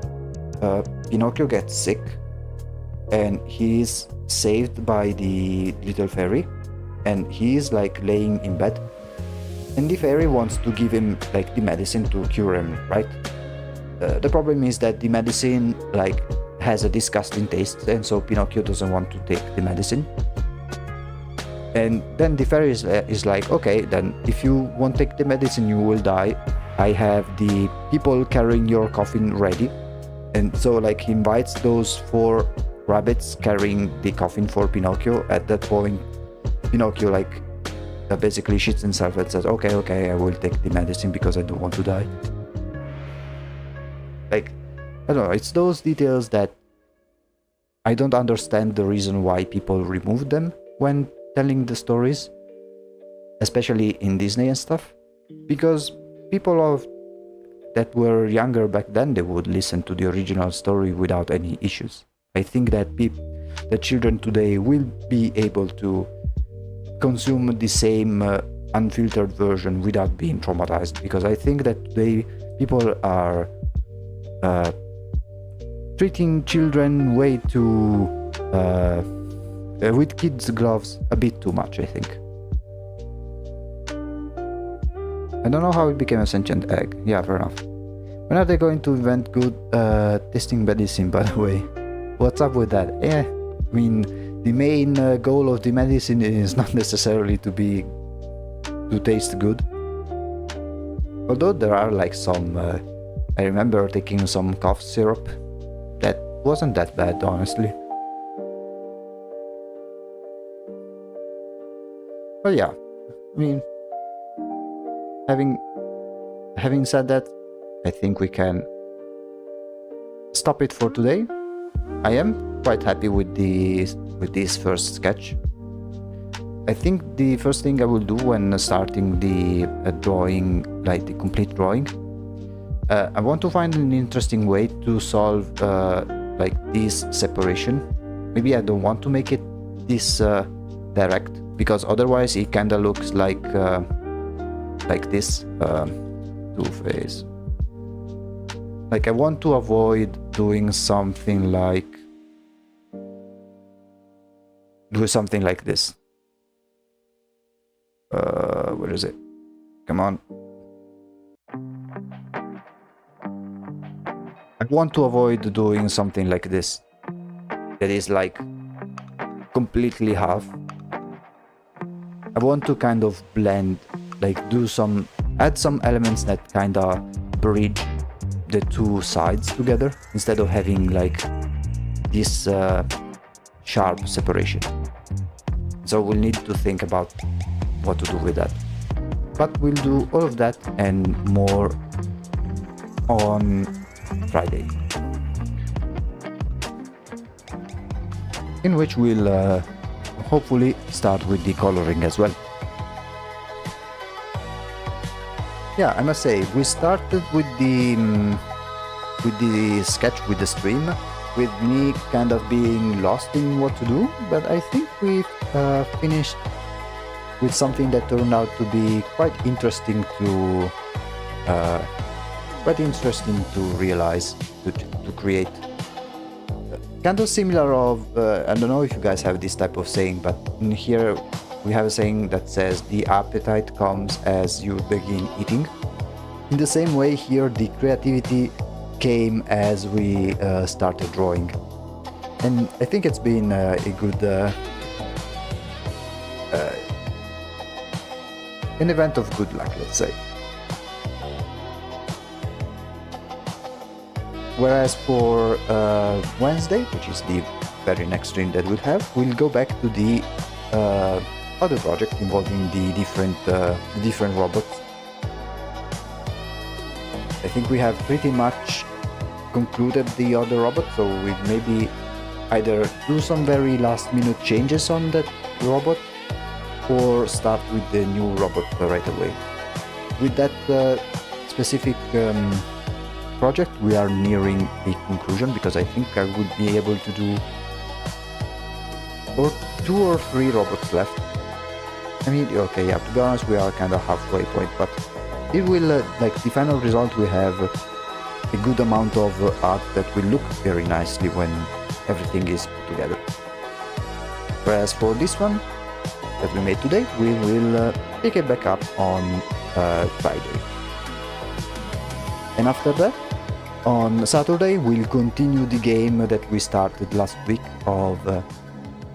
Pinocchio gets sick and he is saved by the little fairy, and he is like laying in bed, and the fairy wants to give him like the medicine to cure him, right? The problem is that the medicine like has a disgusting taste, and so Pinocchio doesn't want to take the medicine. And then the fairy is like, okay, then if you won't take the medicine, you will die. I have the people carrying your coffin ready. And so like he invites those 4 rabbits carrying the coffin for Pinocchio. At that point, Pinocchio like basically shits himself and says, okay, I will take the medicine because I don't want to die. Like, I don't know, it's those details that I don't understand the reason why people remove them when telling the stories, especially in Disney and stuff, because people that were younger back then, they would listen to the original story without any issues. I think that the children today will be able to consume the same unfiltered version without being traumatized, because I think that today people are treating children way too with kids' gloves a bit too much, I think. I don't know how it became a sentient egg. Yeah, fair enough. When are they going to invent good tasting medicine, by the way? What's up with that? I mean, the main goal of the medicine is not necessarily to taste good. Although there are like some... I remember taking some cough syrup. That wasn't that bad, honestly. But yeah, I mean, having said that, I think we can stop it for today. I am quite happy with this first sketch. I think the first thing I will do when starting the drawing, like the complete drawing, I want to find an interesting way to solve like this separation. Maybe I don't want to make it this direct, because otherwise it kinda looks like this Two-Face. Like I want to avoid doing something like this. Where is it? Come on. I want to avoid doing something like this. That is like completely half. I want to kind of blend, like add some elements that kind of bridge the two sides together instead of having like this sharp separation. So we'll need to think about what to do with that. But we'll do all of that and more on Friday, in which we'll hopefully start with the coloring as well. Yeah, I must say, we started with the sketch, with the stream, with me kind of being lost in what to do, but I think we've finished with something that turned out to be quite interesting to realize, to create. Kind of similar of, I don't know if you guys have this type of saying, but in here we have a saying that says the appetite comes as you begin eating. In the same way here, the creativity came as we started drawing. And I think it's been a good an event of good luck, let's say. Whereas for Wednesday, which is the very next stream that we'll have, we'll go back to the other project involving the different robots. I think we have pretty much concluded the other robot, so we maybe either do some very last minute changes on that robot or start with the new robot right away. With that specific project, we are nearing a conclusion, because I think I would be able to do 2 or 3 robots left. I mean, okay, yeah, to be honest, we are kind of halfway point, but it will, like, the final result, we have a good amount of art that will look very nicely when everything is put together. Whereas for this one that we made today, we will pick it back up on Friday. And after that, on Saturday, we'll continue the game that we started last week of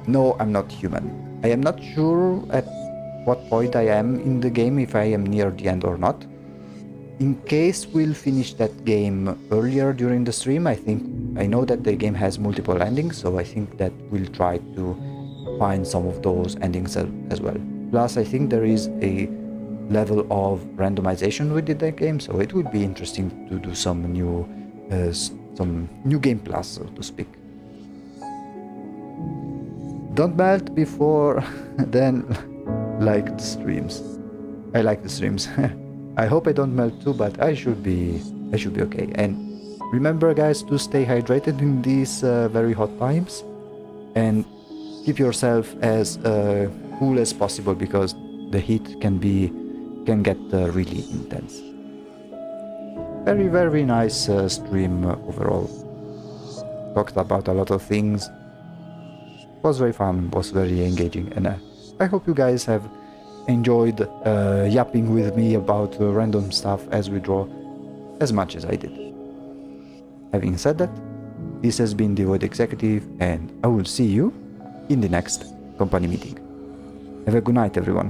No, I'm Not Human. I am not sure at what point I am in the game, if I am near the end or not. In case we'll finish that game earlier during the stream, I know that the game has multiple endings, so I think that we'll try to find some of those endings as well. Plus, I think there is a level of randomization within the game, so it would be interesting to do some new game plus, so to speak. Don't melt before then like the streams. I like the streams. I hope I don't melt too, but I should be okay. And remember, guys, to stay hydrated in these very hot times, and keep yourself as cool as possible, because the heat can get really intense. Very, very nice stream overall. Talked about a lot of things. Was very fun, was very engaging, and I hope you guys have enjoyed yapping with me about random stuff as we draw as much as I did. Having said that, this has been the Void Executive, and I will see you in the next company meeting. Have a good night, everyone.